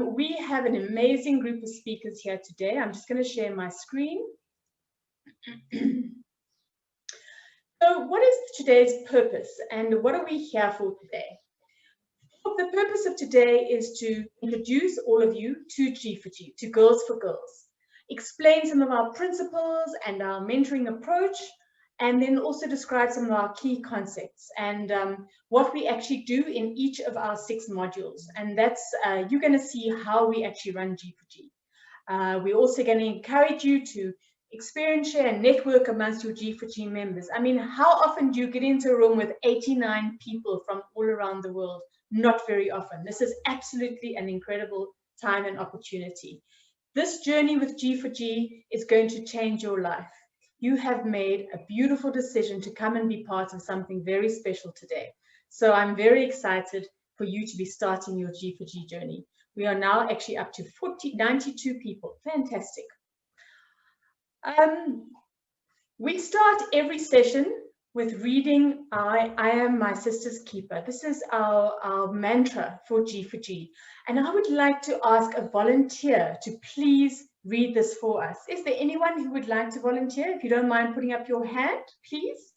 We have an amazing group of speakers here today. I'm just going to share my screen. So what is today's purpose and what are we here for today? The purpose of today is to introduce all of you to G4G, to Girls for Girls, explain some of our principles and our mentoring approach, and then also describe some of our key concepts and what we actually do in each of our 6 modules. And that's, you're going to see how we actually run G4G. We're also going to encourage you to experience, share, and network amongst your G4G members. I mean, how often do you get into a room with 89 people from all around the world? Not very often. This is absolutely an incredible time and opportunity. This journey with G4G is going to change your life. You have made a beautiful decision to come and be part of something very special today. So I'm very excited for you to be starting your G4G journey. We are now actually up to 92 people. Fantastic. We start every session with reading I Am My Sister's Keeper. This is our mantra for G4G. And I would like to ask a volunteer to please read this for us. Is there anyone who would like to volunteer? If you don't mind putting up your hand, please.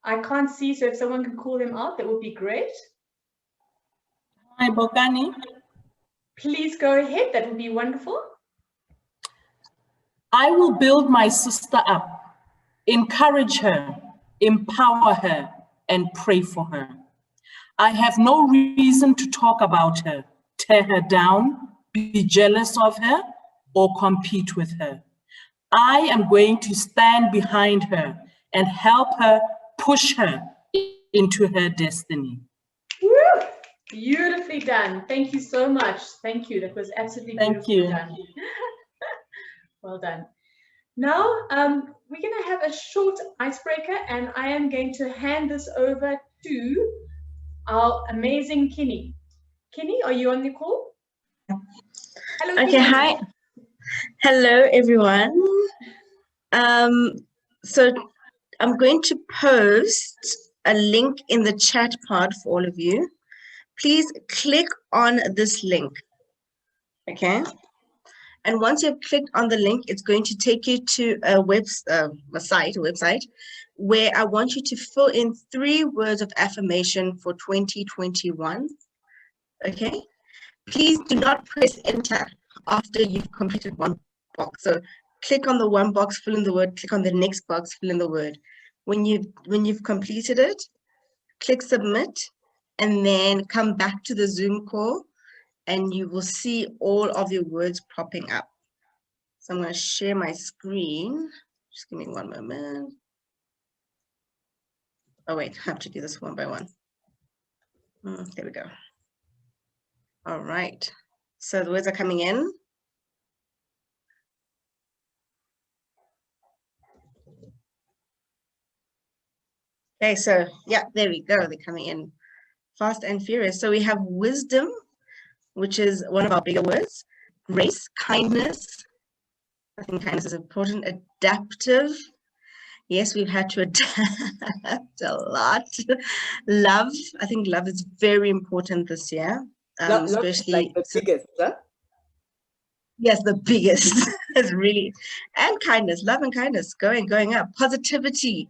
I can't see, so if someone can call them out, that would be great. Hi, Bokani. Please go ahead, that would be wonderful. I will build my sister up, encourage her, empower her, and pray for her. I have no reason to talk about her, tear her down, be jealous of her, or compete with her. I am going to stand behind her and help her, push her into her destiny. Woo! Beautifully done. Thank you so much. Thank you. That was absolutely beautifully done. Well done. Now, we're going to have a short icebreaker, and I am going to hand this over to our amazing Kenny. Kenny, are you on the call? Hello, okay, Kenny. hi. Hello, everyone. So I'm going to post a link in the chat pod for all of you. Please click on this link, okay? And once you've clicked on the link, it's going to take you to a website where I want you to fill in 3 words of affirmation for 2021, okay? Please do not press enter after you've completed one box. So click on the one box, fill in the word, click on the next box, fill in the word. When you've completed it, click submit, and then come back to the Zoom call, and you will see all of your words popping up. So I'm going to share my screen. Just give me one moment. Oh wait, I have to do this one by one. There we go. All right. So the words are coming in. Okay, so yeah, there we go. They're coming in fast and furious. So we have wisdom, which is one of our bigger words. Grace, kindness. I think kindness is important. Adaptive. Yes, we've had to adapt a lot. Love. I think love is very important this year. Especially like the biggest, huh? Yes, the biggest. It's really, and kindness, love and kindness going up. Positivity.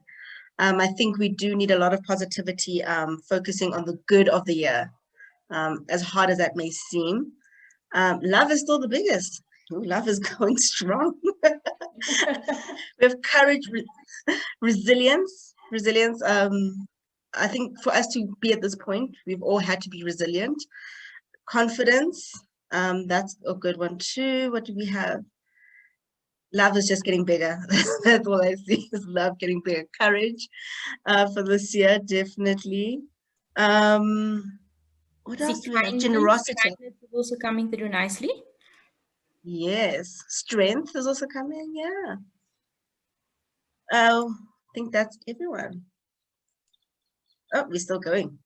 I think we do need a lot of positivity, focusing on the good of the year, as hard as that may seem. Love is still the biggest. Ooh, love is going strong. We have courage, resilience. I think for us to be at this point, we've all had to be resilient. Confidence, that's a good one too. What do we have? Love is just getting bigger. That's all I see is love getting bigger. Courage for this year, definitely. What else do we have? Generosity. Kindness is also coming through nicely. Yes. Strength is also coming, yeah. I think that's everyone. Oh, we're still going.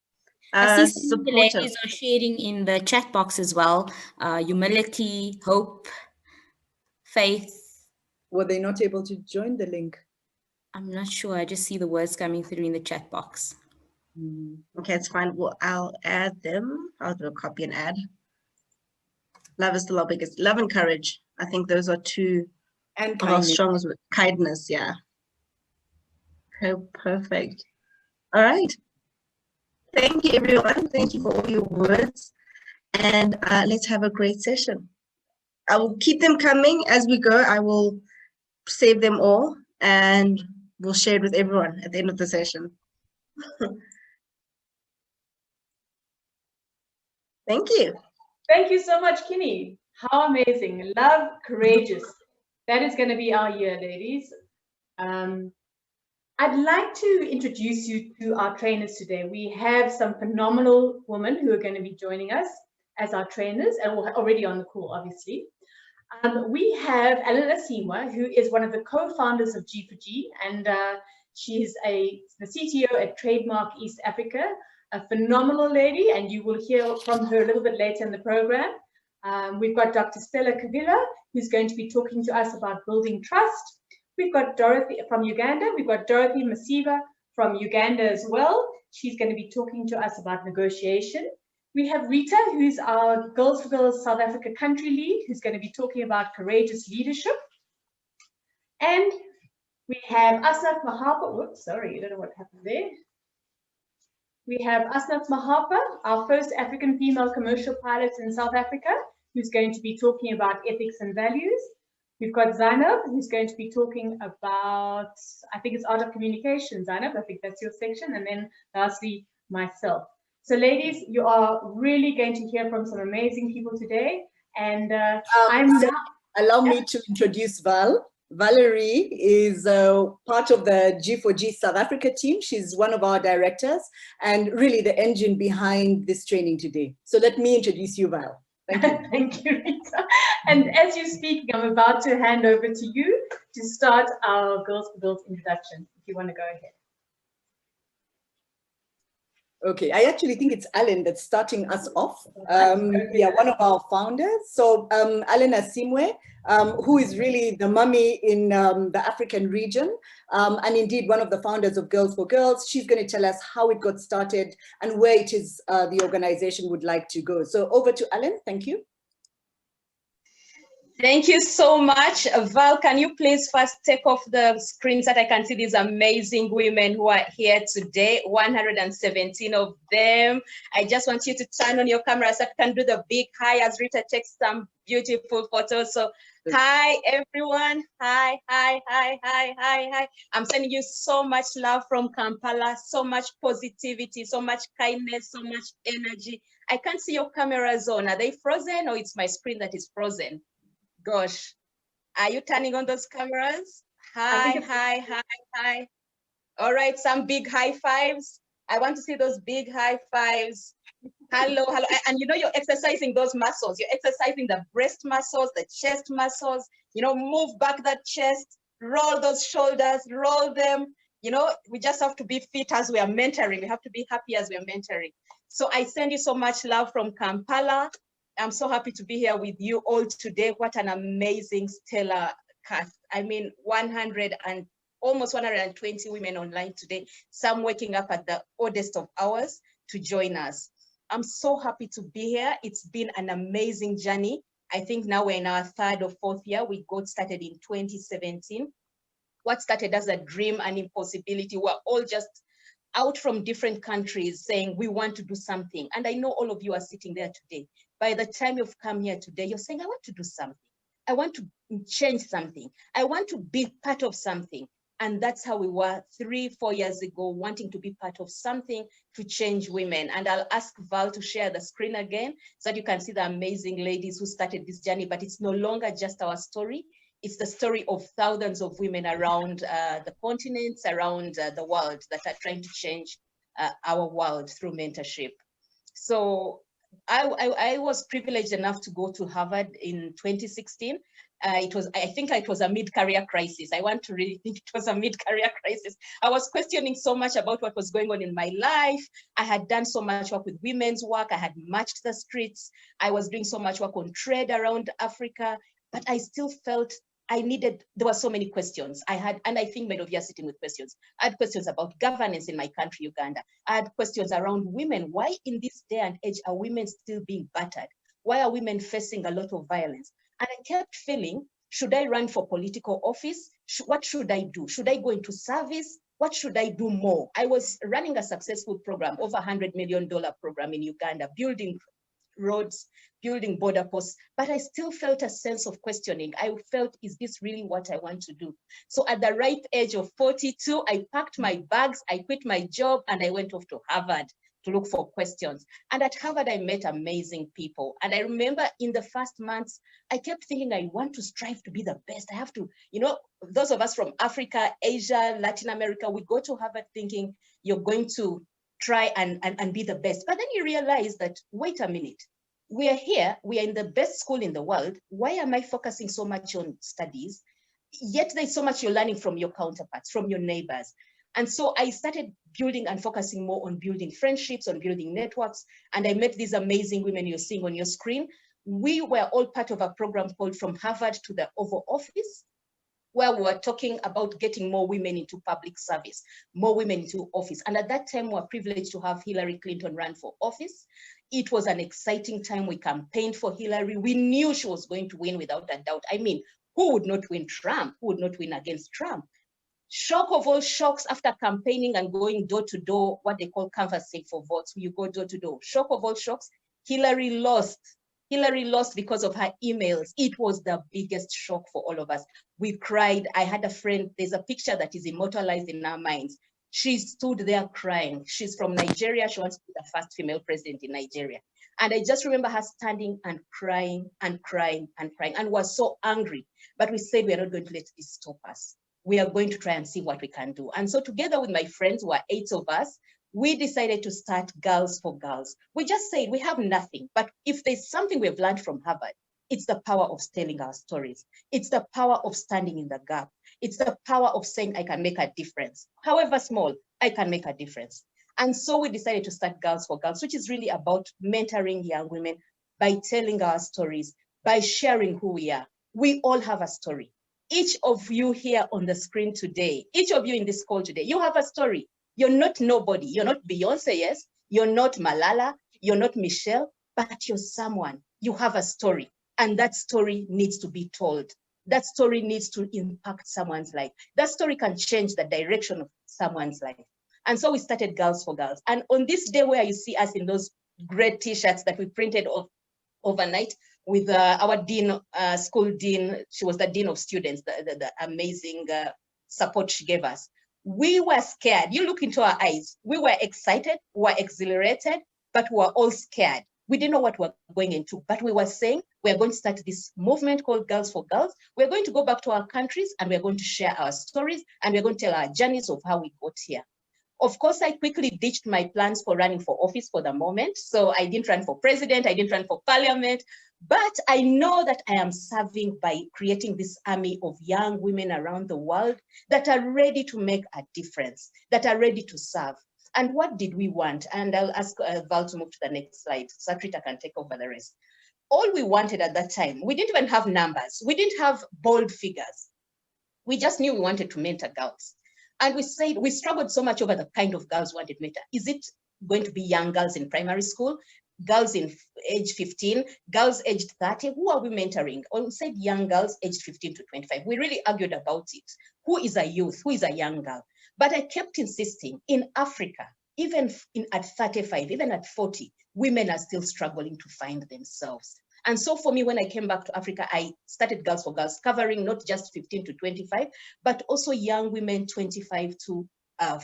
I see some of the ladies are sharing in the chat box as well. Humility, hope, faith. Were they not able to join the link? I'm not sure. I just see the words coming through in the chat box. Okay, it's fine. Well, I'll add them. I'll do a copy and add. Love is still our biggest. Love and courage. I think those are two And of our kindness. strongest. Kindness, yeah. Okay, perfect. All right. Thank you, everyone. Thank you for all your words. And let's have a great session. I will keep them coming as we go. I will save them all and we'll share it with everyone at the end of the session. Thank you. Thank you so much, Kinney. How amazing. Love, courageous. That is going to be our year, ladies. I'd like to introduce you to our trainers today. We have some phenomenal women who are going to be joining us as our trainers, and we're already on the call, obviously. We have Asiimwe, who is one of the co-founders of G4G, and she's the CTO at Trademark East Africa, a phenomenal lady, and you will hear from her a little bit later in the program. We've got Dr. Stella Kivilla, who's going to be talking to us about building trust. We've got Dorothy from Uganda. We've got Dorothy Masifa from Uganda as well. She's going to be talking to us about negotiation. We have Rita, who's our Girls for Girls South Africa country lead, who's going to be talking about courageous leadership. And we have Asnath Mahapa. Whoops, sorry, I don't know what happened there. We have Asnath Mahapa, our first African female commercial pilot in South Africa, who's going to be talking about ethics and values. We've got Zainab, who's going to be talking about, I think it's art of communication, Zainab, I think that's your section. And then lastly, myself. So ladies, you are really going to hear from some amazing people today. And allow me to introduce Val. Valerie is part of the G4G South Africa team. She's one of our directors and really the engine behind this training today. So let me introduce you, Val. Thank you. Thank you, Rita. And as you're speaking, I'm about to hand over to you to start our Girls for Girls introduction, if you want to go ahead. Okay, I actually think it's Alan that's starting us off. Yeah, one of our founders. So Alan Asiimwe, who is really the mummy in the African region, and indeed one of the founders of Girls for Girls. She's going to tell us how it got started and where it is the organization would like to go. So over to Alan, thank you. Thank you so much. Val, can you please first take off the screen so that I can see these amazing women who are here today, 117 of them. I just want you to turn on your camera so I can do the big hi as Rita takes some beautiful photos. So hi, everyone. Hi, hi, hi, hi, hi, hi. I'm sending you so much love from Kampala, so much positivity, so much kindness, so much energy. I can't see your cameras on. Are they frozen or it's my screen that is frozen? Gosh, are you turning on those cameras? Hi, hi, hi, hi. All right, some big high fives. I want to see those big high fives. Hello, hello. And you know, you're exercising those muscles. You're exercising the breast muscles, the chest muscles. You know, move back that chest, roll those shoulders, roll them. You know, we just have to be fit as we are mentoring. We have to be happy as we are mentoring. So I send you so much love from Kampala. I'm so happy to be here with you all today. What an amazing stellar cast. I mean, almost 120 women online today, some waking up at the oddest of hours to join us. I'm so happy to be here. It's been an amazing journey. I think now we're in our 3rd or 4th year. We got started in 2017. What started as a dream and impossibility, we're all just out from different countries saying we want to do something. And I know all of you are sitting there today. By the time you've come here today, you're saying, I want to do something. I want to change something. I want to be part of something. And that's how we were 3-4 years ago, wanting to be part of something to change women. And I'll ask Val to share the screen again so that you can see the amazing ladies who started this journey. But it's no longer just our story. It's the story of thousands of women around the continents, around the world that are trying to change our world through mentorship. So I was privileged enough to go to Harvard in 2016. I think it was a mid-career crisis. I want to really think it was a mid-career crisis. I was questioning so much about what was going on in my life. I had done so much work with women's work. I had marched the streets. I was doing so much work on trade around Africa, but I still felt there were so many questions I had, and I think many of you are sitting with questions. I had questions about governance in my country, Uganda. I had questions around women. Why in this day and age are women still being battered? Why are women facing a lot of violence? And I kept feeling, should I run for political office? What should I do? Should I go into service? What should I do more? I was running a successful program, over $100 million program in Uganda, building roads, building border posts, but I still felt a sense of questioning. I felt, is this really what I want to do? So at the ripe age of 42, I packed my bags, I quit my job, and I went off to Harvard to look for questions. And at Harvard, I met amazing people. And I remember in the first months, I kept thinking, I want to strive to be the best. I have to, you know, those of us from Africa, Asia, Latin America, we go to Harvard thinking you're going to try and be the best. But then you realize that, wait a minute, we are here, we are in the best school in the world. Why am I focusing so much on studies? Yet there's so much you're learning from your counterparts, from your neighbors. And so I started building and focusing more on building friendships, on building networks. And I met these amazing women you're seeing on your screen. We were all part of a program called From Harvard to the Oval Office, where we were talking about getting more women into public service, more women into office. And at that time, we were privileged to have Hillary Clinton run for office. It was an exciting time. We campaigned for Hillary. We knew she was going to win without a doubt. I mean, who would not win Trump? Who would not win against Trump? Shock of all shocks, after campaigning and going door to door, what they call canvassing for votes, you go door to door. Shock of all shocks, Hillary lost. Hillary lost because of her emails. It was the biggest shock for all of us. We cried. I had a friend, there's a picture that is immortalized in our minds. She stood there crying. She's from Nigeria. She wants to be the first female president in Nigeria. And I just remember her standing and crying and crying and crying and was so angry. But we said, we are not going to let this stop us. We are going to try and see what we can do. And so together with my friends, who are 8 of us, we decided to start Girls for Girls. We just said we have nothing, but if there's something we've learned from Harvard, it's the power of telling our stories. It's the power of standing in the gap. It's the power of saying, I can make a difference. However small, I can make a difference. And so we decided to start Girls for Girls, which is really about mentoring young women by telling our stories, by sharing who we are. We all have a story. Each of you here on the screen today, each of you in this call today, you have a story. You're not nobody. You're not Beyonce, yes. You're not Malala. You're not Michelle, but you're someone. You have a story, and that story needs to be told. That story needs to impact someone's life. That story can change the direction of someone's life. And so we started Girls for Girls. And on this day where you see us in those great t-shirts that we printed overnight with our dean, school dean, she was the dean of students, the amazing support she gave us. We were scared. You look into our eyes. We were excited, we were exhilarated, but we were all scared. We didn't know what we were going into, but we were saying, we're going to start this movement called Girls for Girls. We're going to go back to our countries and we're going to share our stories and we're going to tell our journeys of how we got here. Of course, I quickly ditched my plans for running for office for the moment. So I didn't run for president, I didn't run for parliament, but I know that I am serving by creating this army of young women around the world that are ready to make a difference, that are ready to serve. And what did we want? And I'll ask Val to move to the next slide so Rita can take over the rest. All we wanted at that time, we didn't even have numbers. We didn't have bold figures. We just knew we wanted to mentor girls. And we said, we struggled so much over the kind of girls we wanted to mentor. Is it going to be young girls in primary school, girls in age 15, girls aged 30? Who are we mentoring? Or we said young girls aged 15 to 25. We really argued about it. Who is a youth? Who is a young girl? But I kept insisting, in Africa, even at 35, even at 40, women are still struggling to find themselves. And so for me, when I came back to Africa, I started Girls for Girls, covering not just 15 to 25, but also young women 25 to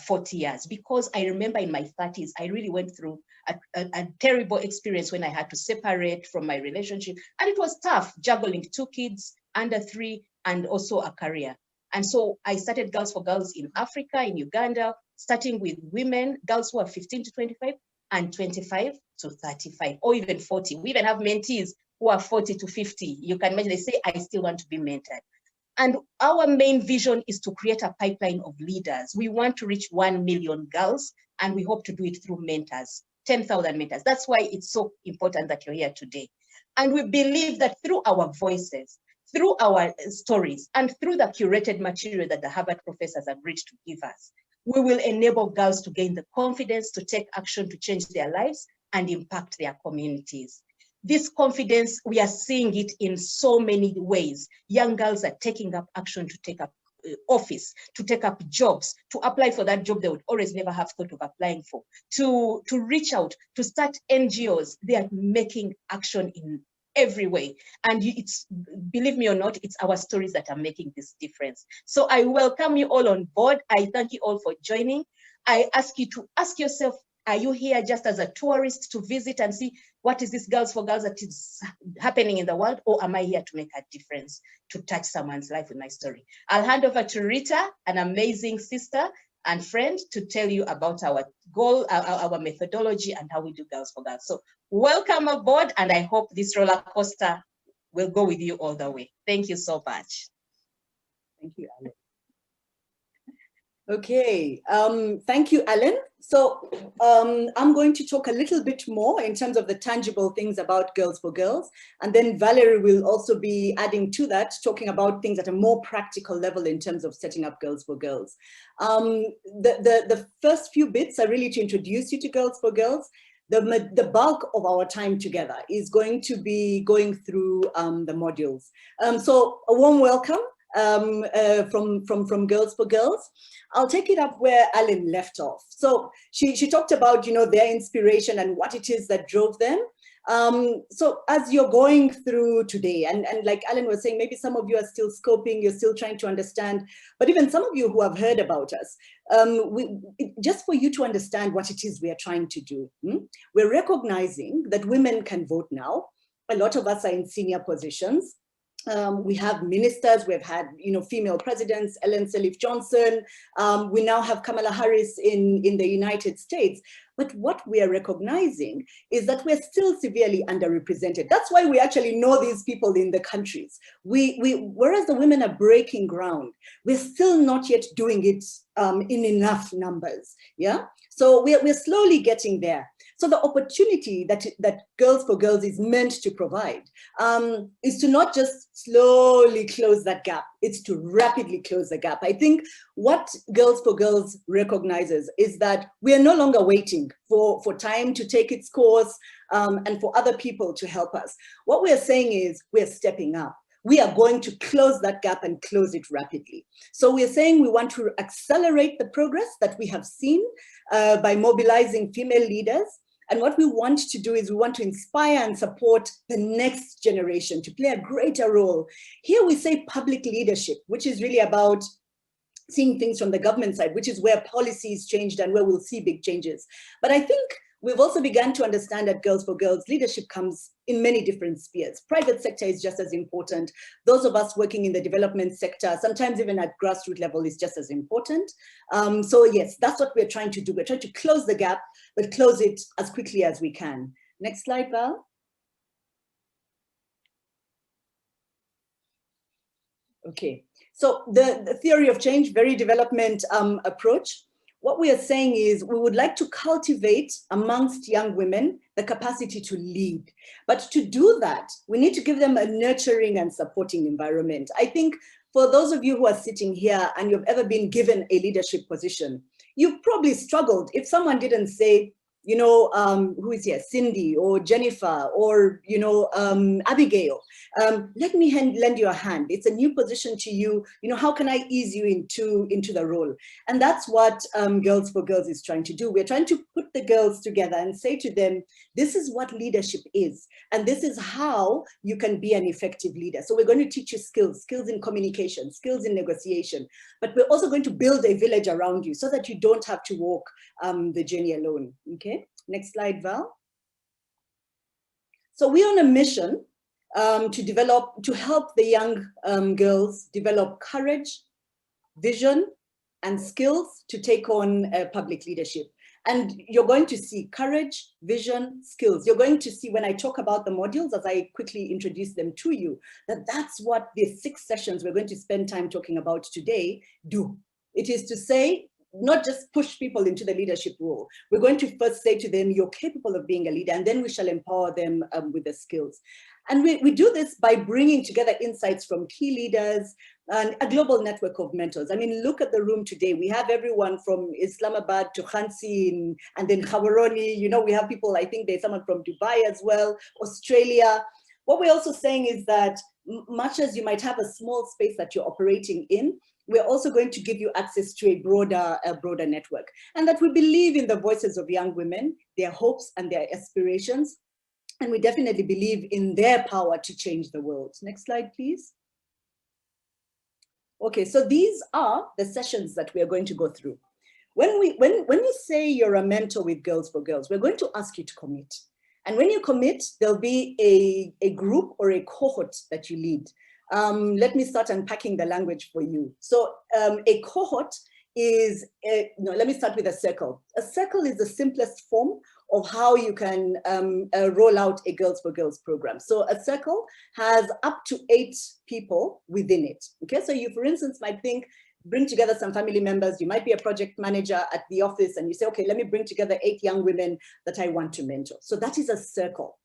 40 years. Because I remember in my 30s, I really went through a terrible experience when I had to separate from my relationship. And it was tough, juggling 2 kids, under 3, and also a career. And so I started Girls for Girls in Africa, in Uganda, starting with women, girls who are 15 to 25 and 25 to 35, or even 40. We even have mentees who are 40 to 50. You can imagine, they say, I still want to be mentored. And our main vision is to create a pipeline of leaders. We want to reach 1 million girls, and we hope to do it through mentors, 10,000 mentors. That's why it's so important that you're here today. And we believe that through our voices, through our stories, and through the curated material that the Harvard professors agreed to give us, we will enable girls to gain the confidence to take action to change their lives and impact their communities. this confidence, we are seeing it in so many ways. Young girls are taking up action to take up office, to take up jobs, to apply for that job they would always never have thought of applying for, to reach out, to start NGOs. They are making action in every way. And it's, believe me or not, it's our stories that are making this difference. So I welcome you all on board. I thank you all for joining. I ask you to ask yourself, are you here just as a tourist to visit and see what is this Girls for Girls that is happening in the world? Or am I here to make a difference, to touch someone's life with my story? I'll hand over to Rita, an amazing sister and friend, to tell you about our goal, our methodology, and how we do Girls for Girls. So welcome aboard, and I hope this roller coaster will go with you all the way. Thank you so much. Thank you, Alan. Okay, thank you, Alan. So I'm going to talk a little bit more in terms of the tangible things about Girls for Girls. And then Valerie will also be adding to that, talking about things at a more practical level in terms of setting up Girls for Girls. The first few bits are really to introduce you to Girls for Girls. The bulk of our time together is going to be going through the modules. So a warm welcome from Girls for Girls. I'll take it up where Alan left off. So she talked about, you know, their inspiration and what it is that drove them. So as you're going through today, and like Alan was saying, maybe some of you are still scoping, you're still trying to understand, but even some of you who have heard about us, just for you to understand what it is we are trying to do, we're recognizing that women can vote now. A lot of us are in senior positions. We have ministers, we've had, you know, female presidents, Ellen Sirleaf Johnson. We now have Kamala Harris in the United States. But what we are recognizing is that we're still severely underrepresented. That's why we actually know these people in the countries. Whereas the women are breaking ground, we're still not yet doing it in enough numbers. Yeah. So we're slowly getting there. So the opportunity that Girls for Girls is meant to provide is to not just slowly close that gap, it's to rapidly close the gap. I think what Girls for Girls recognizes is that we are no longer waiting for time to take its course and for other people to help us. What we are saying is we're stepping up. We are going to close that gap and close it rapidly. So we're saying we want to accelerate the progress that we have seen by mobilizing female leaders. And what we want to do is we want to inspire and support the next generation to play a greater role. Here we say public leadership, which is really about seeing things from the government side, which is where policies changed and where we'll see big changes. But I think we've also begun to understand that Girls for Girls leadership comes in many different spheres. Private sector is just as important. Those of us working in the development sector, sometimes even at grassroots level, is just as important. So yes, that's what we're trying to do. We're trying to close the gap, but close it as quickly as we can. Next slide, Val. Okay, so the theory of change, very development approach. What we are saying is we would like to cultivate amongst young women the capacity to lead. But to do that, we need to give them a nurturing and supporting environment. I think for those of you who are sitting here and you've ever been given a leadership position, you've probably struggled if someone didn't say, you know, who is here, Cindy or Jennifer or, you know, Abigail, let me lend you a hand. It's a new position to you. You know, how can I ease you into the role? And that's what Girls for Girls is trying to do. We're trying to put the girls together and say to them, this is what leadership is. And this is how you can be an effective leader. So we're going to teach you skills in communication, skills in negotiation, but we're also going to build a village around you so that you don't have to walk the journey alone. Okay, next slide, Val. So we're on a mission to help the young girls develop courage, vision, and skills to take on public leadership. And you're going to see courage, vision, skills. You're going to see when I talk about the modules, as I quickly introduce them to you, that's what the 6 sessions we're going to spend time talking about today do. It is to say, not just push people into the leadership role. We're going to first say to them, you're capable of being a leader, and then we shall empower them with the skills. And we do this by bringing together insights from key leaders, and a global network of mentors. I mean, look at the room today. We have everyone from Islamabad to Khansi and then Khawaroni. You know, we have people, I think there's someone from Dubai as well, Australia. What we're also saying is that much as you might have a small space that you're operating in, we're also going to give you access to a broader network. And that we believe in the voices of young women, their hopes and their aspirations. And we definitely believe in their power to change the world. Next slide, please. Okay, so these are the sessions that we are going to go through. When you say you're a mentor with Girls for Girls, we're going to ask you to commit. And when you commit, there'll be a group or a cohort that you lead. Let me start unpacking the language for you. So a cohort is, let me start with a circle. A circle is the simplest form of how you can roll out a Girls for Girls program. So a circle has up to 8 people within it. Okay, so you, for instance, might think, bring together some family members. You might be a project manager at the office and you say, okay, let me bring together 8 young women that I want to mentor. So that is a circle.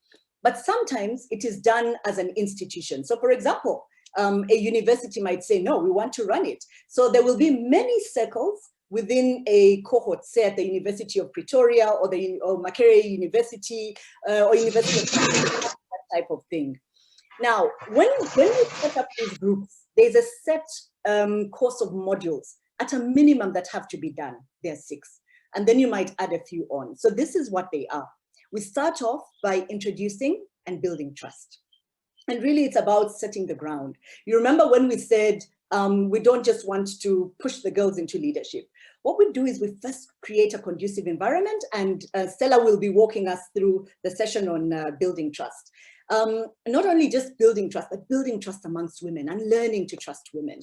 But sometimes it is done as an institution. So for example, a university might say, no, we want to run it. So there will be many circles within a cohort, say at the University of Pretoria or Makerere University or University of that type of thing. Now, when you set up these groups, there's a set course of modules at a minimum that have to be done. There are 6. And then you might add a few on. So this is what they are. We start off by introducing and building trust. And really, it's about setting the ground. You remember when we said we don't just want to push the girls into leadership. What we do is we first create a conducive environment, and Stella will be walking us through the session on building trust. Not only just building trust, but building trust amongst women and learning to trust women.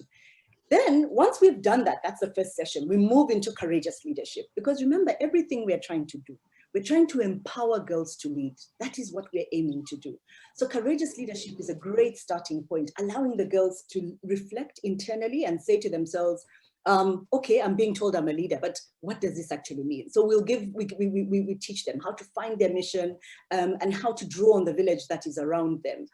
Then once we've done that, that's the first session, we move into courageous leadership. Because remember, everything we're trying to do, we're trying to empower girls to lead. That is what we're aiming to do. So courageous leadership is a great starting point, allowing the girls to reflect internally and say to themselves, okay, I'm being told I'm a leader, but what does this actually mean? So we teach them how to find their mission and how to draw on the village that is around them,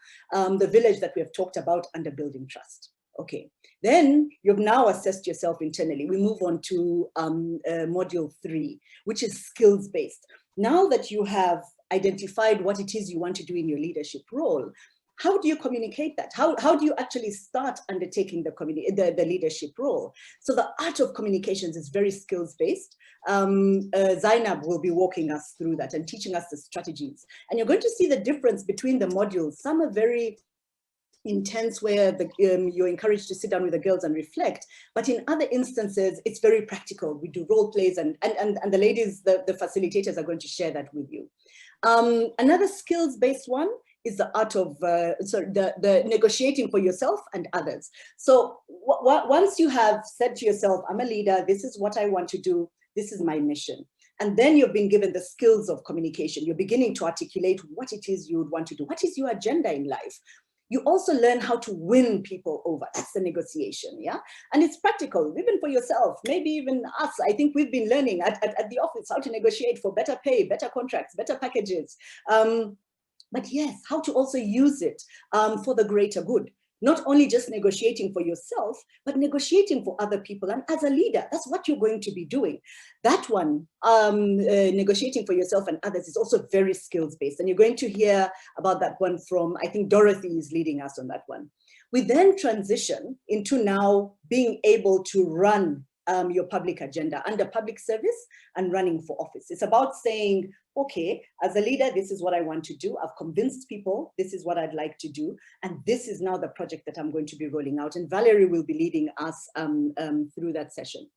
the village that we have talked about under building trust. Okay, then you've now assessed yourself internally. We move on to module 3, which is skills-based. Now that you have identified what it is you want to do in your leadership role, how do you communicate that? How do you actually start undertaking the leadership role? So the art of communications is very skills-based. Zainab will be walking us through that and teaching us the strategies. And you're going to see the difference between the modules. Some are very intense, where you're encouraged to sit down with the girls and reflect. But in other instances, it's very practical. We do role plays, and the ladies, the facilitators, are going to share that with you. Another skills-based one is the art of the negotiating for yourself and others. So once you have said to yourself, I'm a leader, this is what I want to do, this is my mission. And then you've been given the skills of communication. You're beginning to articulate what it is you would want to do. What is your agenda in life? You also learn how to win people over. That's the negotiation, yeah? And it's practical, even for yourself, maybe even us. I think we've been learning at the office how to negotiate for better pay, better contracts, better packages. But yes, how to also use it for the greater good. Not only just negotiating for yourself, but negotiating for other people. And as a leader, that's what you're going to be doing. That one, negotiating for yourself and others, is also very skills-based. And you're going to hear about that one from, I think Dorothy is leading us on that one. We then transition into now being able to run your public agenda under public service and running for office. It's about saying, okay, as a leader, this is what I want to do. I've convinced people, this is what I'd like to do. And this is now the project that I'm going to be rolling out. And Valerie will be leading us through that session.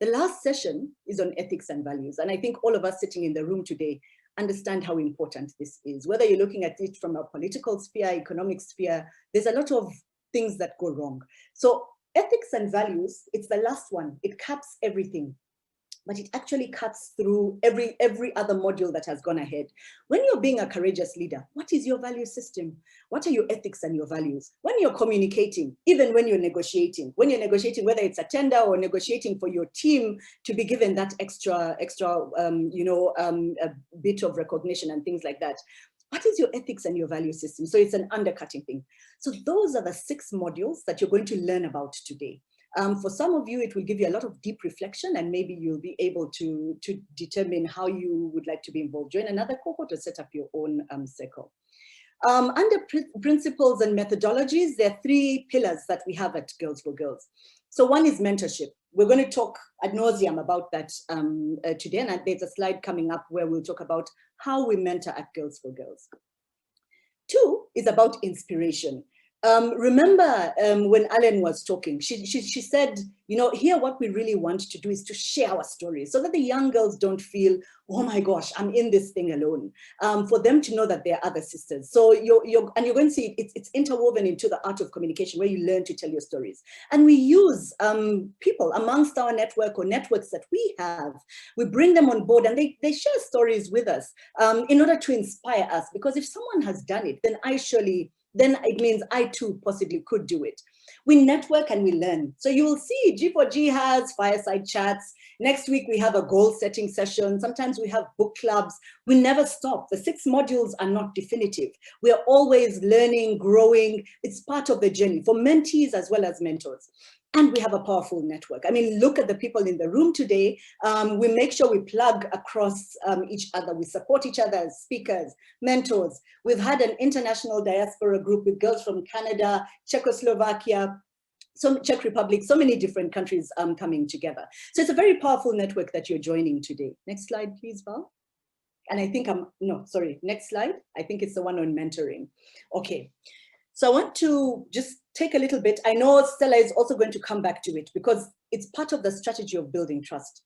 The last session is on ethics and values. And I think all of us sitting in the room today understand how important this is. Whether you're looking at it from a political sphere, economic sphere, there's a lot of things that go wrong. So ethics and values, it's the last one. It caps everything, but it actually cuts through every other module that has gone ahead. When you're being a courageous leader, what is your value system? What are your ethics and your values? When you're communicating, even when you're negotiating, whether it's a tender or negotiating for your team to be given that extra a bit of recognition and things like that. What is your ethics and your value system? So it's an undercutting thing. So those are the 6 modules that you're going to learn about today. For some of you, it will give you a lot of deep reflection, and maybe you'll be able to determine how you would like to be involved. Join another cohort or set up your own circle. Under principles and methodologies, there are 3 pillars that we have at Girls for Girls. So one is mentorship. We're going to talk ad nauseum about that today, and there's a slide coming up where we'll talk about how we mentor at Girls for Girls. 2 is about inspiration. Remember when Alan was talking, she said, you know, here what we really want to do is to share our stories so that the young girls don't feel, oh my gosh, I'm in this thing alone. For them to know that there are other sisters. So you're going to see it's interwoven into the art of communication where you learn to tell your stories. And we use people amongst our network or networks that we have. We bring them on board and they share stories with us in order to inspire us. Because if someone has done it, then it means I too possibly could do it. We network and we learn. So you will see G4G has fireside chats. Next week we have a goal setting session. Sometimes we have book clubs. We never stop. The 6 modules are not definitive. We are always learning, growing. It's part of the journey for mentees as well as mentors. And we have a powerful network. I mean, look at the people in the room today. We make sure we plug across each other. We support each other as speakers, mentors. We've had an international diaspora group with girls from Canada, Czechoslovakia, Czech Republic, so many different countries coming together. So it's a very powerful network that you're joining today. Next slide, please, Val. And I think next slide. I think it's the one on mentoring. Okay. So I want to just take a little bit. I know Stella is also going to come back to it because it's part of the strategy of building trust.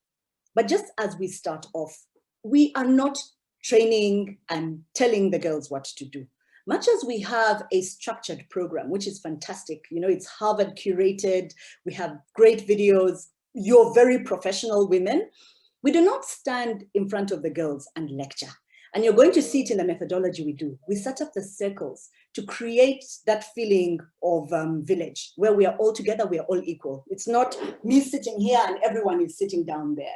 But just as we start off, we are not training and telling the girls what to do. Much as we have a structured program, which is fantastic, you know, it's Harvard curated, we have great videos, you're very professional women, we do not stand in front of the girls and lecture. And you're going to see it in the methodology we do. We set up the circles to create that feeling of village, where we are all together, we are all equal. It's not me sitting here and everyone is sitting down there.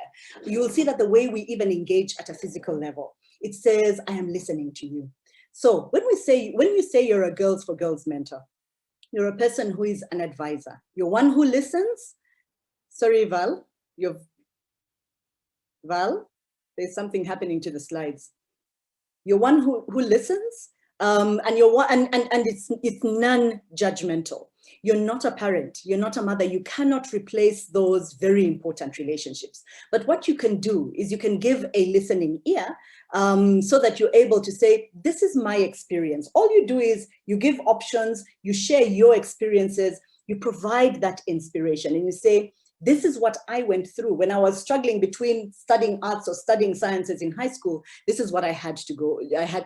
You will see that the way we even engage at a physical level, it says, I am listening to you. So when you say you're a Girls for Girls mentor, you're a person who is an advisor. You're one who listens. Sorry, Val, Val, there's something happening to the slides. You're one who listens, and it's non-judgmental. You're not a parent, you're not a mother, you cannot replace those very important relationships. But what you can do is you can give a listening ear so that you're able to say, this is my experience. All you do is you give options, you share your experiences, you provide that inspiration, and you say, this is what I went through when I was struggling between studying arts or studying sciences in high school. This is what I had to go,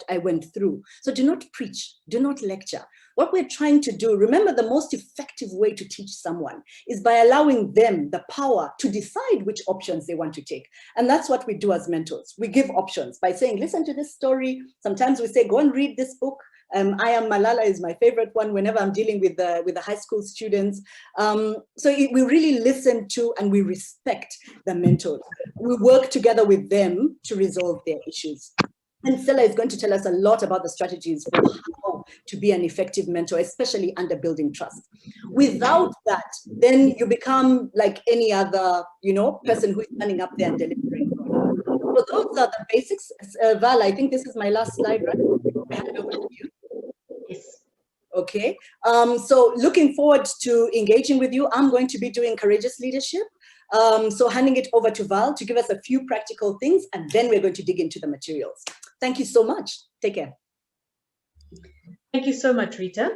I went through. So do not preach, do not lecture. What we're trying to do, remember, the most effective way to teach someone is by allowing them the power to decide which options they want to take. And that's what we do as mentors. We give options by saying, listen to this story. Sometimes we say, go and read this book. I Am Malala is my favorite one whenever I'm dealing with the high school students. We really listen to and we respect the mentors. We work together with them to resolve their issues. And Stella is going to tell us a lot about the strategies for how to be an effective mentor, especially under building trust. Without that, then you become like any other, person who is standing up there and delivering. So those are the basics. Val, I think this is my last slide, right? I hand over to you. Yes. Okay. So looking forward to engaging with you. I'm going to be doing courageous leadership. So handing it over to Val to give us a few practical things, and then we're going to dig into the materials. Thank you so much. Take care. Thank you so much, Rita.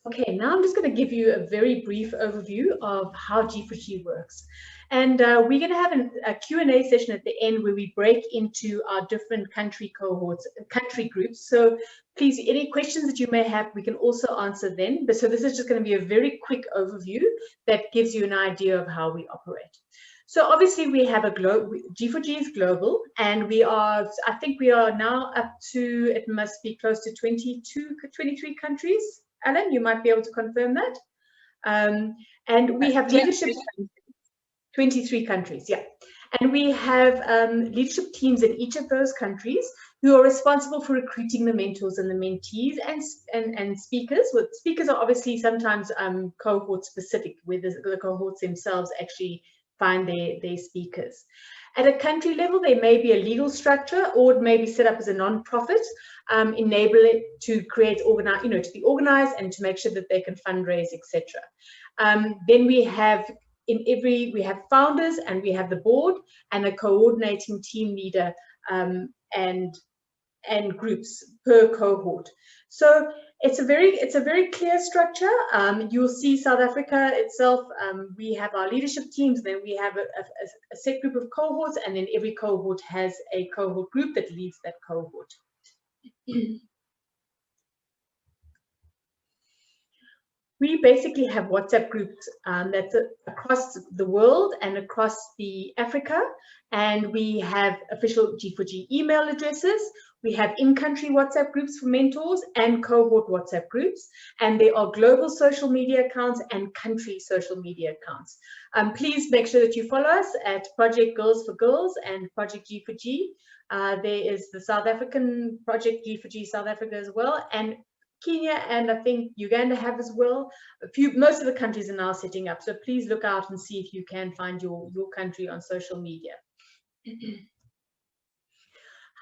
Okay, now I'm just going to give you a very brief overview of how G4G works. And we're going to have a Q&A session at the end where we break into our different country cohorts, country groups. So please, any questions that you may have, we can also answer then. But so this is just going to be a very quick overview that gives you an idea of how we operate. So obviously we have G4G is global, and I think we are now up to, it must be close to 23 countries. Alan, you might be able to confirm that. And we have leadership, 23 countries, yeah. And we have leadership teams in each of those countries who are responsible for recruiting the mentors and the mentees and speakers. Well, speakers are obviously sometimes cohort specific, where the cohorts themselves actually find their speakers. At a country level, there may be a legal structure, or it may be set up as a non-profit, enable it to create, to be organized and to make sure that they can fundraise, etc. Then we have founders, and we have the board and a coordinating team leader and groups per cohort. So it's a very clear structure. You'll see South Africa itself. We have our leadership teams, then we have a set group of cohorts, and then every cohort has a cohort group that leads that cohort. We basically have WhatsApp groups that's across the world and across the Africa, and we have official G4G email addresses. We have in-country WhatsApp groups for mentors and cohort WhatsApp groups, and there are global social media accounts and country social media accounts. Please make sure that you follow us at Project Girls for Girls and Project G4G. There is the South African Project G4G South Africa as well, and Kenya and I think Uganda have as well. Most of the countries are now setting up, so please look out and see if you can find your country on social media.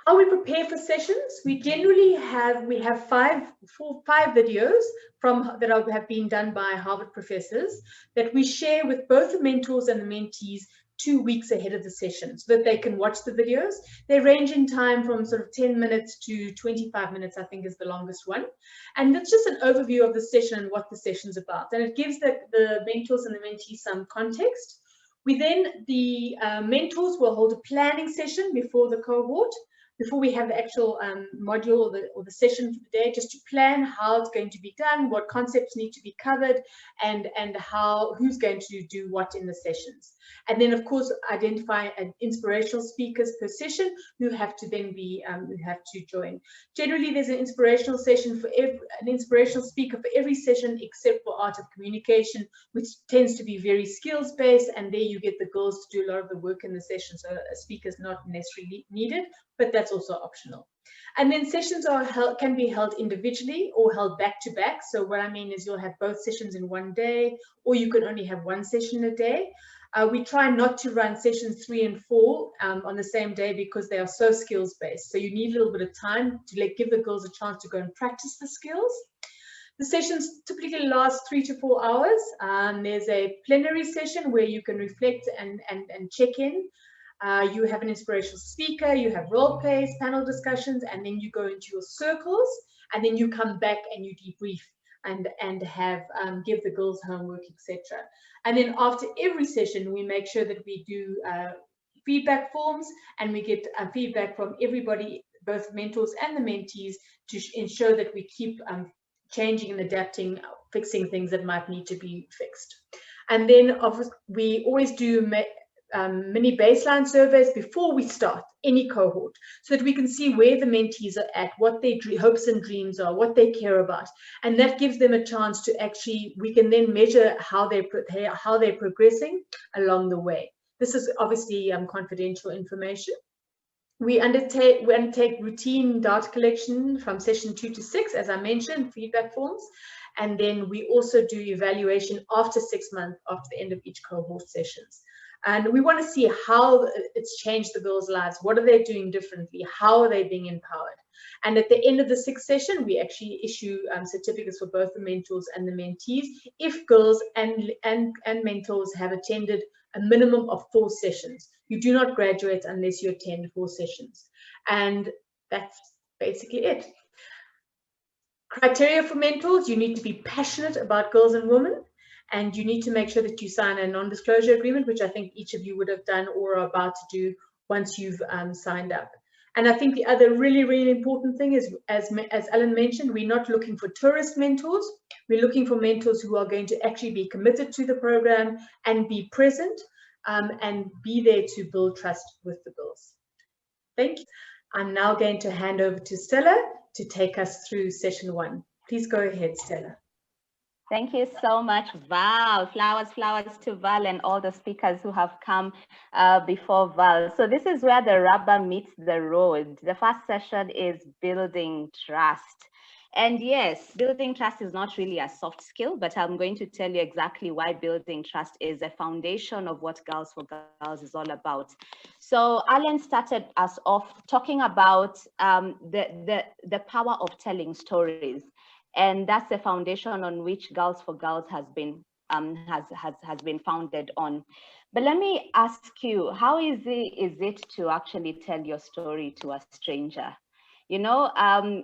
How we prepare for sessions? We generally have five videos that have been done by Harvard professors that we share with both the mentors and the mentees 2 weeks ahead of the session, so that they can watch the videos. They range in time from sort of 10 minutes to 25 minutes, I think is the longest one. And it's just an overview of the session and what the session's about. And it gives the mentors and the mentees some context. The mentors will hold a planning session before the cohort, before we have the actual module or the session for the day, just to plan how it's going to be done, what concepts need to be covered, and who's going to do what in the sessions. And then, of course, identify inspirational speakers per session who have to then who have to join. Generally, there's an inspirational session an inspirational speaker for every session except for art of communication, which tends to be very skills based, and there you get the girls to do a lot of the work in the session, so a speaker is not necessarily needed, but that's also optional. And then sessions can be held individually or held back to back. So what I mean is you'll have both sessions in one day, or you can only have one session a day. We try not to run sessions 3 and 4 on the same day because they are so skills based. So you need a little bit of time to give the girls a chance to go and practice the skills. The sessions typically last 3 to 4 hours. There's a plenary session where you can reflect and check in. You have an inspirational speaker, you have role plays, panel discussions, and then you go into your circles, and then you come back and you debrief and have give the girls homework, etc. And then after every session, we make sure that we do feedback forms, and we get feedback from everybody, both mentors and the mentees, to ensure that we keep changing and adapting, fixing things that might need to be fixed. And then we always do mini baseline surveys before we start any cohort, so that we can see where the mentees are at, what their hopes and dreams are, what they care about, and that gives them a chance to we can then measure how they're progressing along the way. This is obviously confidential information. We undertake routine data collection from session 2 to 6, as I mentioned, feedback forms, and then we also do evaluation after 6 months, after the end of each cohort sessions. And we want to see how it's changed the girls' lives. What are they doing differently? How are they being empowered? And at the end of the 6th session, we actually issue certificates for both the mentors and the mentees if girls and mentors have attended a minimum of 4 sessions. You do not graduate unless you attend 4 sessions. And that's basically it. Criteria for mentors: you need to be passionate about girls and women, and you need to make sure that you sign a non-disclosure agreement, which I think each of you would have done or are about to do once you've signed up. And I think the other really, really important thing is, as Alan mentioned, we're not looking for tourist mentors. We're looking for mentors who are going to actually be committed to the program and be present and be there to build trust with the girls. Thank you. I'm now going to hand over to Stella to take us through session 1. Please go ahead, Stella. Thank you so much, Val. Flowers, flowers to Val and all the speakers who have come before Val. So this is where the rubber meets the road. The first session is building trust. And yes, building trust is not really a soft skill, but I'm going to tell you exactly why building trust is a foundation of what Girls for Girls is all about. So Alan started us off talking about the power of telling stories. And that's the foundation on which Girls for Girls has been been founded on. But let me ask you, how easy is it to actually tell your story to a stranger? You know,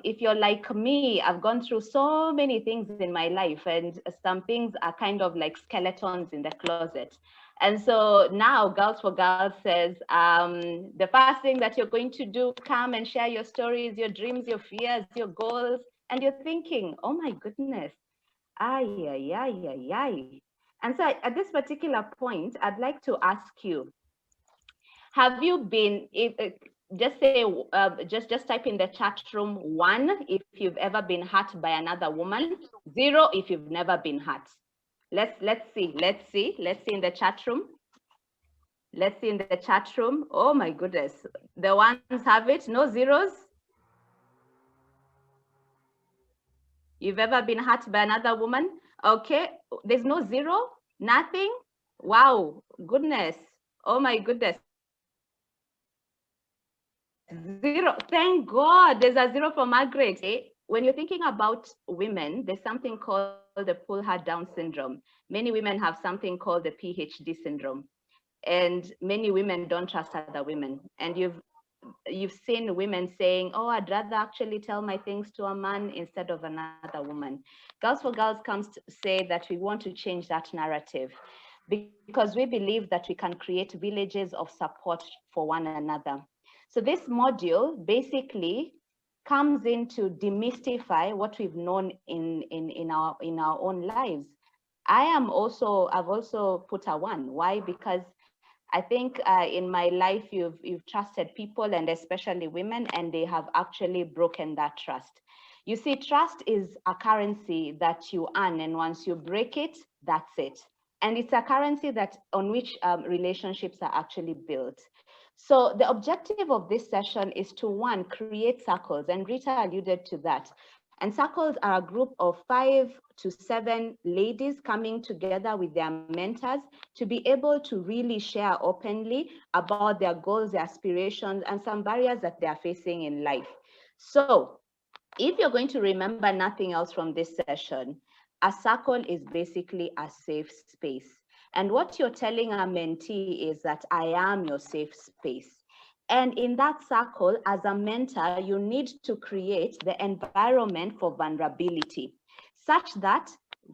if you're like me, I've gone through so many things in my life, and some things are kind of like skeletons in the closet. And so now Girls for Girls says, the first thing that you're going to do, come and share your stories, your dreams, your fears, your goals. And you're thinking, oh my goodness, ay, ay, ay, ay, ay. And so at this particular point, I'd like to ask you, have you been, just say, just type in the chat room 1 if you've ever been hurt by another woman, 0 if you've never been hurt. Let's see in the chat room. Let's see in the chat room. Oh my goodness, the ones have it, no zeros. You've ever been hurt by another woman? Okay, there's no zero, nothing. Wow, goodness. Oh my goodness. 0, thank God, there's a 0 for Margaret. Okay? When you're thinking about women, there's something called the pull her down syndrome. Many women have something called the PhD syndrome. And many women don't trust other women. And you've seen women saying, oh, I'd rather actually tell my things to a man instead of another woman. Girls for Girls comes to say that we want to change that narrative because we believe that we can create villages of support for one another. So this module basically comes in to demystify what we've known in our own lives. I've also put a 1. Why? Because I think in my life, you've trusted people, and especially women, and they have actually broken that trust. You see, trust is a currency that you earn, and once you break it, that's it. And it's a currency that on which relationships are actually built. So the objective of this session is to, 1, create circles, and Rita alluded to that. And circles are a group of 5 to 7 ladies coming together with their mentors to be able to really share openly about their goals, their aspirations, and some barriers that they are facing in life. So if you're going to remember nothing else from this session, a circle is basically a safe space. And what you're telling a mentee is that I am your safe space. And in that circle, as a mentor, you need to create the environment for vulnerability, such that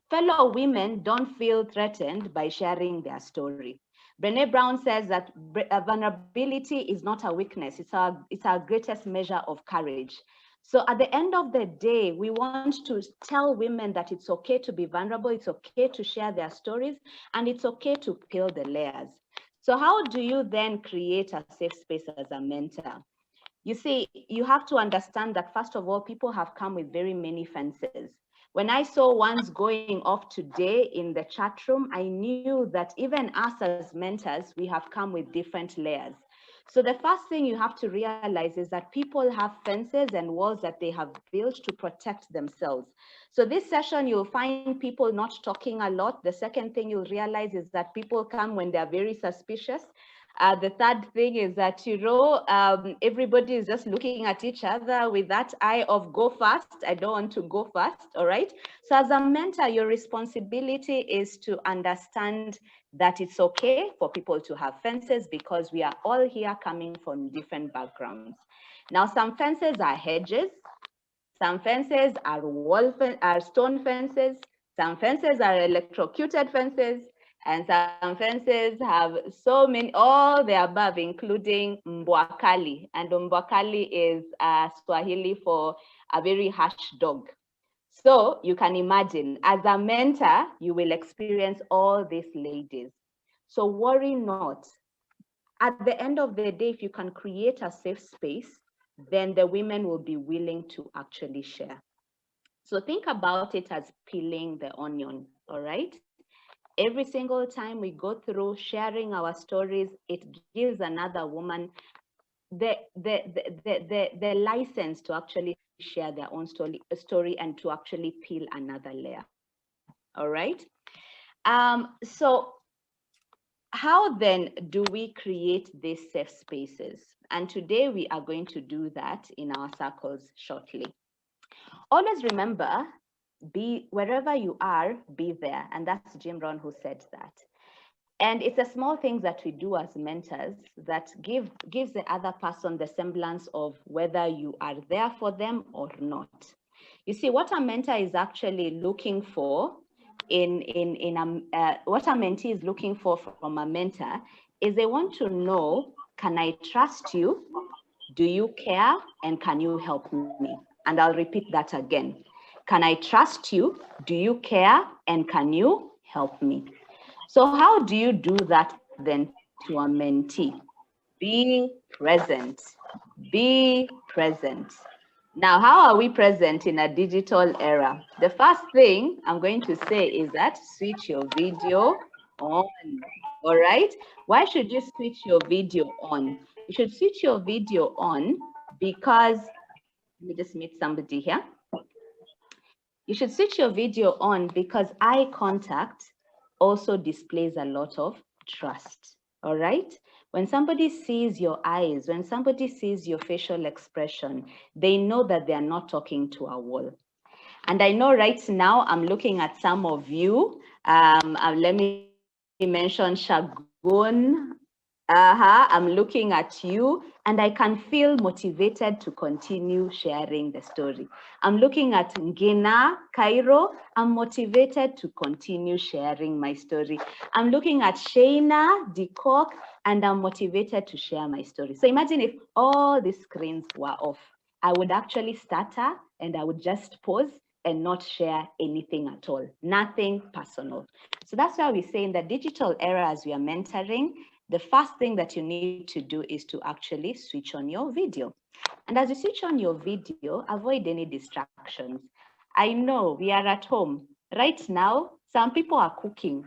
fellow women don't feel threatened by sharing their story. Brené Brown says that vulnerability is not a weakness, it's our greatest measure of courage. So at the end of the day, we want to tell women that it's okay to be vulnerable, it's okay to share their stories, and it's okay to peel the layers. So how do you then create a safe space as a mentor? You see, you have to understand that first of all, people have come with very many fences. When I saw ones going off today in the chat room, I knew that even us as mentors, we have come with different layers. So the first thing you have to realize is that people have fences and walls that they have built to protect themselves. So this session, you'll find people not talking a lot. The second thing you'll realize is that people come when they're very suspicious. The third thing is that, everybody is just looking at each other with that eye of go fast. I don't want to go fast, all right? So as a mentor, your responsibility is to understand that it's okay for people to have fences because we are all here coming from different backgrounds. Now, some fences are hedges, some fences are stone fences, some fences are electrocuted fences, and some fences have so many, all the above, including mbwakali. And mbwakali is Swahili for a very harsh dog. So you can imagine, as a mentor, you will experience all these ladies. So worry not. At the end of the day, if you can create a safe space, then the women will be willing to actually share. So think about it as peeling the onion, all right? Every single time we go through sharing our stories, it gives another woman the license to actually share their own story and to actually peel another layer, all right? So how then do we create these safe spaces? And today we are going to do that in our circles shortly. Always remember, be wherever you are, be there. And that's Jim Rohn who said that. And it's the small things that we do as mentors that gives the other person the semblance of whether you are there for them or not. You see, what a mentor is actually looking for what a mentee is looking for from a mentor is they want to know, can I trust you? Do you care? And can you help me? And I'll repeat that again. Can I trust you? Do you care? And can you help me? So how do you do that then to a mentee? Be present. Be present. Now, how are we present in a digital era? The first thing I'm going to say is that switch your video on, all right? Why should you switch your video on? You should switch your video on because, let me just meet somebody here. You should switch your video on because eye contact also displays a lot of trust, all right? When somebody sees your eyes, when somebody sees your facial expression, they know that they are not talking to a wall. And I know right now I'm looking at some of you. Let me mention Shagun. I'm looking at you and I can feel motivated to continue sharing the story. I'm looking at Ngina, Cairo. I'm motivated to continue sharing my story. I'm looking at Shayna, Dikok, and I'm motivated to share my story. So imagine if all the screens were off. I would actually stutter and I would just pause and not share anything at all, nothing personal. So that's why we say in the digital era as we are mentoring, the first thing that you need to do is to actually switch on your video. And as you switch on your video, avoid any distractions. I know we are at home. Right now, some people are cooking.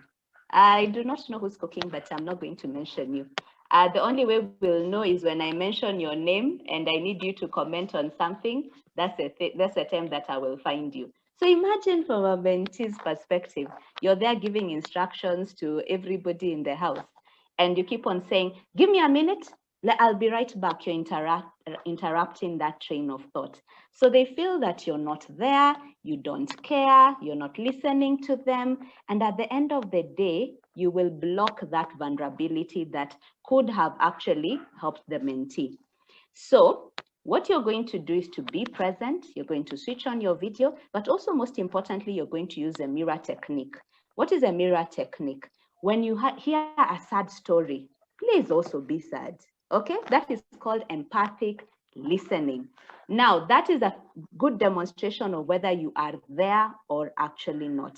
I do not know who's cooking, but I'm not going to mention you. The only way we'll know is when I mention your name and I need you to comment on something, that's the time that I will find you. So imagine from a mentee's perspective, you're there giving instructions to everybody in the house. And you keep on saying, give me a minute, I'll be right back. You're interrupting that train of thought. So they feel that you're not there, you don't care, you're not listening to them. And at the end of the day, you will block that vulnerability that could have actually helped the mentee. So what you're going to do is to be present. You're going to switch on your video, but also most importantly, you're going to use a mirror technique. What is a mirror technique? When you hear a sad story, please also be sad, okay? That is called empathic listening. Now, that is a good demonstration of whether you are there or actually not.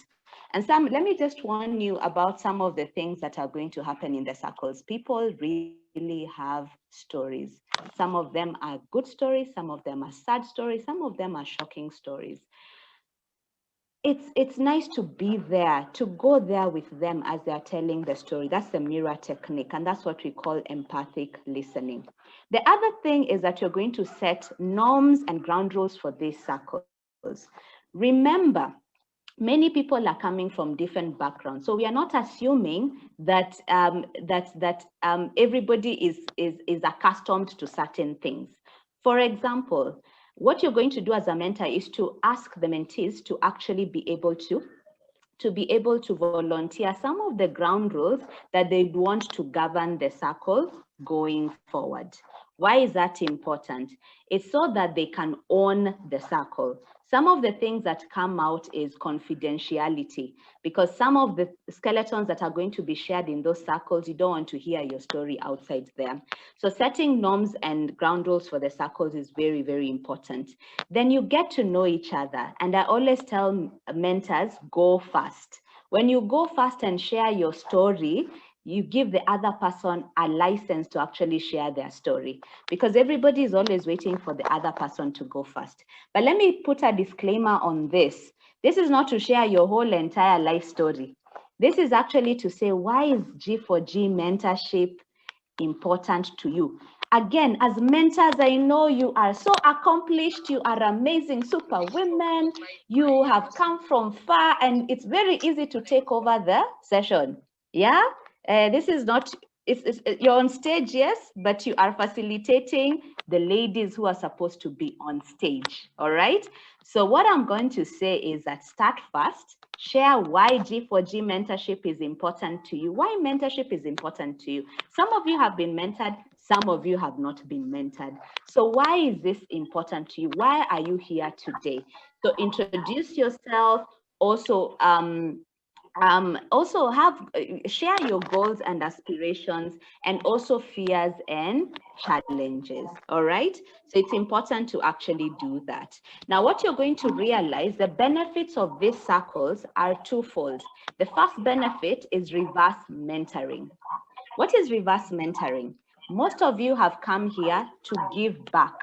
And Sam, let me just warn you about some of the things that are going to happen in the circles. People really have stories. Some of them are good stories, some of them are sad stories, some of them are shocking stories. It's nice to be there, to go there with them as they're telling the story. That's the mirror technique, and that's what we call empathic listening. The other thing is that you're going to set norms and ground rules for these circles. Remember, many people are coming from different backgrounds, so we are not assuming that everybody is accustomed to certain things. For example, what you're going to do as a mentor is to ask the mentees to actually be able to volunteer some of the ground rules that they want to govern the circle going forward. Why is that important? It's so that they can own the circle. Some of the things that come out is confidentiality, because some of the skeletons that are going to be shared in those circles, you don't want to hear your story outside there. So setting norms and ground rules for the circles is very, very important. Then you get to know each other. And I always tell mentors, go fast. When you go fast and share your story, you give the other person a license to actually share their story, because everybody is always waiting for the other person to go first. But let me put a disclaimer on this. This is not to share your whole entire life story. This is actually to say, why is G4G mentorship important to you? Again, as mentors, I know you are so accomplished, you are amazing super women, you have come from far, and it's very easy to take over the session. Yeah, this is not, you're on stage, yes, but you are facilitating the ladies who are supposed to be on stage, all right? So what I'm going to say is that start fast, share why G4G mentorship is important to you, why mentorship is important to you. Some of you have been mentored, some of you have not been mentored. So why is this important to you? Why are you here today? So introduce yourself, also share your goals and aspirations, and also fears and challenges. All right, so it's important to actually do that. Now what you're going to realize, the benefits of these circles are twofold. The first benefit is reverse mentoring. What is reverse mentoring? Most of you have come here to give back,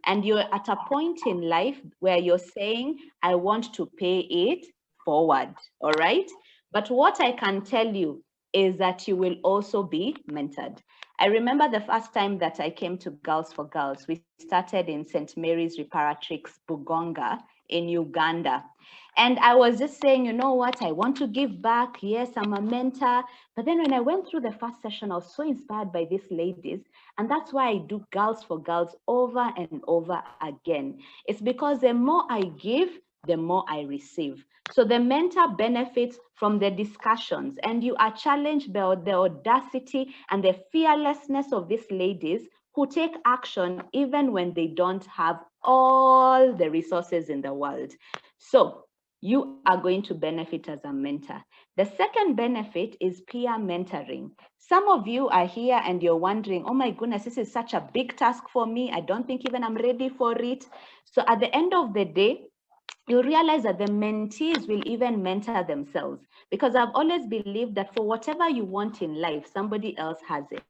and you're at a point in life where you're saying, I want to pay it forward. All right, but what I can tell you is that you will also be mentored. I remember the first time that I came to Girls for Girls. We started in St. Mary's Reparatrix, Bugonga in Uganda. And I was just saying, you know what, I want to give back. Yes, I'm a mentor. But then when I went through the first session, I was so inspired by these ladies. And that's why I do Girls for Girls over and over again. It's because the more I give, the more I receive. So the mentor benefits from the discussions, and you are challenged by the audacity and the fearlessness of these ladies who take action even when they don't have all the resources in the world. So you are going to benefit as a mentor. The second benefit is peer mentoring. Some of you are here and you're wondering, oh my goodness, this is such a big task for me. I don't think even I'm ready for it. So at the end of the day, you realize that the mentees will even mentor themselves, because I've always believed that for whatever you want in life, somebody else has it.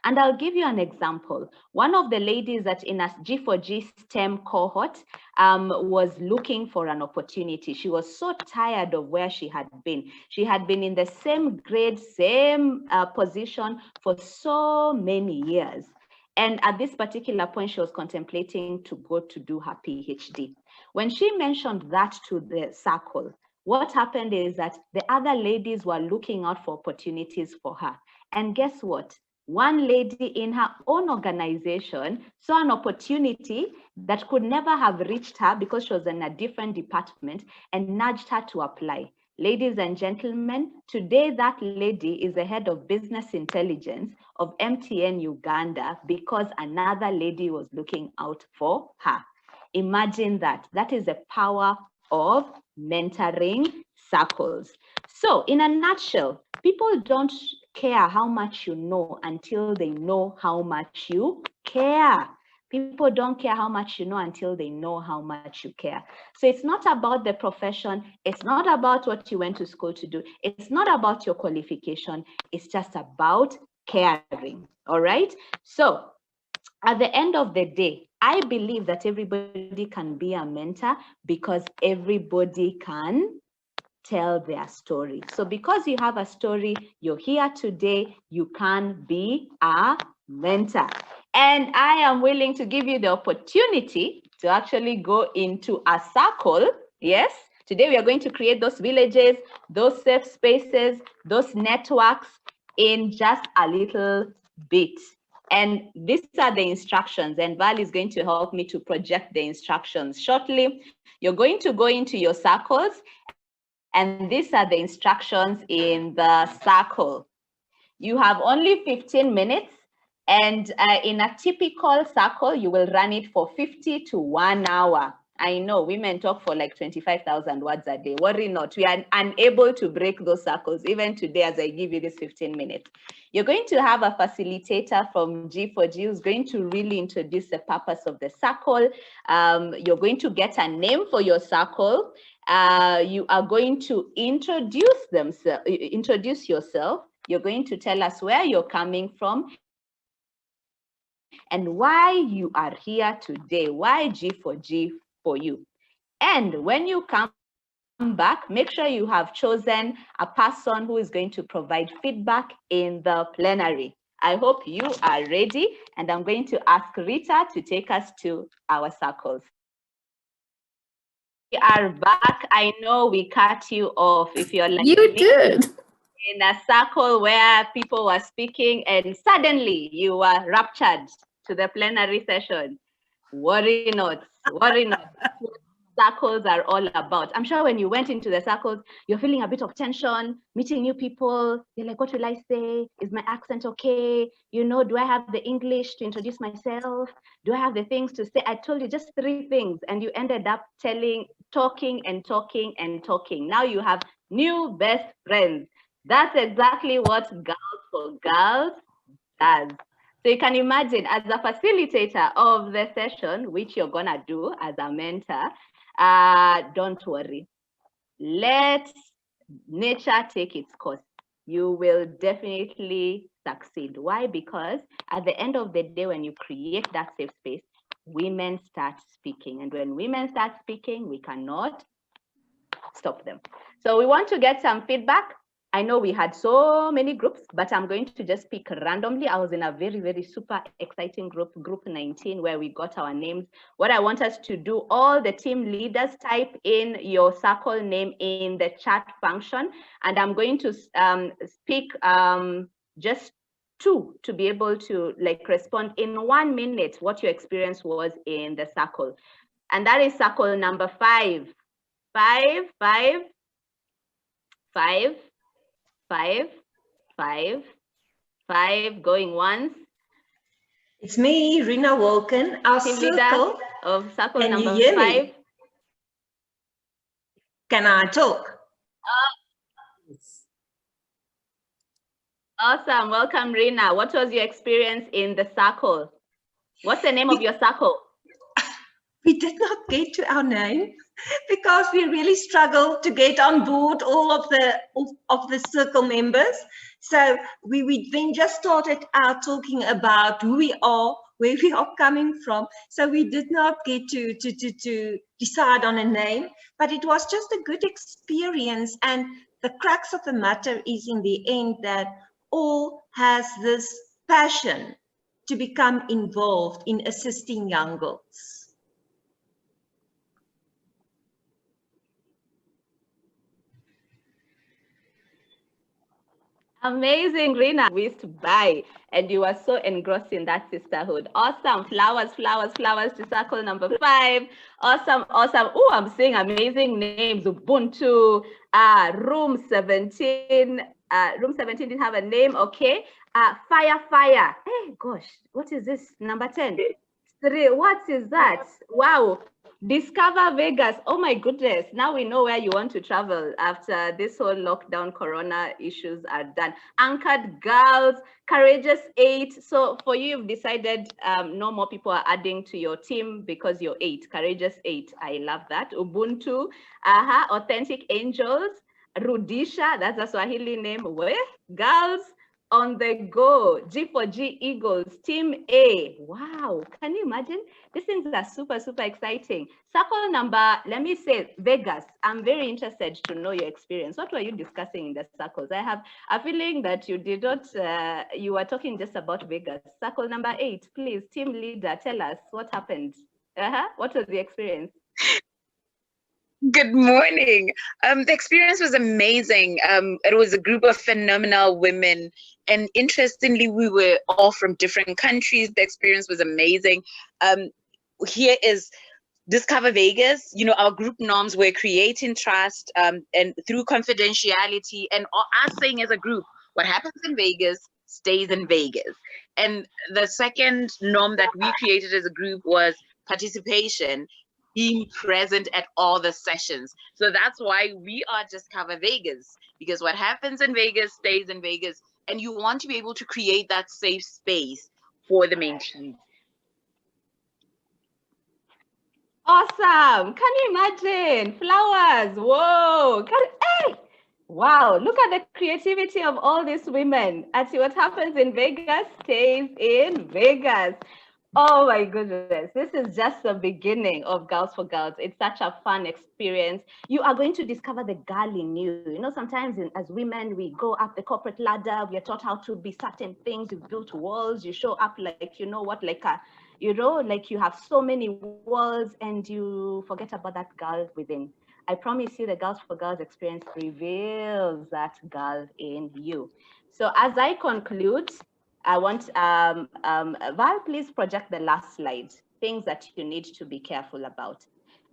And I'll give you an example. One of the ladies that in a G4G STEM cohort was looking for an opportunity. She was so tired of where she had been. She had been in the same grade, same position for so many years. And at this particular point, she was contemplating to go to do her PhD. When she mentioned that to the circle, what happened is that the other ladies were looking out for opportunities for her. And guess what? One lady in her own organization saw an opportunity that could never have reached her because she was in a different department, and nudged her to apply. Ladies and gentlemen, today that lady is the head of business intelligence of MTN Uganda because another lady was looking out for her. Imagine that. That is the power of mentoring circles. So in a nutshell, people don't care how much you know until they know how much you care. People don't care how much you know until they know how much you care. So it's not about the profession. It's not about what you went to school to do. It's not about your qualification. It's just about caring. All right. So at the end of the day, I believe that everybody can be a mentor because everybody can tell their story. So because you have a story, you're here today, you can be a mentor. And I am willing to give you the opportunity to actually go into a circle. Yes, today we are going to create those villages, those safe spaces, those networks in just a little bit. And these are the instructions, and Val is going to help me to project the instructions shortly. You're going to go into your circles, and these are the instructions in the circle. You have only 15 minutes, and in a typical circle, you will run it for 50 to 1 hour. I know women talk for like 25,000 words a day. Worry not, we are unable to break those circles, even today as I give you this 15 minutes. You're going to have a facilitator from G4G who's going to really introduce the purpose of the circle. You're going to get a name for your circle. You are going to introduce yourself, You're going to tell us where you're coming from and why you are here today, why G4G for you. And when you come back, make sure you have chosen a person who is going to provide feedback in the plenary. I hope you are ready, and I'm going to ask Rita to take us to our circles. We are back. I know we cut you off. If you're like you did in a circle where people were speaking and suddenly you were raptured to the plenary session. Worry not, worry not. Circles are all about. I'm sure when you went into the circles, you're feeling a bit of tension, meeting new people. You're like, what will I say? Is my accent okay? You know, do I have the English to introduce myself? Do I have the things to say? I told you just 3 things, and you ended up talking and talking and talking. Now you have new best friends. That's exactly what Girls for Girls does. So you can imagine, as a facilitator of the session, which you're gonna do as a mentor, don't worry. Let nature take its course. You will definitely succeed. Why? Because at the end of the day, when you create that safe space, women start speaking. And when women start speaking, we cannot stop them. So we want to get some feedback. I know we had so many groups, but I'm going to just pick randomly. I was in a very, very super exciting group 19, where we got our names. What I want us to do, all the team leaders, type in your circle name in the chat function. And I'm going to speak just 2 to be able to respond in 1 minute what your experience was in the circle. And that is circle number 5. 5, 5, 5. 5, 5, 5, going once. It's me, Rina Wilken, our Team circle leader of circle Can number you hear 5. me? Can I talk? Awesome, welcome Rina. What was your experience in the circle? What's the name of your circle? We did not get to our name because we really struggled to get on board all of the circle members. So we then just started out talking about who we are, where we are coming from. So we did not get to decide on a name, but it was just a good experience. And the crux of the matter is in the end that all has this passion to become involved in assisting young girls. Amazing, Rina. We used to buy, and you were so engrossed in that sisterhood. Awesome. Flowers, flowers, flowers to circle number 5. Awesome, awesome. Oh, I'm seeing amazing names. Ubuntu, room 17. Room 17 didn't have a name. Okay. Fire. Hey, gosh, what is this? Number 10. 3. What is that? Wow. Discover Vegas. Oh my goodness. Now we know where you want to travel after this whole lockdown corona issues are done. Anchored Girls, Courageous 8. So for you, you've decided no more people are adding to your team because you're 8. Courageous 8. I love that. Ubuntu, Authentic Angels, Rudisha, that's a Swahili name. Where? Girls on the Go, G4G Eagles, Team A. Wow, can you imagine? These things are super, super exciting. Circle number, let me say, Vegas. I'm very interested to know your experience. What were you discussing in the circles? I have a feeling that you did not, you were talking just about Vegas. Circle number 8, please, team leader, tell us what happened. What was the experience? Good morning. The experience was amazing. It was a group of phenomenal women. And interestingly, we were all from different countries. The experience was amazing. Here is Discover Vegas. You know, our group norms were creating trust and through confidentiality, and us saying as a group, what happens in Vegas stays in Vegas. And the second norm that we created as a group was participation, being present at all the sessions. So that's why we are Discover Vegas, because what happens in Vegas stays in Vegas, and you want to be able to create that safe space for the mentees. Awesome. Can you imagine? Flowers. Whoa. Hey, Wow, look at the creativity of all these women. And see what happens in Vegas stays in Vegas. Oh my goodness, this is just the beginning of Girls for Girls. It's such a fun experience. You are going to discover the girl in you. You know, sometimes as women, we go up the corporate ladder, we are taught how to be certain things. You've built walls, you show up like, you know what, like a, you know, like you have so many walls and you forget about that girl within. I promise you the Girls for Girls experience reveals that girl in you. So as I conclude, I want, Val, please project the last slide, things that you need to be careful about.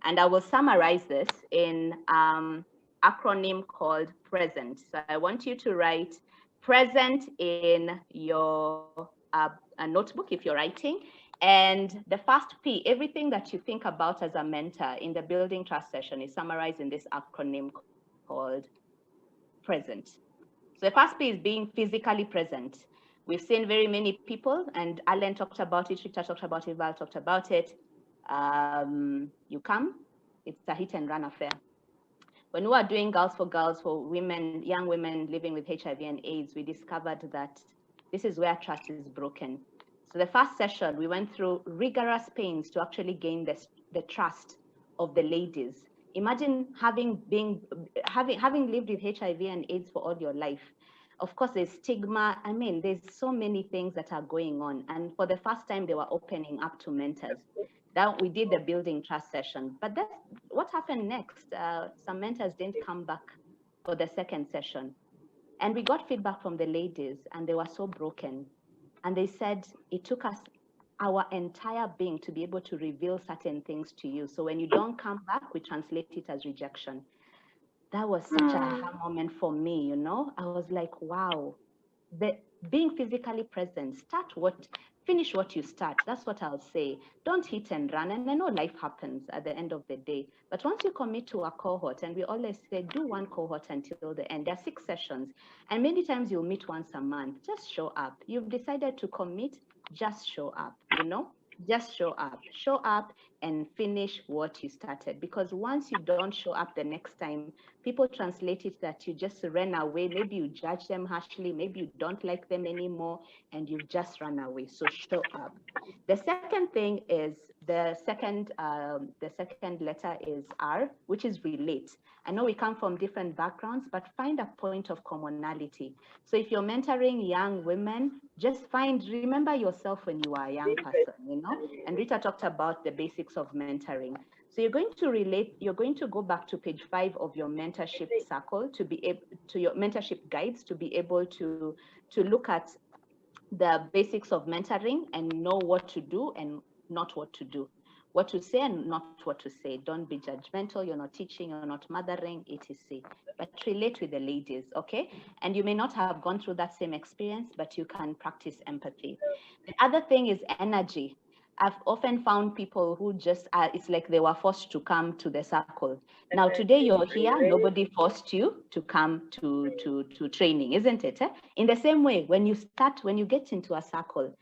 And I will summarize this in acronym called PRESENT. So I want you to write PRESENT in your a notebook if you're writing. And the first P, everything that you think about as a mentor in the building trust session is summarized in this acronym called PRESENT. So the first P is being physically present. We've seen very many people, and Alan talked about it, Rita talked about it, Val talked about it. You come, it's a hit and run affair. When we are doing Girls for Girls for women, young women living with HIV and AIDS, we discovered that this is where trust is broken. So the first session, we went through rigorous pains to actually gain the trust of the ladies. Imagine having lived with HIV and AIDS for all your life. Of course, there's stigma. I mean, there's so many things that are going on. And for the first time, they were opening up to mentors. That we did the building trust session. But that's what happened next. Some mentors didn't come back for the second session. And we got feedback from the ladies, and they were so broken. And they said it took us our entire being to be able to reveal certain things to you. So when you don't come back, we translate it as rejection. That was such a aha moment for me, you know. I was like, wow, being physically present, finish what you start. That's what I'll say. Don't hit and run. And I know life happens at the end of the day. But once you commit to a cohort, and we always say, do one cohort until the end. There are 6 sessions. And many times you'll meet once a month. Just show up. You've decided to commit, just show up, you know? Just show up and finish what you started. Because once you don't show up the next time, people translate it that you just ran away. Maybe you judge them harshly. Maybe you don't like them anymore and you've just run away. So show up. The second thing is the second letter is R, which is relate. I know we come from different backgrounds, but find a point of commonality. So if you're mentoring young women, just remember yourself when you are a young person, you know? And Rita talked about the basics of mentoring. So you're going to relate, you're going to go back to page 5 of your mentorship circle to be able to your mentorship guides to be able to look at the basics of mentoring and know what to do and not what to do. What to say and not what to say. Don't be judgmental. You're not teaching, you're not mothering, etc. But relate with the ladies, okay? And you may not have gone through that same experience, but you can practice empathy. The other thing is energy. I've often found people who just it's like they were forced to come to the circle. Now today you're here, nobody forced you to come to training, isn't it? In the same way, when you get into a circle,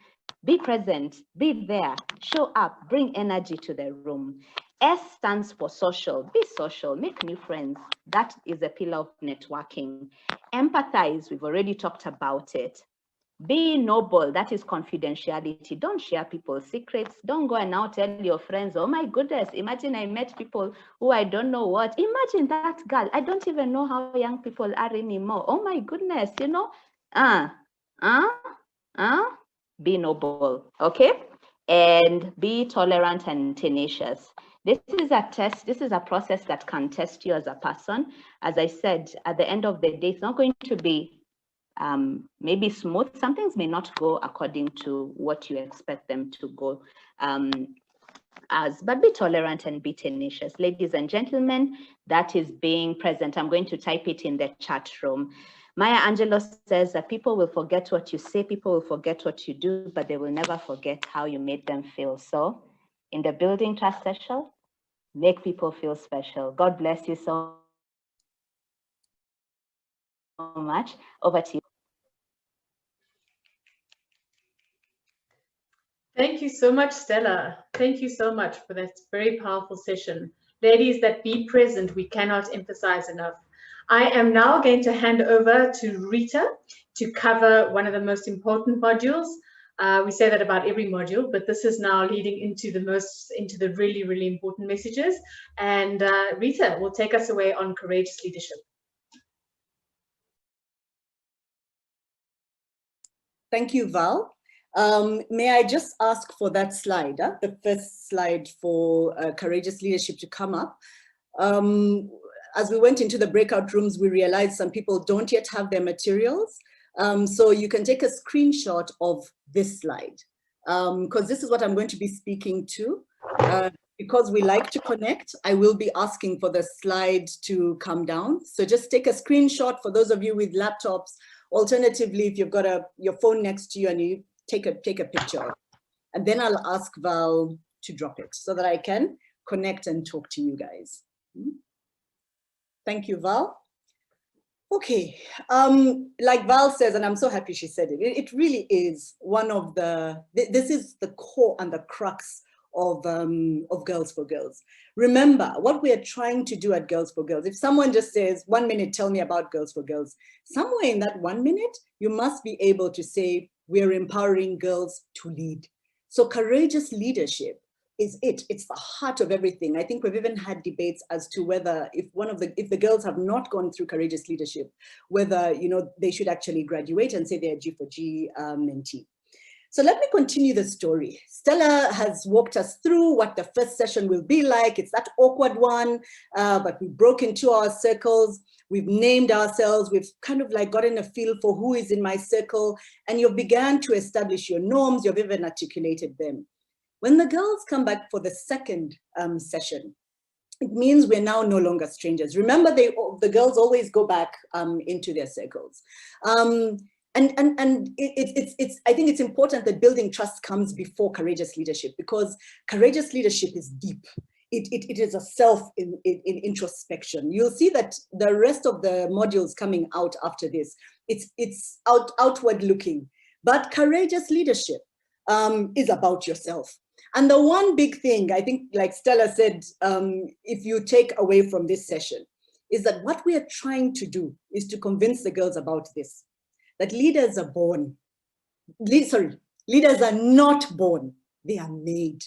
be present, be there, show up, bring energy to the room. S stands for social. Be social, make new friends. That is a pillar of networking. Empathize, we've already talked about it. Be noble, that is confidentiality. Don't share people's secrets. Don't go and now tell your friends, oh my goodness, imagine I met people who I don't know what. Imagine that girl, I don't even know how young people are anymore. Oh my goodness, you know, be noble, okay? And be tolerant and tenacious. This is a test, this is a process that can test you as a person. As I said, at the end of the day, it's not going to be maybe smooth. Some things may not go according to what you expect them to go but be tolerant and be tenacious. Ladies and gentlemen, that is being present. I'm going to type it in the chat room. Maya Angelou says that people will forget what you say, people will forget what you do, but they will never forget how you made them feel. So in the building trust session, make people feel special. God bless you so much. Over to you. Thank you so much, Stella. Thank you so much for that very powerful session. Ladies, that be present, we cannot emphasize enough. I am now going to hand over to Rita to cover one of the most important modules. We say that about every module, but this is now leading into the really, really important messages. And Rita will take us away on courageous leadership. Thank you, Val. May I just ask for that slide, the first slide for courageous leadership to come up. As we went into the breakout rooms, we realized some people don't yet have their materials. So you can take a screenshot of this slide, because this is what I'm going to be speaking to. Because we like to connect, I will be asking for the slide to come down. So just take a screenshot for those of you with laptops. Alternatively, if you've got your phone next to you and you take a picture, and then I'll ask Val to drop it so that I can connect and talk to you guys. Thank you, Val. Okay, like Val says, and I'm so happy she said it, it really is one of this is the core and the crux of Girls for Girls. Remember, what we are trying to do at Girls for Girls, if someone just says, 1 minute, tell me about Girls for Girls, somewhere in that 1 minute, you must be able to say, we're empowering girls to lead. So courageous leadership is it's the heart of everything. I think we've even had debates as to whether if the girls have not gone through courageous leadership, whether they should actually graduate and say they're G4G mentee. So let me continue the story. Stella has walked us through what the first session will be like. It's that awkward one, but we broke into our circles. We've named ourselves. We've kind of like gotten a feel for who is in my circle, and you've began to establish your norms. You've even articulated them. When the girls come back for the second session, it means we're now no longer strangers. Remember, the girls always go back into their circles. I think it's important that building trust comes before courageous leadership, because courageous leadership is deep. It is a self in introspection. You'll see that the rest of the modules coming out after this, it's outward looking, but courageous leadership is about yourself. And the one big thing, I think, like Stella said, if you take away from this session, is that what we are trying to do is to convince the girls about this, that leaders are born. Leaders are not born, they are made.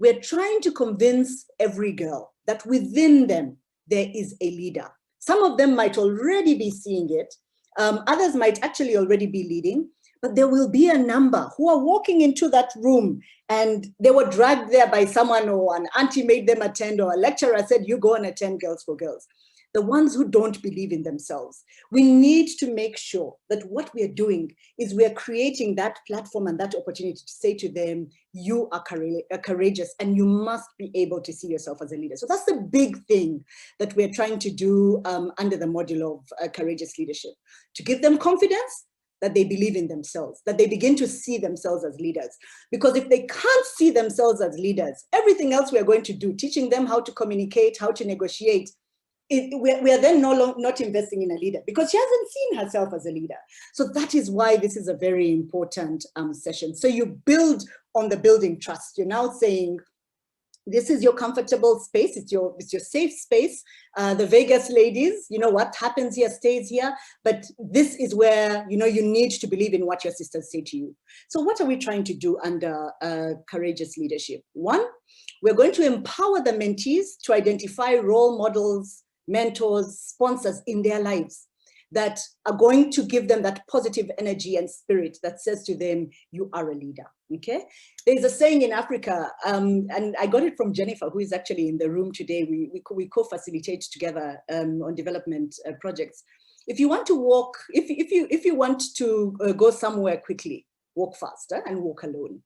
We're trying to convince every girl that within them, there is a leader. Some of them might already be seeing it. Others might actually already be leading, but there will be a number who are walking into that room and they were dragged there by someone, or an auntie made them attend, or a lecturer said, you go and attend Girls for Girls. The ones who don't believe in themselves. We need to make sure that what we are doing is we are creating that platform and that opportunity to say to them, you are courageous and you must be able to see yourself as a leader. So that's the big thing that we're trying to do under the module of courageous leadership, to give them confidence that they believe in themselves, that they begin to see themselves as leaders. Because if they can't see themselves as leaders, everything else we are going to do, teaching them how to communicate, how to negotiate, we are then not investing in a leader, because she hasn't seen herself as a leader. So that is why this is a very important session. So you build on the building trust. You're now saying, this is your comfortable space. It's your safe space. The Vegas ladies, what happens here stays here. But this is where, you need to believe in what your sisters say to you. So what are we trying to do under courageous leadership? One, we're going to empower the mentees to identify role models, mentors, sponsors in their lives that are going to give them that positive energy and spirit that says to them, you are a leader, okay? There's a saying in Africa, and I got it from Jennifer, who is actually in the room today. We co-facilitate together on development projects. If you want to walk, if you want to go somewhere quickly, walk faster and walk alone.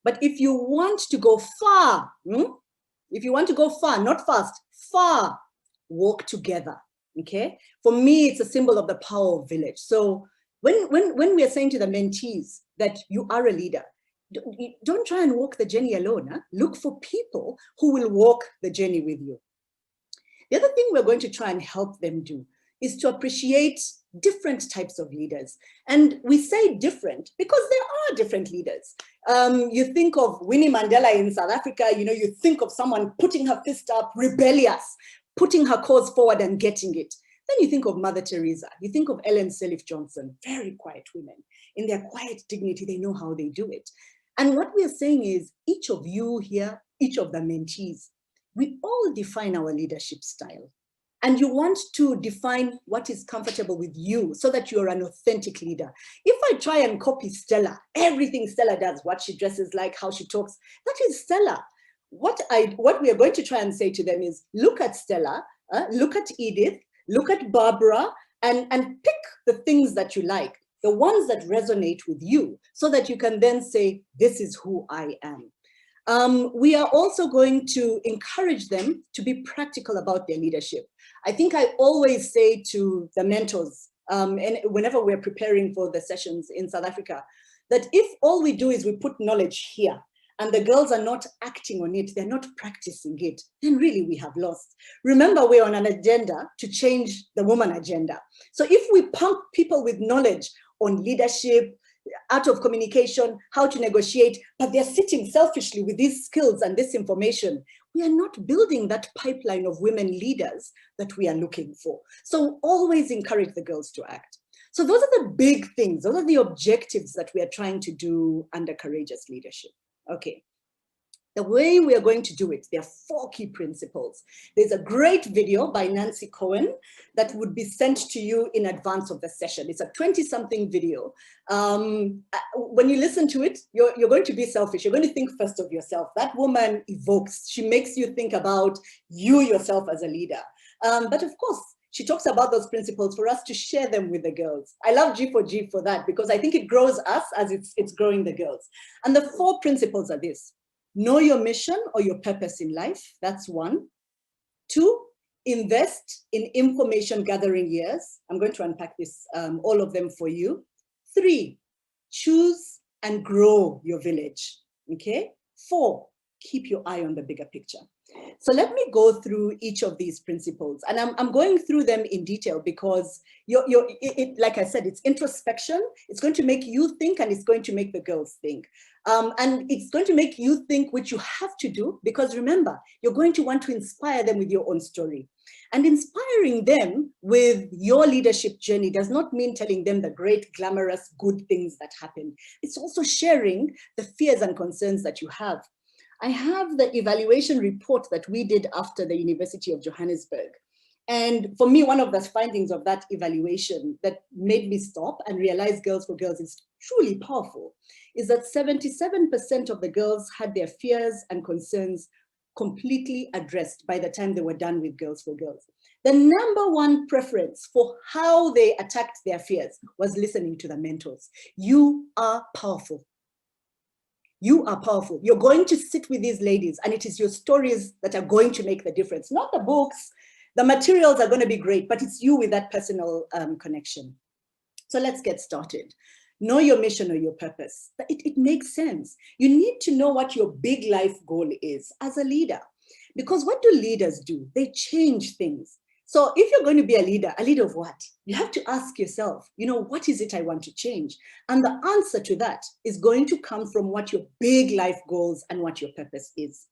But if you want to go far, if you want to go far, not fast, far, walk together, okay? For me, it's a symbol of the power of village. So when we are saying to the mentees that you are a leader, don't try and walk the journey alone. Huh? Look for people who will walk the journey with you. The other thing we're going to try and help them do is to appreciate different types of leaders. And we say different because there are different leaders. You think of Winnie Mandela in South Africa, you think of someone putting her fist up, rebellious, putting her cause forward and getting it. Then you think of Mother Teresa, you think of Ellen Sirleaf Johnson, very quiet women. In their quiet dignity, they know how they do it. And what we're saying is each of you here, each of the mentees, we all define our leadership style. And you want to define what is comfortable with you so that you're an authentic leader. If I try and copy Stella, everything Stella does, what she dresses like, how she talks, that is Stella. What we are going to try and say to them is, look at Stella, look at Edith, look at Barbara, and pick the things that you like, the ones that resonate with you, so that you can then say, this is who I am. We are also going to encourage them to be practical about their leadership. I think I always say to the mentors, and whenever we're preparing for the sessions in South Africa, that if all we do is we put knowledge here and the girls are not acting on it, they're not practicing it, then really we have lost. Remember, we're on an agenda to change the woman agenda. So if we pump people with knowledge on leadership, art of communication, how to negotiate, but they're sitting selfishly with these skills and this information, we are not building that pipeline of women leaders that we are looking for. So always encourage the girls to act. So those are the big things. Those are the objectives that we are trying to do under Courageous Leadership. Okay. The way we are going to do it, there are 4 key principles. There's a great video by Nancy Cohen that would be sent to you in advance of the session. It's a 20-something video. When you listen to it, you're going to be selfish. You're going to think first of yourself. That woman evokes, she makes you think about you yourself as a leader. But of course, she talks about those principles for us to share them with the girls. I love G4G for that, because I think it grows us as it's growing the girls. And the 4 principles are this. Know your mission or your purpose in life. That's 1. 2, invest in information gathering years. I'm going to unpack this, all of them for you. 3, choose and grow your village. Okay. 4, keep your eye on the bigger picture. So let me go through each of these principles, and I'm going through them in detail because like I said, it's introspection. It's going to make you think, and it's going to make the girls think. And it's going to make you think, which you have to do, because remember, you're going to want to inspire them with your own story. And inspiring them with your leadership journey does not mean telling them the great, glamorous, good things that happen. It's also sharing the fears and concerns that you have. I have the evaluation report that we did after the University of Johannesburg. And for me, one of the findings of that evaluation that made me stop and realize Girls for Girls is truly powerful is that 77% of the girls had their fears and concerns completely addressed by the time they were done with Girls for Girls. The number 1 preference for how they attacked their fears was listening to the mentors. You are powerful. You are powerful. You're going to sit with these ladies, and it is your stories that are going to make the difference, not the books. The materials are going to be great, but it's you with that personal connection. So let's get started. Know your mission or your purpose. It makes sense. You need to know what your big life goal is as a leader, because what do leaders do? They change things. So if you're going to be a leader of what? You have to ask yourself, what is it I want to change? And the answer to that is going to come from what your big life goals and what your purpose is.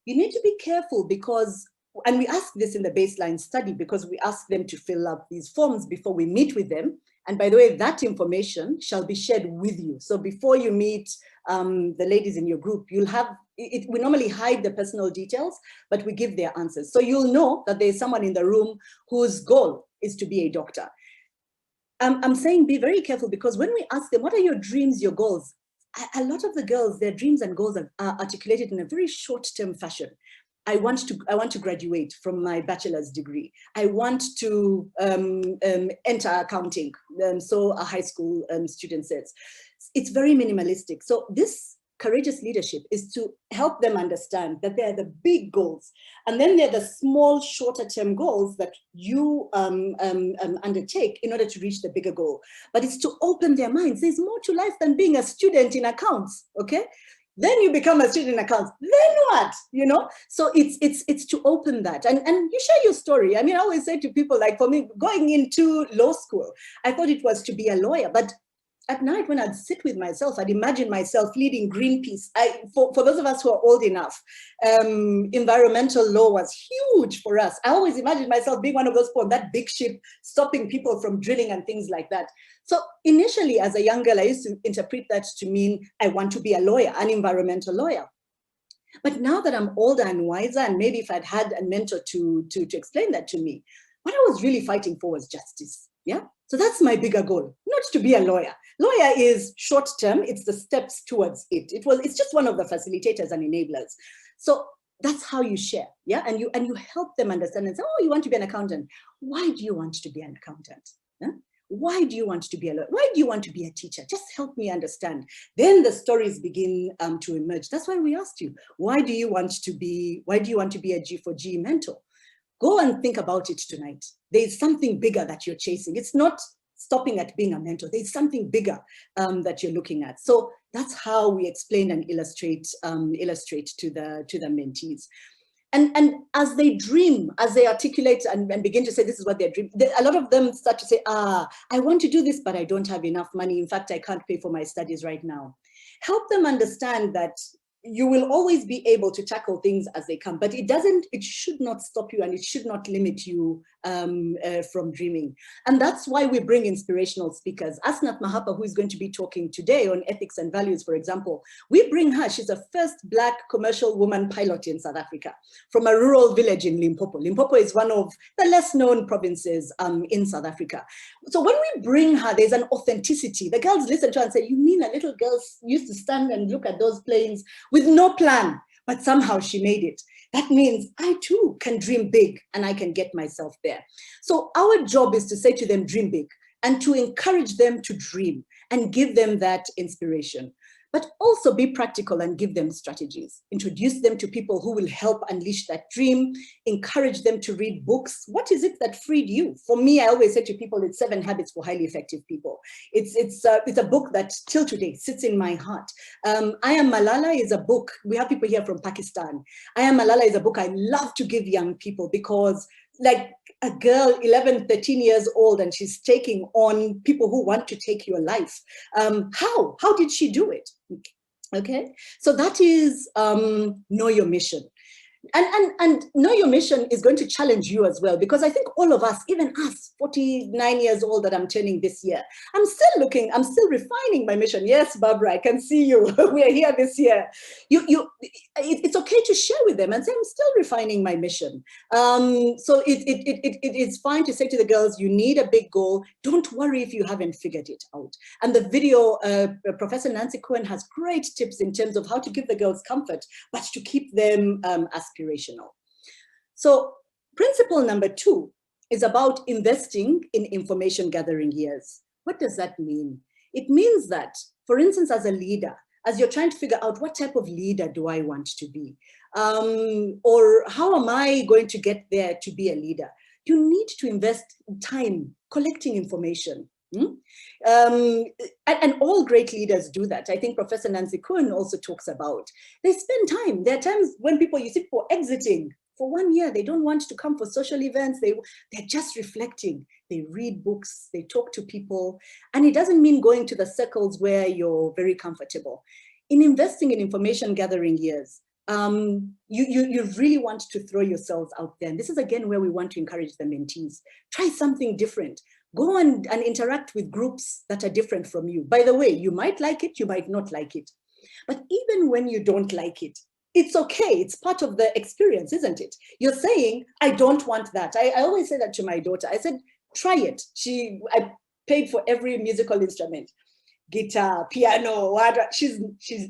You need to be careful because, and we ask this in the baseline study because we ask them to fill up these forms before we meet with them. And by the way, that information shall be shared with you. So before you meet the ladies in your group, you'll have, we normally hide the personal details, but we give their answers. So you'll know that there's someone in the room whose goal is to be a doctor. I'm saying be very careful, because when we ask them, what are your dreams, your goals? A lot of the girls, their dreams and goals are articulated in a very short-term fashion. I want to graduate from my bachelor's degree. I want to enter accounting. So a high school student says. It's very minimalistic. So this courageous leadership is to help them understand that they're the big goals. And then they're the small, shorter term goals that you undertake in order to reach the bigger goal. But it's to open their minds. There's more to life than being a student in accounts, okay? Then you become a student in accounts. Then what? So it's to open that and you share your story. I mean, I always say to people, like for me, going into law school, I thought it was to be a lawyer, but at night when I'd sit with myself, I'd imagine myself leading Greenpeace. For those of us who are old enough, environmental law was huge for us. I always imagined myself being one of those people on that big ship, stopping people from drilling and things like that. So initially, as a young girl, I used to interpret that to mean I want to be a lawyer, an environmental lawyer. But now that I'm older and wiser, and maybe if I'd had a mentor to explain that to me, what I was really fighting for was justice. Yeah. So that's my bigger goal, not to be a lawyer. Lawyer is short term. It's the steps towards it. It's just one of the facilitators and enablers. So that's how you share. Yeah. And you help them understand and say, oh, you want to be an accountant. Why do you want to be an accountant? Yeah? Why do you want to be a lawyer? Why do you want to be a teacher? Just help me understand. Then the stories begin to emerge. That's why we asked you, why do you want to be a G4G mentor? Go and think about it tonight. There's something bigger that you're chasing. It's not stopping at being a mentor. There's something bigger that you're looking at. So that's how we explain and illustrate to the mentees. And as they dream, as they articulate and begin to say this is what they're dreaming, a lot of them start to say, I want to do this, but I don't have enough money. In fact, I can't pay for my studies right now. Help them understand that you will always be able to tackle things as they come, but it should not stop you and it should not limit you from dreaming. And that's why we bring inspirational speakers. Asnath Mahapa, who is going to be talking today on ethics and values, for example, we bring her. She's the first Black commercial woman pilot in South Africa from a rural village in Limpopo. Limpopo is one of the less known provinces in South Africa. So when we bring her, there's an authenticity. The girls listen to her and say, you mean a little girl used to stand and look at those planes with no plan, but somehow she made it. That means I too can dream big and I can get myself there. So our job is to say to them, dream big, and to encourage them to dream and give them that inspiration. But also be practical and give them strategies. Introduce them to people who will help unleash that dream. Encourage them to read books. What is it that freed you? For me, I always say to people, it's 7 Habits for Highly Effective People. It's a book that till today sits in my heart. I Am Malala is a book. We have people here from Pakistan. I Am Malala is a book I love to give young people because like a girl, 11, 13 years old, and she's taking on people who want to take your life. How did she do it? Okay, so that is know your mission. And know your mission is going to challenge you as well, because I think all of us, even us, 49 years old that I'm turning this year, I'm still refining my mission. Yes, Barbara, I can see you. We are here this year. It's okay to share with them and say, I'm still refining my mission. So it's fine to say to the girls, you need a big goal. Don't worry if you haven't figured it out. And the video, Professor Nancy Cohen has great tips in terms of how to give the girls comfort, but to keep them aspirational. So principle number 2 is about investing in information gathering years. What does that mean? It means that, for instance, as a leader, as you're trying to figure out what type of leader do I want to be, or how am I going to get there to be a leader, you need to invest time collecting information. And all great leaders do that. I think Professor Nancy Cohen also talks about, they spend time. There are times when you see people exiting for 1 year, they don't want to come for social events. They're just reflecting. They read books, they talk to people. And it doesn't mean going to the circles where you're very comfortable. In investing in information gathering years, you really want to throw yourselves out there. And this is again where we want to encourage the mentees. Try something different. Go and interact with groups that are different from you. By the way, you might like it, you might not like it. But even when you don't like it, it's okay. It's part of the experience, isn't it? You're saying, I don't want that. I always say that to my daughter. I said, try it. I paid for every musical instrument. Guitar, piano, whatever.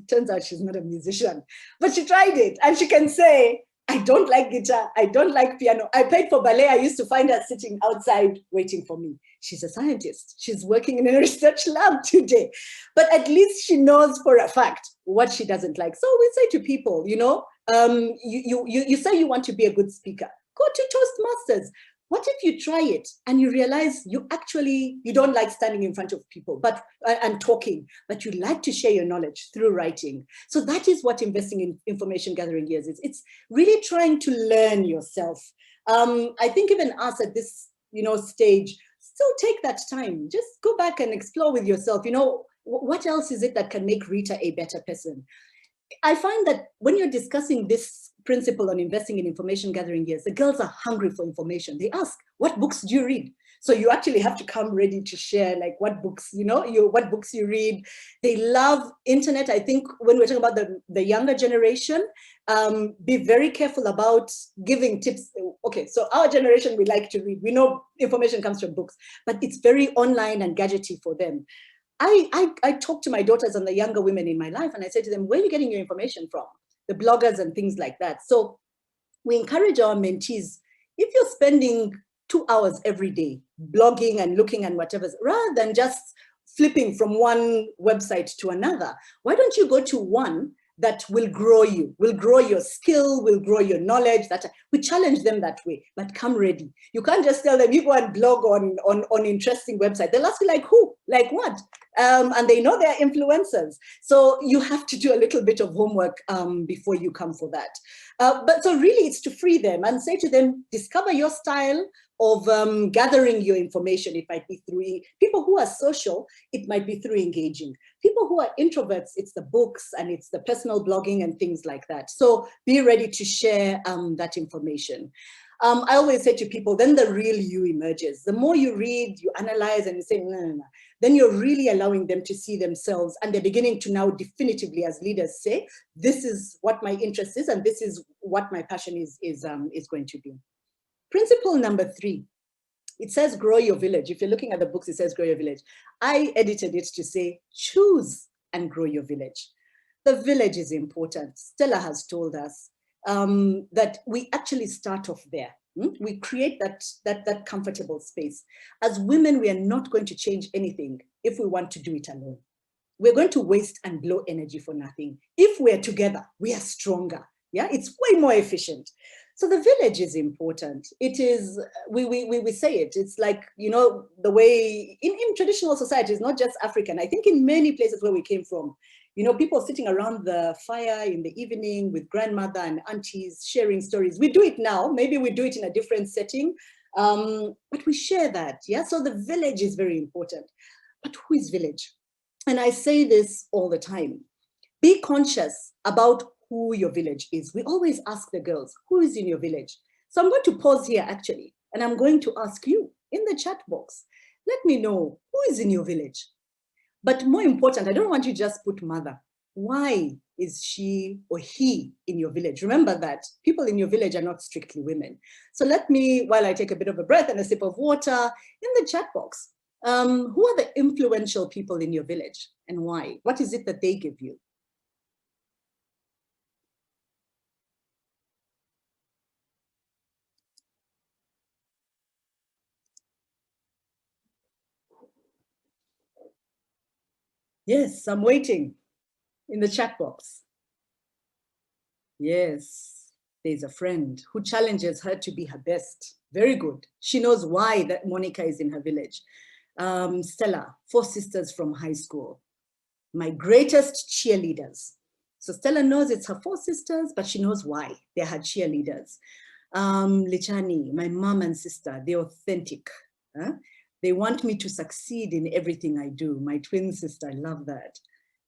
Turns out she's not a musician, but she tried it and she can say, I don't like guitar, I don't like piano. I paid for ballet. I used to find her sitting outside waiting for me. She's a scientist. She's working in a research lab today, but at least she knows for a fact what she doesn't like. So we say to people, you say you want to be a good speaker, go to Toastmasters. What if you try it and you realize you don't like standing in front of people and talking, but you like to share your knowledge through writing? So that is what investing in information gathering years is. It's really trying to learn yourself. I think even us at this stage, still take that time. Just go back and explore with yourself. You know, what else is it that can make Rita a better person? I find that when you're discussing this principle on investing in information gathering years, the girls are hungry for information. They ask, what books do you read? So you actually have to come ready to share, like what books, you know, what books you read. They love internet. I think when we're talking about the younger generation, be very careful about giving tips. Okay, so our generation, we like to read. We know information comes from books, but it's very online and gadgety for them. I talk to my daughters and the younger women in my life, and I say to them, where are you getting your information from? The bloggers and things like that. So we encourage our mentees, if you're spending 2 hours every day blogging and looking and whatever, rather than just flipping from one website to another, why don't you go to one that will grow you, will grow your skill, will grow your knowledge? That we challenge them that way, but come ready. You can't just tell them, you go and blog on interesting website. They'll ask you, like who, like what? And they know they're influencers. So you have to do a little bit of homework before you come for that. But so really it's to free them and say to them, discover your style of gathering your information. It might be through people who are social, it might be through engaging. People who are introverts, it's the books and it's the personal blogging and things like that. So be ready to share that information. I always say to people, then the real you emerges. The more you read, you analyze and you say, no. Then you're really allowing them to see themselves, and they're beginning to now definitively, as leaders say, this is what my interest is and this is what my passion is going to be. Principle number 3, it says grow your village. If you're looking at the books, it says grow your village. I edited it to say choose and grow your village. The village is important. Stella has told us that we actually start off there. We create that comfortable space. As women, we are not going to change anything if we want to do it alone. We're going to waste and blow energy for nothing. If we're together, we are stronger. Yeah, it's way more efficient. So the village is important. It is, we say it, it's like, you know, the way in traditional societies, not just African, I think in many places where we came from, you know, people sitting around the fire in the evening with grandmother and aunties sharing stories. We do it now, maybe we do it in a different setting, but we share that, yeah? So the village is very important. But who is village? And I say this all the time. Be conscious about who your village is. We always ask the girls, who is in your village? So I'm going to pause here actually, and I'm going to ask you in the chat box, let me know who is in your village. But more important, I don't want you to just put mother. Why is she or he in your village? Remember that people in your village are not strictly women. So let me, while I take a bit of a breath and a sip of water, in the chat box, who are the influential people in your village and why? What is it that they give you? Yes, I'm waiting in the chat box. Yes, there's a friend who challenges her to be her best. Very good. She knows why that Monica is in her village. Stella, 4 sisters from high school. My greatest cheerleaders. So Stella knows it's her 4 sisters, but she knows why. They're her cheerleaders. Lichani, my mom and sister, they're authentic. Huh? They want me to succeed in everything I do. My twin sister, I love that.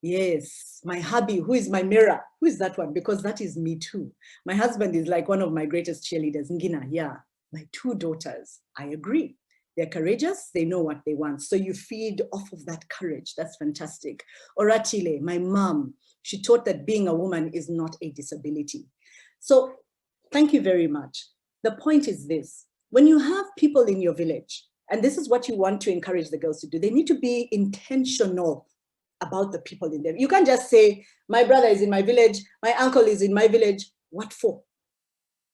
Yes, my hubby, who is my mirror? Who is that one? Because that is me too. My husband is like one of my greatest cheerleaders, Ngina, yeah. My 2 daughters, I agree. They're courageous, they know what they want. So you feed off of that courage, that's fantastic. Oratile, my mom, she taught that being a woman is not a disability. So thank you very much. The point is this, when you have people in your village, and this is what you want to encourage the girls to do, they need to be intentional about the people in them. You can't just say, my brother is in my village, my uncle is in my village, what for?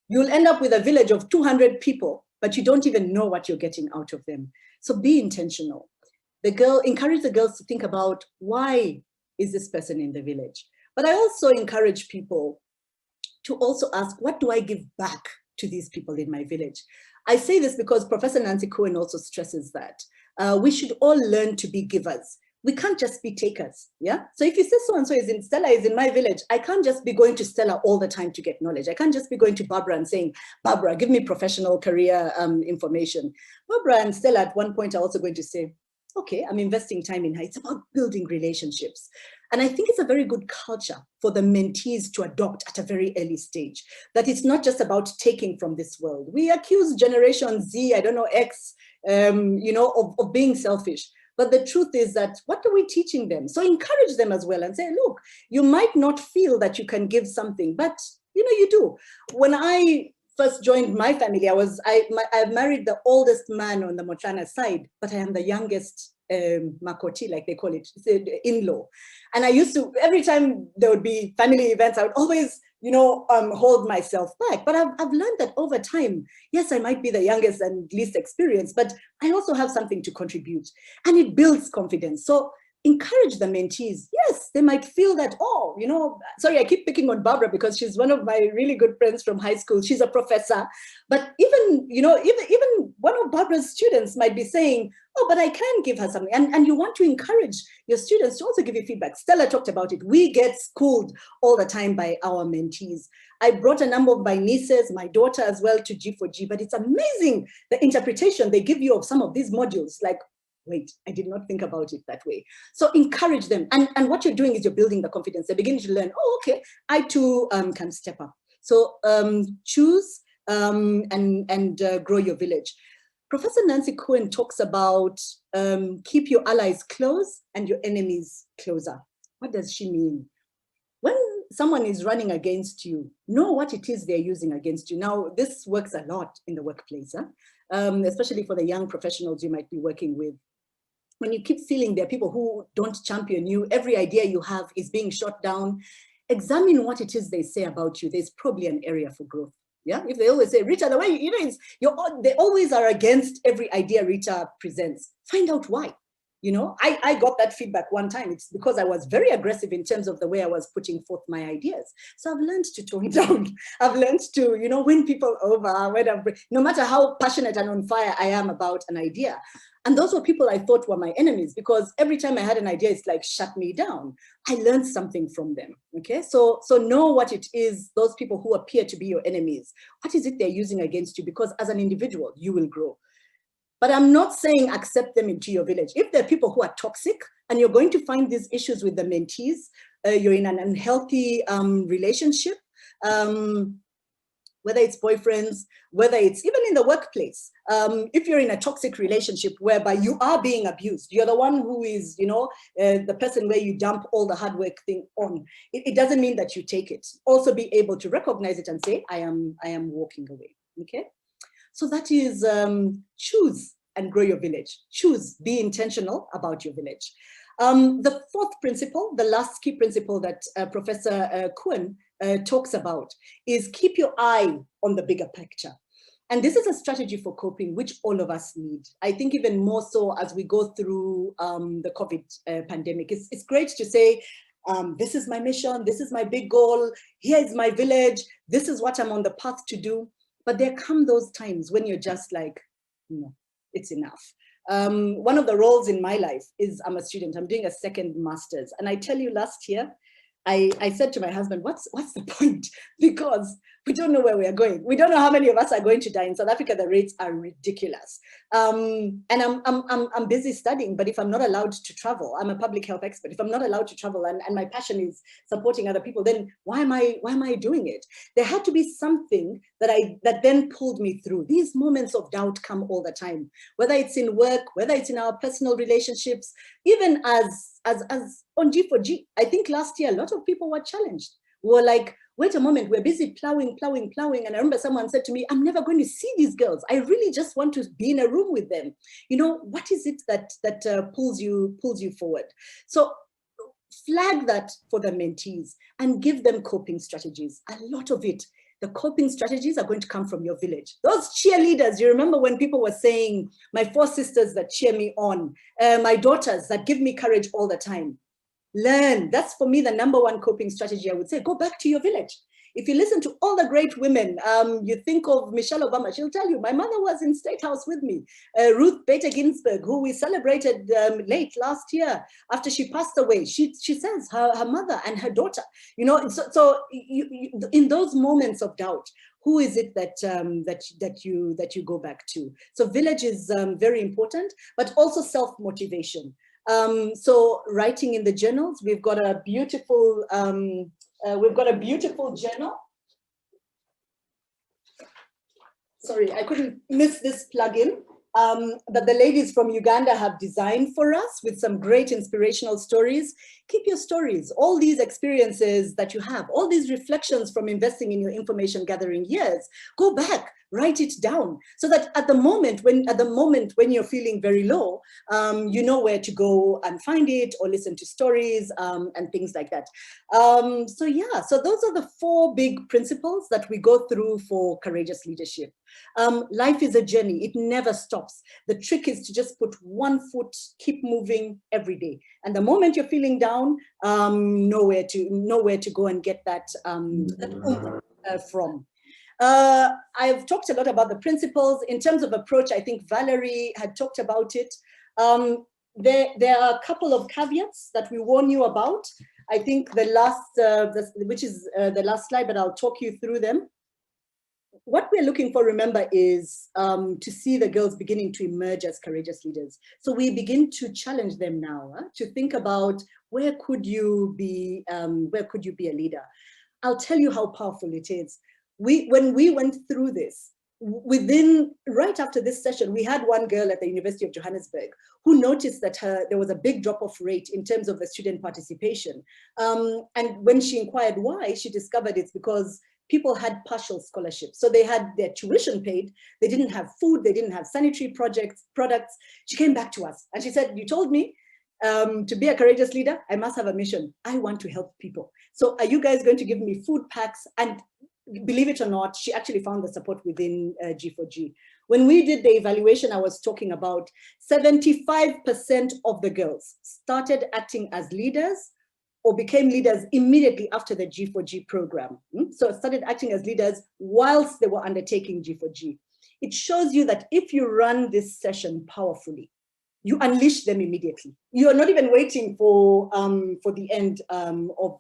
You'll end up with a village of 200 people, but you don't even know what you're getting out of them. So be intentional. Encourage the girls to think about, why is this person in the village? But I also encourage people to also ask, what do I give back to these people in my village? I say this because Professor Nancy Cohen also stresses that we should all learn to be givers. we can't just be takers, yeah? So if you say so-and-so is in, Stella is in my village, I can't just be going to Stella all the time to get knowledge. I can't just be going to Barbara and saying, Barbara, give me professional career information. Barbara and Stella at one point are also going to say, okay, I'm investing time in her. It's about building relationships. And I think it's a very good culture for the mentees to adopt at a very early stage, that it's not just about taking from this world. We accuse Generation Z, I don't know, X, you know, of being selfish. But the truth is that, what are we teaching them? So encourage them as well and say, look, you might not feel that you can give something, but you know, you do. When I first joined my family, I married the oldest man on the Motlana side, but I am the youngest makoti, like they call it, in-law. And I used to, every time there would be family events, I would always, you know, hold myself back. But I've learned that over time, yes, I might be the youngest and least experienced, but I also have something to contribute, and it builds confidence. So encourage the mentees. Yes, they might feel that, oh, you know, sorry, I keep picking on Barbara because she's one of my really good friends from high school. She's a professor, but even, you know, even one of Barbara's students might be saying, oh, but I can give her something. And you want to encourage your students to also give you feedback. Stella talked about it. We get schooled all the time by our mentees. I brought a number of my nieces, my daughter as well, to G4G, but it's amazing the interpretation they give you of some of these modules. Like, wait, I did not think about it that way. So encourage them. And what you're doing is you're building the confidence. They're beginning to learn, oh, okay, I too can step up. So choose and grow your village. Professor Nancy Cohen talks about keep your allies close and your enemies closer. What does she mean? When someone is running against you, know what it is they're using against you. Now, this works a lot in the workplace, especially for the young professionals you might be working with. When you keep feeling there are people who don't champion you, every idea you have is being shot down, examine what it is they say about you. There's probably an area for growth. Yeah, if they always say, Rita, the way, you know, they always are against every idea Rita presents. Find out why. You know, I got that feedback one time. It's because I was very aggressive in terms of the way I was putting forth my ideas. So I've learned to tone down. I've learned to, you know, win people over, no matter how passionate and on fire I am about an idea. And those were people I thought were my enemies, because every time I had an idea, it's like, shut me down. I learned something from them, okay? So know what it is, those people who appear to be your enemies. What is it they're using against you? Because as an individual, you will grow. But I'm not saying accept them into your village. If there are people who are toxic and you're going to find these issues with the mentees, you're in an unhealthy relationship, whether it's boyfriends, whether it's even in the workplace. If you're in a toxic relationship whereby you are being abused, you're the one who is, you know, the person where you dump all the hard work thing on. It doesn't mean that you take it. Also be able to recognize it and say, I am walking away, okay? So that is choose and grow your village. Choose, be intentional about your village. The fourth principle, the last key principle that Professor Cohen talks about is keep your eye on the bigger picture. And this is a strategy for coping, which all of us need. I think even more so as we go through the COVID pandemic. It's great to say, this is my mission, this is my big goal, here is my village, this is what I'm on the path to do. But there come those times when you're just like, no, it's enough. One of the roles in my life is I'm a student, I'm doing a second master's. And I tell you, last year, I said to my husband, what's the point? Because we don't know where we are going. We don't know how many of us are going to die. In South Africa, the rates are ridiculous. And I'm busy studying, but if I'm not allowed to travel, I'm a public health expert. If I'm not allowed to travel and my passion is supporting other people, then why am I doing it? There had to be something that then pulled me through. These moments of doubt come all the time, whether it's in work, whether it's in our personal relationships, even as on G4G. I think last year, a lot of people were challenged. We were like, wait a moment, we're busy plowing. And I remember someone said to me, I'm never going to see these girls. I really just want to be in a room with them. You know, what is it that pulls you forward? So flag that for the mentees and give them coping strategies. A lot of it, the coping strategies are going to come from your village. Those cheerleaders, you remember when people were saying, my 4 sisters that cheer me on, my daughters that give me courage all the time. Learn. That's for me the #1 coping strategy. I would say, go back to your village. If you listen to all the great women, you think of Michelle Obama, she'll tell you, my mother was in State House with me. Ruth Bader Ginsburg, who we celebrated late last year after she passed away, she says her mother and her daughter, you know, so in those moments of doubt, who is it that you go back to? So village is very important, but also self-motivation. So writing in the journals, we've got a beautiful journal. Sorry, I couldn't miss this plug-in that the ladies from Uganda have designed for us with some great inspirational stories. Keep your stories, all these experiences that you have, all these reflections from investing in your information gathering years, go back, write it down, so that at the moment when you're feeling very low, you know where to go and find it, or listen to stories and things like that. So yeah, so those are the 4 big principles that we go through for courageous leadership. Life is a journey, it never stops. The trick is to just put one foot, keep moving every day. And the moment you're feeling down, nowhere to go and get that, from. I've talked a lot about the principles. In terms of approach, I think Valerie had talked about it. There are a couple of caveats that we warn you about. I think the last, which is the last slide, but I'll talk you through them. What we're looking for, remember, is to see the girls beginning to emerge as courageous leaders. So we begin to challenge them now to think about where could you be a leader. I'll tell you how powerful it is. When we went through this, right after this session, we had one girl at the University of Johannesburg who noticed that there was a big drop-off rate in terms of the student participation. And when she inquired why, she discovered it's because people had partial scholarships. So they had their tuition paid, they didn't have food, they didn't have sanitary products. She came back to us and she said, you told me to be a courageous leader, I must have a mission. I want to help people. So are you guys going to give me food packs? And believe it or not, she actually found the support within G4G. When we did the evaluation I was talking about, 75% of the girls started acting as leaders or became leaders immediately after the G4G program. So started acting as leaders whilst they were undertaking G4G. It shows you that if you run this session powerfully, you unleash them immediately. You are not even waiting for the end of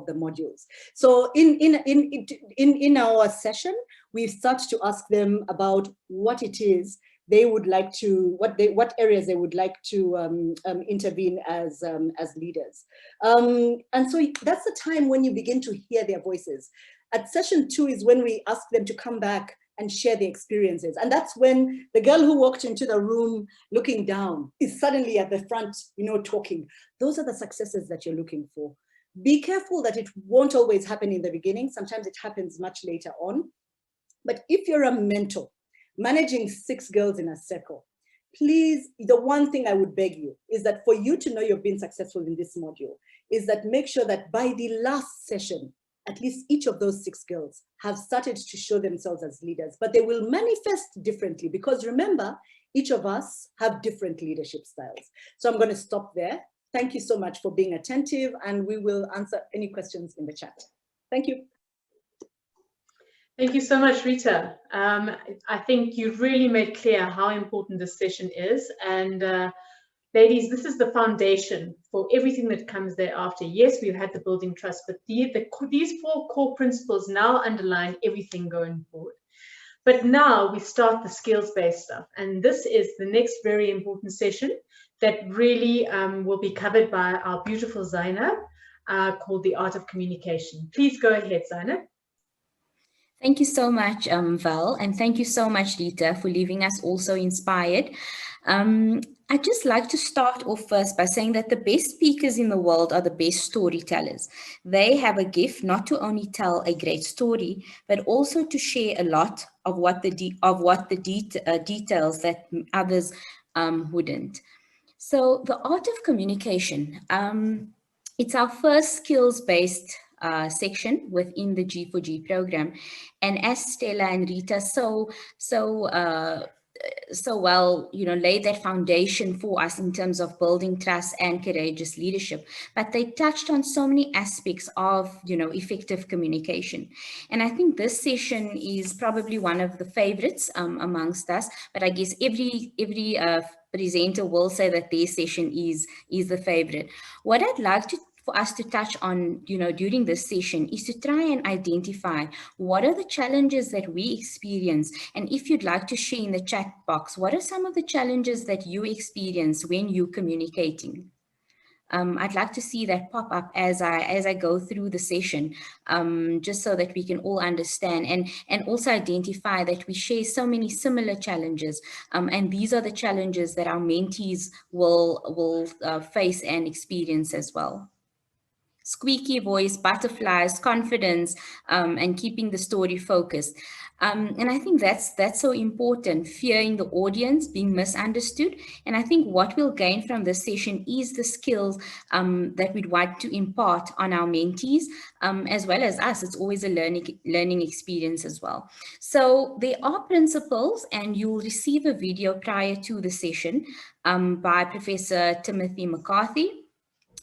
the modules. So in our session, we start to ask them about what it is they would like to, what areas they would like to intervene as leaders. And so that's the time when you begin to hear their voices. At session 2 is when we ask them to come back and share their experiences. And that's when the girl who walked into the room looking down is suddenly at the front, talking. Those are the successes that you're looking for. Be careful that it won't always happen in the beginning. Sometimes it happens much later on. But if you're a mentor, managing 6 girls in a circle, please, the one thing I would beg you is that for you to know you've been successful in this module, is that make sure that by the last session, at least each of those 6 girls have started to show themselves as leaders, but they will manifest differently because remember, each of us have different leadership styles. So I'm going to stop there. Thank you so much for being attentive, and we will answer any questions in the chat. Thank you. Thank you so much, Rita. I think you've really made clear how important this session is. And ladies, this is the foundation for everything that comes thereafter. Yes, we've had the building trust, but these 4 core principles now underline everything going forward. But now we start the skills-based stuff. And this is the next very important session that really will be covered by our beautiful Zainab, called The Art of Communication. Please go ahead, Zainab. Thank you so much, Val, and thank you so much, Rita, for leaving us also inspired. I'd just like to start off first by saying that the best speakers in the world are the best storytellers. They have a gift not to only tell a great story, but also to share a lot of what the details that others wouldn't. So the art of communication, it's our first skills-based section within the G4G program. And as Stella and Rita so so well, laid that foundation for us in terms of building trust and courageous leadership. But they touched on so many aspects of, effective communication. And I think this session is probably one of the favorites amongst us. But I guess every presenter will say that their session is the favorite. What I'd like for us to touch on, during this session is to try and identify what are the challenges that we experience. And if you'd like to share in the chat box, what are some of the challenges that you experience when you're communicating? I'd like to see that pop up as I go through the session, just so that we can all understand and also identify that we share so many similar challenges. And these are the challenges that our mentees will face and experience as well. Squeaky voice, butterflies, confidence, and keeping the story focused. And I think that's so important, fear in the audience, being misunderstood. And I think what we'll gain from this session is the skills that we'd like to impart on our mentees, as well as us. It's always a learning experience as well. So there are principles, and you'll receive a video prior to the session by Professor Timothy McCarthy.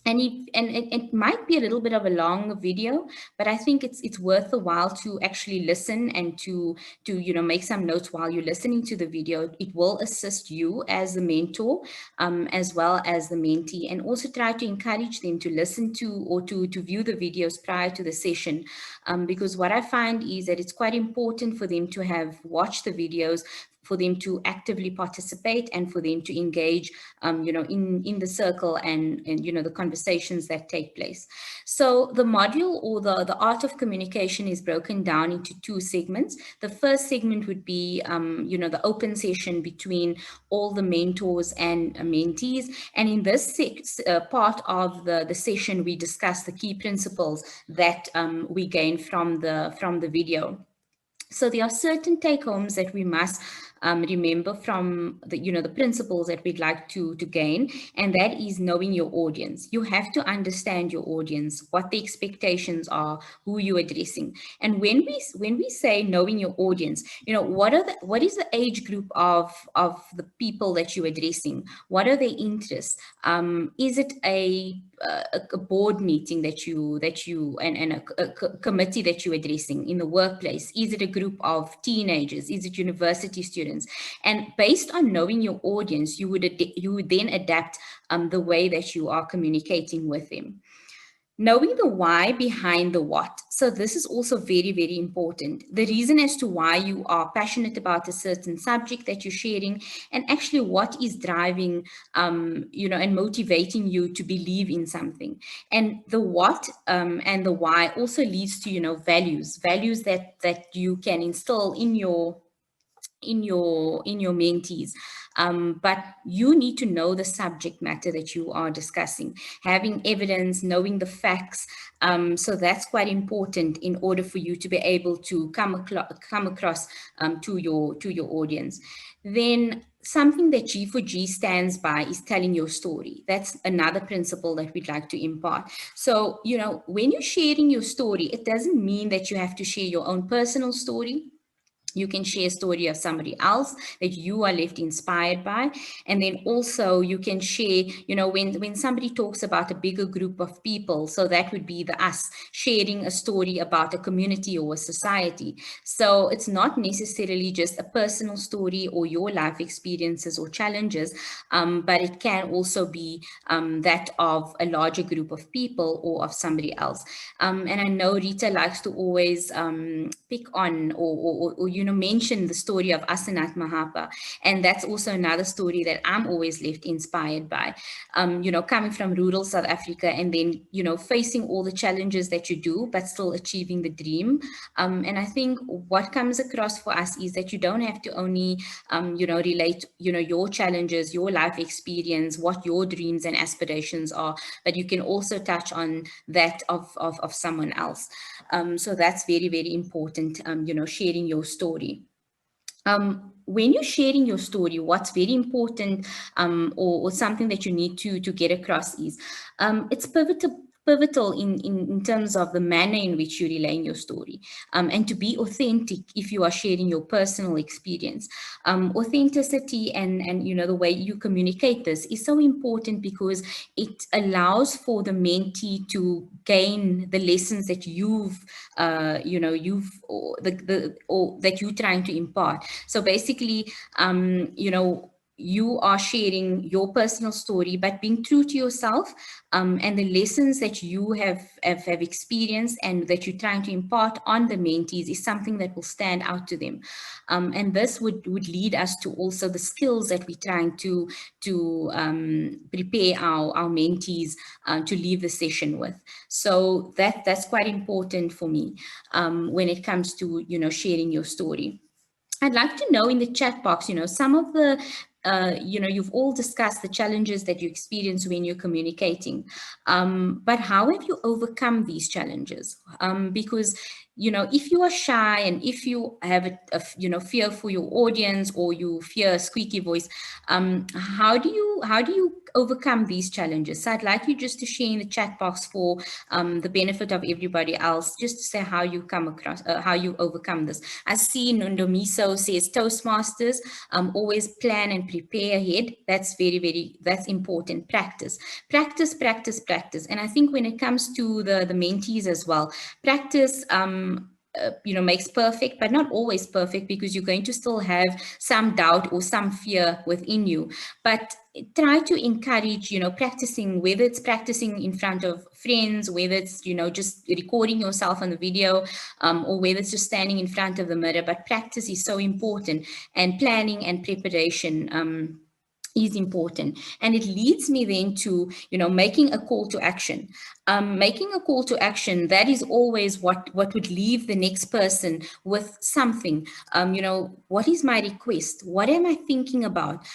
And it might be a little bit of a long video, but I think it's worth the while to actually listen and to make some notes while you're listening to the video. It will assist you as the mentor, as well as the mentee, and also try to encourage them to listen to or to view the videos prior to the session, because what I find is that it's quite important for them to have watched the videos, for them to actively participate, and for them to engage, in the circle and the conversations that take place. So the module, or the art of communication, is broken down into two segments. The first segment would be, the open session between all the mentors and mentees. And in this part of the session, we discuss the key principles that we gain from the video. So there are certain take-homes that we must remember from the principles that we'd like to gain, and that is knowing your audience. You have to understand your audience, what the expectations are, who you're addressing. And when we say knowing your audience, what is the age group of the people that you're addressing? What are their interests? Is it a board meeting that you and a committee that you're addressing in the workplace? Is it a group of teenagers? Is it university students? And based on knowing your audience, you would then adapt the way that you are communicating with them. Knowing the why behind the what. So this is also very, very important. The reason as to why you are passionate about a certain subject that you're sharing, and actually what is driving, and motivating you to believe in something. And the what and the why also leads to, values that you can instill in your mentees. But you need to know the subject matter that you are discussing, having evidence, knowing the facts. So that's quite important in order for you to be able to come across to your audience. Then something that G4G stands by is telling your story. That's another principle that we'd like to impart. So, when you're sharing your story, it doesn't mean that you have to share your own personal story. You can share a story of somebody else that you are left inspired by. And then also you can share, when somebody talks about a bigger group of people, so that would be us sharing a story about a community or a society. So it's not necessarily just a personal story or your life experiences or challenges, but it can also be that of a larger group of people or of somebody else. And I know Rita likes to always pick on or mention the story of Asnath Mahapa. And that's also another story that I'm always left inspired by, coming from rural South Africa and then, facing all the challenges that you do, but still achieving the dream. And I think what comes across for us is that you don't have to only, relate, your challenges, your life experience, what your dreams and aspirations are, but you can also touch on that of someone else. So that's very, very important, sharing your story. When you're sharing your story, what's very important or something that you need to get across is it's pivotal pivotal in terms of the manner in which you're relaying your story, and to be authentic if you are sharing your personal experience. Authenticity and you know, the way you communicate this is so important because it allows for the mentee to gain the lessons that you've you know, or that you're trying to impart. So basically, you know, you are sharing your personal story, but being true to yourself, and the lessons that you have experienced and that you're trying to impart on the mentees is something that will stand out to them. And this would lead us to also the skills that we're trying to prepare our mentees to leave the session with. So that's quite important for me when it comes to, you know, sharing your story. I'd like to know in the chat box, you know, some of the, you know, you've all discussed the challenges that you experience when you're communicating, but how have you overcome these challenges? Because, you know, if you are shy and if you have a you know, fear for your audience, or you fear a squeaky voice, how do you overcome these challenges? So I'd like you just to share in the chat box for the benefit of everybody else, just to say how you come across, how you overcome this. I see Nondomiso says Toastmasters, always plan and prepare ahead. That's that's important. Practice. And I think when it comes to the mentees as well, practice you know, makes perfect, but not always perfect, because you're going to still have some doubt or some fear within you. But try to encourage, you know, practicing, whether it's practicing in front of friends, whether it's, you know, just recording yourself on the video, or whether it's just standing in front of the mirror. But practice is so important, and planning and preparation is important. And it leads me then to, you know, making a call to action. Making a call to action, that is always what would leave the next person with something. You know, what is my request? What am I thinking about?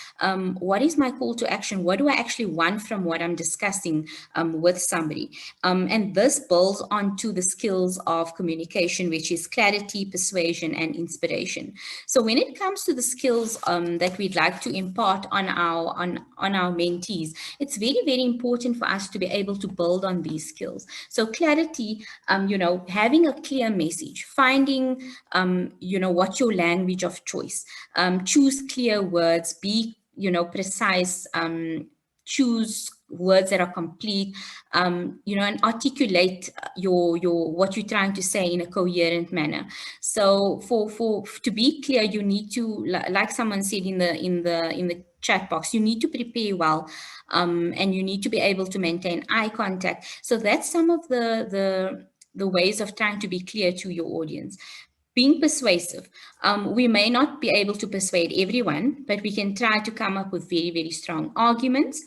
What is my call to action? What do I actually want from what I'm discussing with somebody? And this builds onto the skills of communication, which is clarity, persuasion, and inspiration. So when it comes to the skills that we'd like to impart on our mentees, it's very, very important for us to be able to build on these skills. So clarity, you know, having a clear message, finding, you know, what's your language of choice, choose clear words, be, you know, precise, choose words that are complete, you know, and articulate your what you're trying to say in a coherent manner. So to be clear, you need to, like someone said in the chat box, you need to prepare well, and you need to be able to maintain eye contact. So that's some of the ways of trying to be clear to your audience. Being persuasive. We may not be able to persuade everyone, but we can try to come up with very, very strong arguments.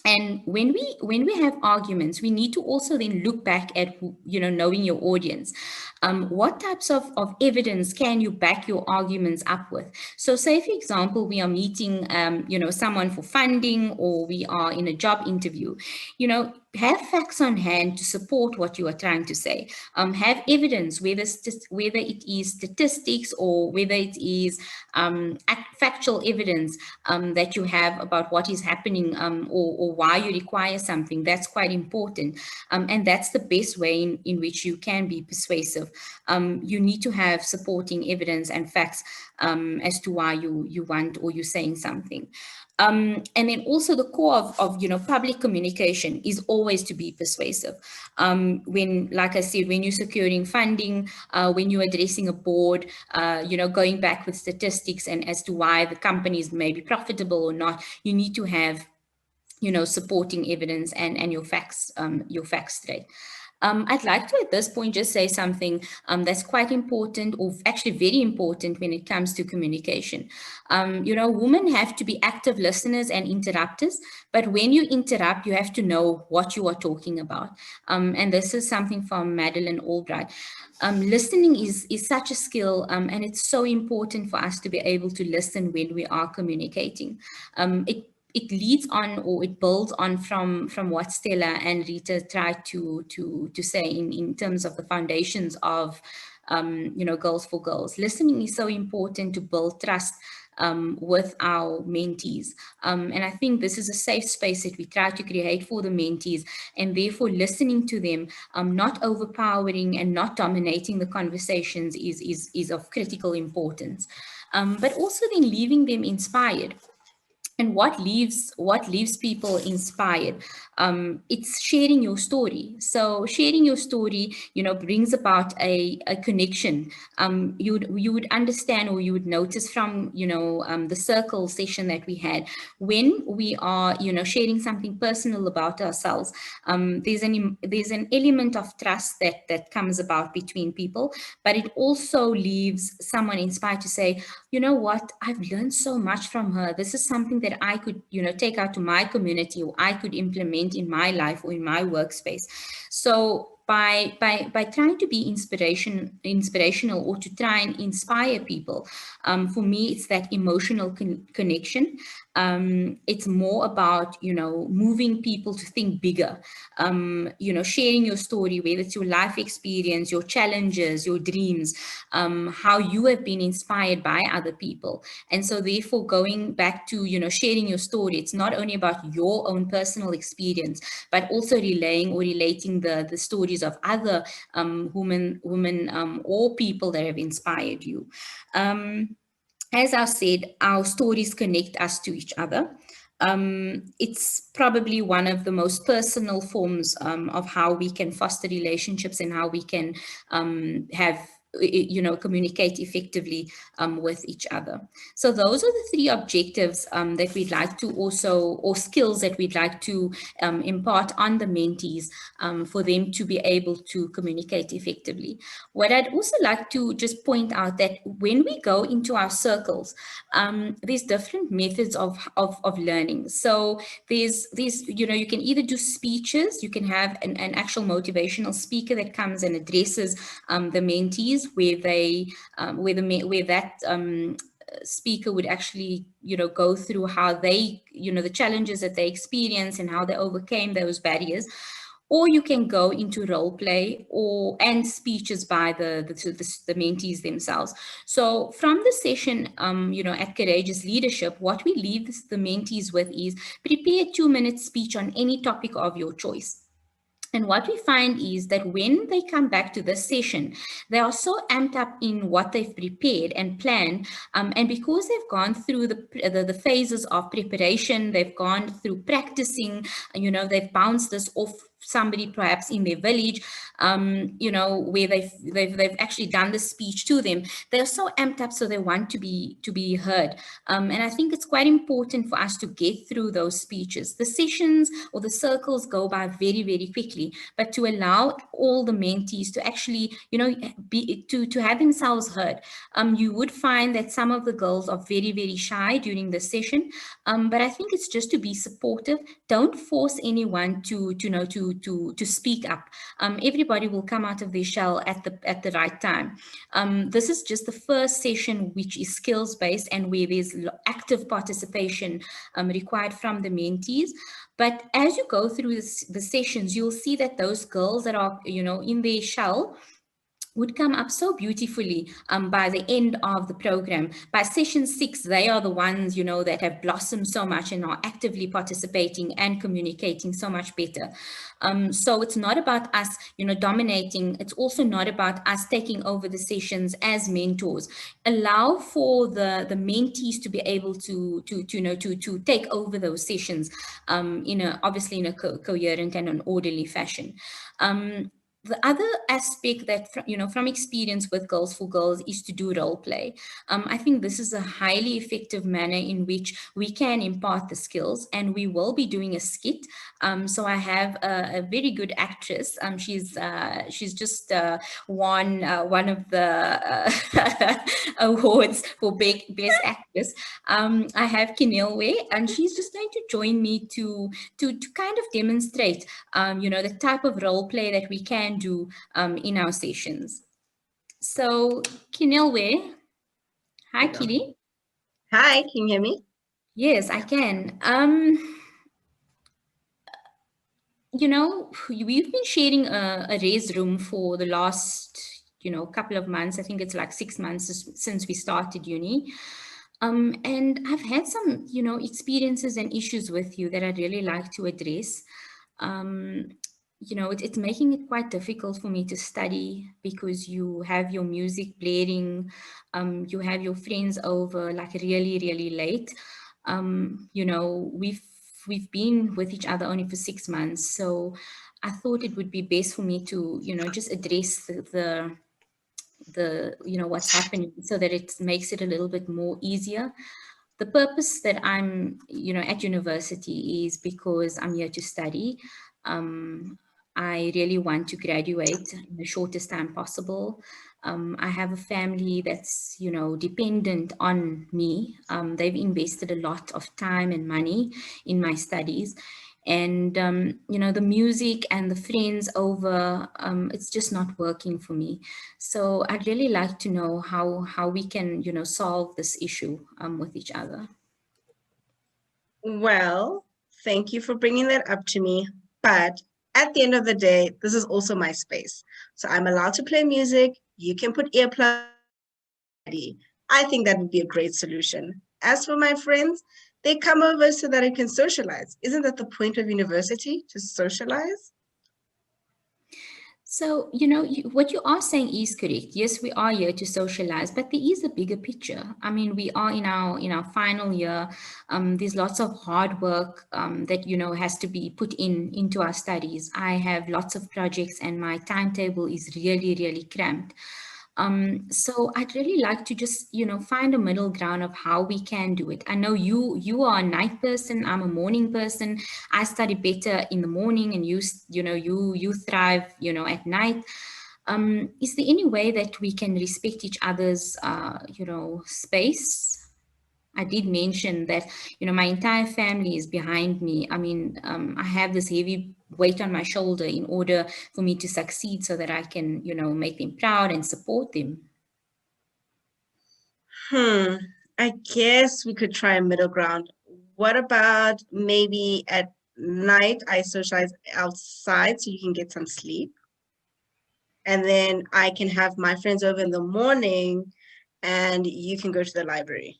And when we have arguments, we need to also then look back at, you know, knowing your audience. What types of evidence can you back your arguments up with? So say, for example, we are meeting, you know, someone for funding, or we are in a job interview, you know, have facts on hand to support what you are trying to say. Have evidence, whether it is statistics or whether it is factual evidence that you have about what is happening, or why you require something. That's quite important. And that's the best way in which you can be persuasive. You need to have supporting evidence and facts as to why you want, or you're saying something. And then also the core of you know, public communication is always to be persuasive. When, like I said, when you're securing funding, when you're addressing a board, you know, going back with statistics and as to why the companies may be profitable or not, you need to have, you know, supporting evidence and your facts straight. I'd like to, at this point, just say something that's quite important, or actually very important when it comes to communication. You know, women have to be active listeners and interrupters, but when you interrupt, you have to know what you are talking about. And this is something from Madeleine Albright. Listening is such a skill, and it's so important for us to be able to listen when we are communicating. It leads on, or it builds on from what Stella and Rita tried to say in terms of the foundations of, you know, Girls for Girls. Listening is so important to build trust with our mentees. And I think this is a safe space that we try to create for the mentees, and therefore listening to them, not overpowering and not dominating the conversations is of critical importance. But also then leaving them inspired. And what leaves people inspired? It's sharing your story. So sharing your story, brings about a connection. You would understand, or you would notice from, the circle session that we had, when we are, sharing something personal about ourselves, there's an element of trust that comes about between people, but it also leaves someone inspired to say, you know what, I've learned so much from her. This is something that I could, take out to my community, or I could implement in my life or in my workspace. So by trying to be inspirational, or to try and inspire people, for me, it's that emotional connection. It's more about, moving people to think bigger, sharing your story, whether it's your life experience, your challenges, your dreams, how you have been inspired by other people. And so therefore, going back to, sharing your story, it's not only about your own personal experience, but also relating the stories of other women or people that have inspired you. As I said, our stories connect us to each other. It's probably one of the most personal forms of how we can foster relationships, and how we can communicate effectively with each other. So those are the 3 objectives that we'd like to also, or skills that we'd like to impart on the mentees for them to be able to communicate effectively. What I'd also like to just point out, that when we go into our circles, there's different methods of learning. So there's you can either do speeches, you can have an actual motivational speaker that comes and addresses the mentees, where that speaker would actually, go through how they, the challenges that they experience and how they overcame those barriers. Or you can go into role play and speeches by the mentees themselves. So from the session, at Courageous Leadership, what we leave the mentees with is prepare a 2-minute speech on any topic of your choice. And what we find is that when they come back to this session, they are so amped up in what they've prepared and planned. And because they've gone through the phases of preparation, they've gone through practicing, they've bounced this off somebody perhaps in their village, where they've actually done the speech to them. They're so amped up, so they want to be heard. And I think it's quite important for us to get through those speeches. The sessions or the circles go by very, very quickly, but to allow all the mentees to actually, to have themselves heard. You would find that some of the girls are very, very shy during the session, but I think it's just to be supportive. Don't force anyone to speak up. Everybody will come out of their shell at the right time. This is just the first session, which is skills based and where there's active participation required from the mentees. But as you go through the sessions, you'll see that those girls that are in their shell would come up so beautifully by the end of the program. By session 6, they are the ones, that have blossomed so much and are actively participating and communicating so much better. So it's not about us, dominating. It's also not about us taking over the sessions as mentors. Allow for the mentees to be able to take over those sessions obviously in a coherent and an orderly fashion. The other aspect that, from experience with Girls for Girls is to do role play. I think this is a highly effective manner in which we can impart the skills, and we will be doing a skit. So I have a very good actress. She's just won one of the awards for Best Actress. I have Kinelwe, and she's just going to join me to kind of demonstrate, the type of role play that we can do in our sessions. So Kinelwe, hi Kini. Hi, can you hear me? Yes, I can. We've been sharing a raise room for the last, couple of months. I think it's like 6 months since we started uni. And I've had some, you know, experiences and issues with you that I'd really like to address. You know, it's making it quite difficult for me to study because you have your music blaring, you have your friends over like really, really late. You know, we've been with each other only for 6 months, so I thought it would be best for me to, you know, just address the you know, what's happening so that it makes it a little bit more easier. The purpose that I'm, you know, at university is because I'm here to study. I really want to graduate in the shortest time possible. I have a family that's, you know, dependent on me. They've invested a lot of time and money in my studies. And, you know, the music and the friends over, it's just not working for me. So I'd really like to know how we can, you know, solve this issue with each other. Well, thank you for bringing that up to me. But at the end of the day, this is also my space. So I'm allowed to play music. You can put earplugs. I think that would be a great solution. As for my friends, they come over so that I can socialize. Isn't that the point of university, to socialize? So, you know, what you are saying is correct. Yes, we are here to socialize, but there is a bigger picture. I mean, we are in our final year. There's lots of hard work that, you know, has to be put into our studies. I have lots of projects and my timetable is really, really cramped. So I'd really like to just, you know, find a middle ground of how we can do it. I know you are a night person, I'm a morning person. I study better in the morning and you thrive, you know, at night. Is there any way that we can respect each other's, you know, space? I did mention that, you know, my entire family is behind me. I mean, I have this heavy weight on my shoulder in order for me to succeed so that I can, you know, make them proud and support them. I guess we could try a middle ground. What about maybe at night I socialize outside so you can get some sleep? And then I can have my friends over in the morning and you can go to the library.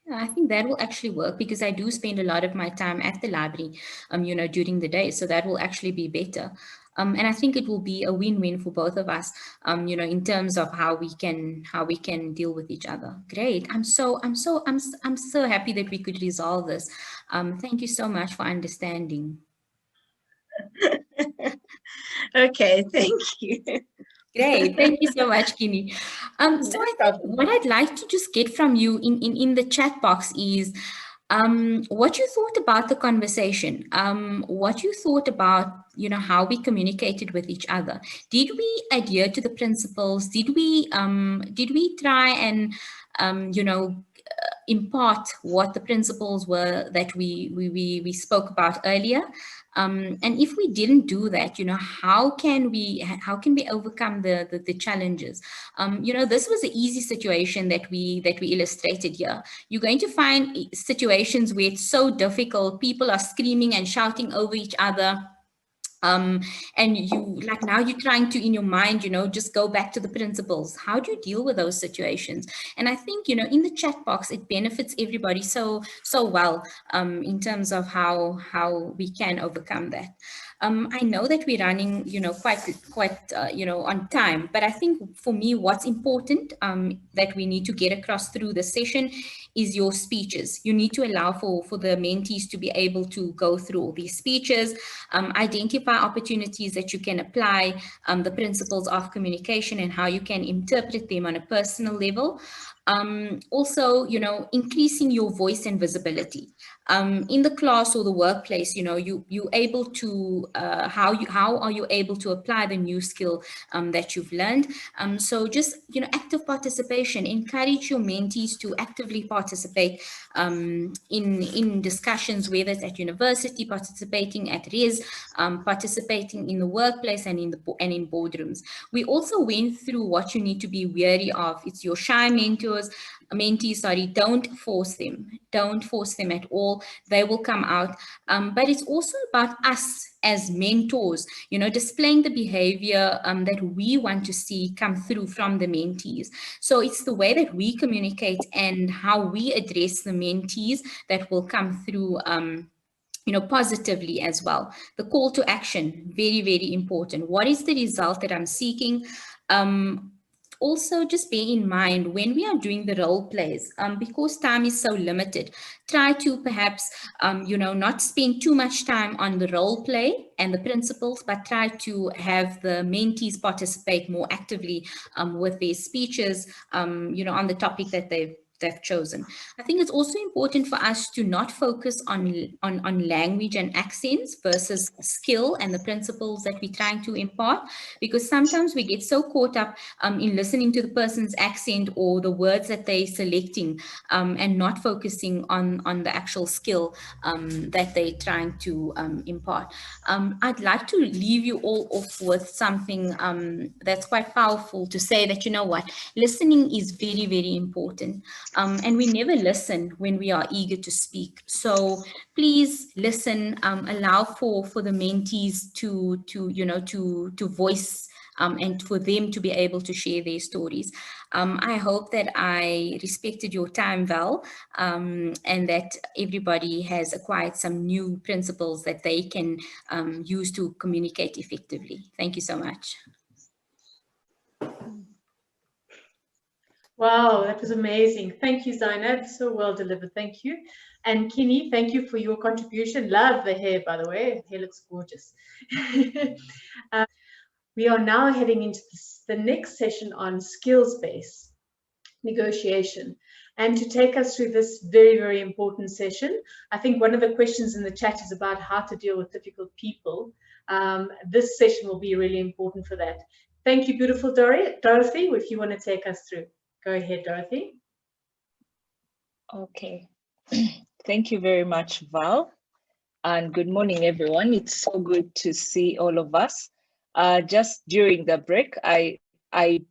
I think that will actually work because I do spend a lot of my time at the library, you know, during the day. So that will actually be better. And I think it will be a win-win for both of us, you know, in terms of how we can deal with each other. Great. I'm so happy that we could resolve this. Thank you so much for understanding. Okay, thank you. Great, thank you so much, Kini. So I think what I'd like to just get from you in the chat box is what you thought about the conversation, what you thought about, you know, how we communicated with each other. Did we adhere to the principles? Did we try and, you know, impart what the principles were that we spoke about earlier? And if we didn't do that, you know, how can we overcome the challenges? You know, this was an easy situation that we illustrated here. You're going to find situations where it's so difficult. People are screaming and shouting over each other. And you, like, now you're trying to, in your mind, you know, just go back to the principles. How do you deal with those situations? And I think, you know, in the chat box, it benefits everybody so well in terms of how we can overcome that. I know that we're running, you know, quite you know, on time, but I think for me, what's important that we need to get across through the session is your speeches. You need to allow for the mentees to be able to go through all these speeches, identify opportunities that you can apply the principles of communication and how you can interpret them on a personal level. Also, you know, increasing your voice and visibility in the class or the workplace. You know, you able to how are you able to apply the new skill that you've learned? So just, you know, active participation. Encourage your mentees to actively participate in discussions, whether it's at university, participating at RES, participating in the workplace and in boardrooms. We also went through what you need to be wary of. It's your shy mentor, mentees, sorry, don't force them. Don't force them at all. They will come out. But it's also about us as mentors, you know, displaying the behavior that we want to see come through from the mentees. So it's the way that we communicate and how we address the mentees that will come through, you know, positively as well. The call to action, very, very important. What is the result that I'm seeking? Also, just bear in mind when we are doing the role plays, because time is so limited, try to perhaps, you know, not spend too much time on the role play and the principles, but try to have the mentees participate more actively with their speeches, you know, on the topic that they've chosen. I think it's also important for us to not focus on language and accents versus skill and the principles that we're trying to impart, because sometimes we get so caught up in listening to the person's accent or the words that they're selecting and not focusing on the actual skill that they're trying to impart. I'd like to leave you all off with something that's quite powerful, to say that, you know what, listening is very, very important. And we never listen when we are eager to speak. So please listen, allow for the mentees to you know, to voice and for them to be able to share their stories. I hope that I respected your time, Val, and that everybody has acquired some new principles that they can use to communicate effectively. Thank you so much. Wow, that was amazing. Thank you, Zainab. So well delivered. Thank you. And Kini, thank you for your contribution. Love the hair, by the way. Hair looks gorgeous. We are now heading into the next session on skills-based negotiation. And to take us through this very, very important session, I think one of the questions in the chat is about how to deal with difficult people. This session will be really important for that. Thank you, beautiful Dorothy, if you want to take us through. Go ahead, Dorothy. Okay. Thank you very much, Val. And good morning, everyone. It's so good to see all of us. Just during the break, I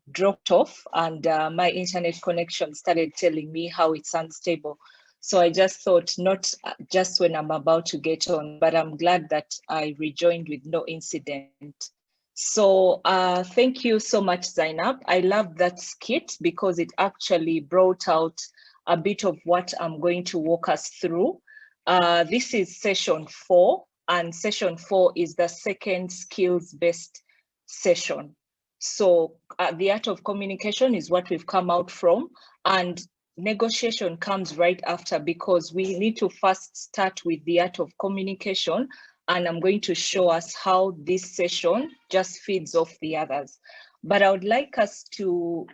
dropped off and my internet connection started telling me how it's unstable. So I just thought, not just when I'm about to get on, but I'm glad that I rejoined with no incident. So thank you so much, Zainab. I love that skit because it actually brought out a bit of what I'm going to walk us through. This is session 4, and session 4 is the second skills-based session. So the art of communication is what we've come out from, and negotiation comes right after, because we need to first start with the art of communication, and I'm going to show us how this session just feeds off the others. But I would like us to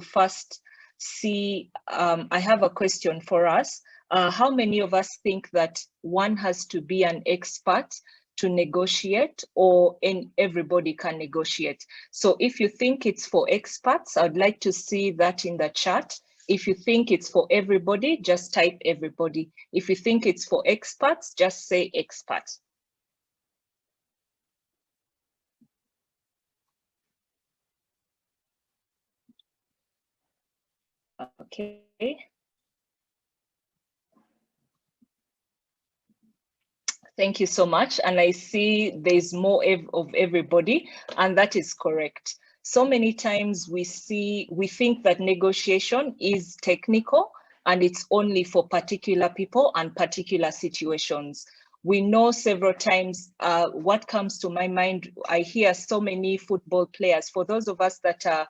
first see, I have a question for us. How many of us think that one has to be an expert to negotiate, or everybody can negotiate? So if you think it's for experts, I'd like to see that in the chat. If you think it's for everybody, just type everybody. If you think it's for experts, just say expert. Okay. Thank you so much. And I see there's more of everybody, and that is correct. So many times we think that negotiation is technical and it's only for particular people and particular situations. We know several times, what comes to my mind, I hear so many football players. For those of us that are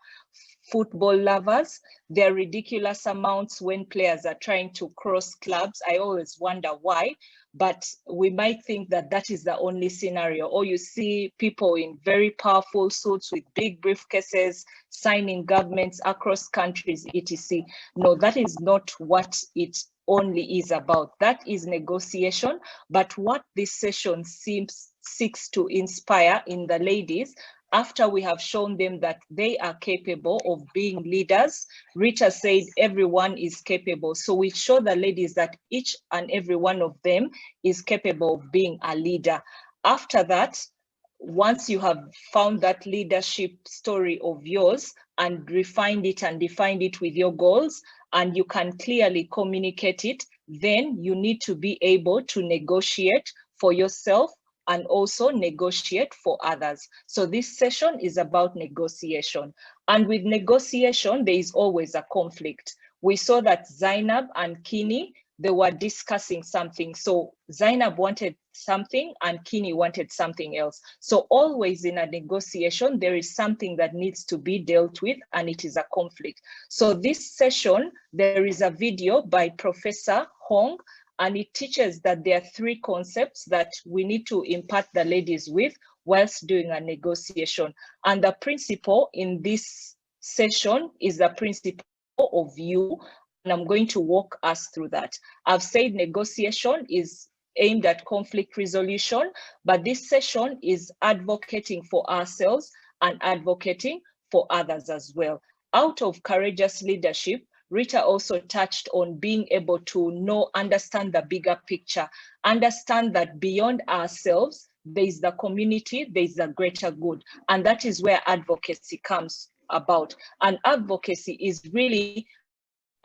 football lovers, there are ridiculous amounts when players are trying to cross clubs. I always wonder why, but we might think that that is the only scenario. Or you see people in very powerful suits with big briefcases signing governments across countries, etc. No, that is not what it only is about. That is negotiation. But what this session seeks to inspire in the ladies, after we have shown them that they are capable of being leaders, Rita said everyone is capable. So we show the ladies that each and every one of them is capable of being a leader. After that, once you have found that leadership story of yours and refined it and defined it with your goals, and you can clearly communicate it, then you need to be able to negotiate for yourself and also negotiate for others. So this session is about negotiation. And with negotiation, there is always a conflict. We saw that Zainab and Kini, they were discussing something. So Zainab wanted something and Kini wanted something else. So always in a negotiation, there is something that needs to be dealt with, and it is a conflict. So this session, there is a video by Professor Hong, and it teaches that there are 3 concepts that we need to impart the ladies with whilst doing a negotiation. And the principle in this session is the principle of you, and I'm going to walk us through that. I've said negotiation is aimed at conflict resolution, but this session is advocating for ourselves and advocating for others as well. Out of courageous leadership, Rita also touched on being able to understand the bigger picture, understand that beyond ourselves, there is the community, there is the greater good. And that is where advocacy comes about. And advocacy is really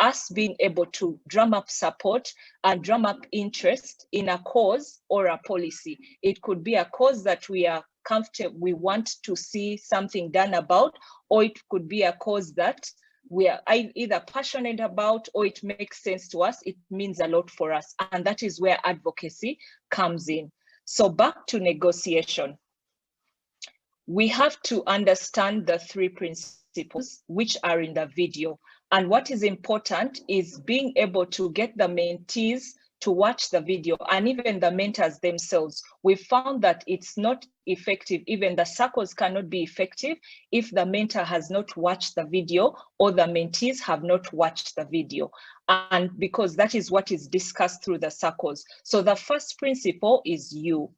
us being able to drum up support and drum up interest in a cause or a policy. It could be a cause that we are comfortable, we want to see something done about, or it could be a cause that we are either passionate about or it makes sense to us, it means a lot for us. And that is where advocacy comes in. So back to negotiation. We have to understand the 3 principles which are in the video. And what is important is being able to get the mentees to watch the video, and even the mentors themselves. We found that it's not effective, even the circles cannot be effective if the mentor has not watched the video or the mentees have not watched the video. And because that is what is discussed through the circles. So the first principle is you,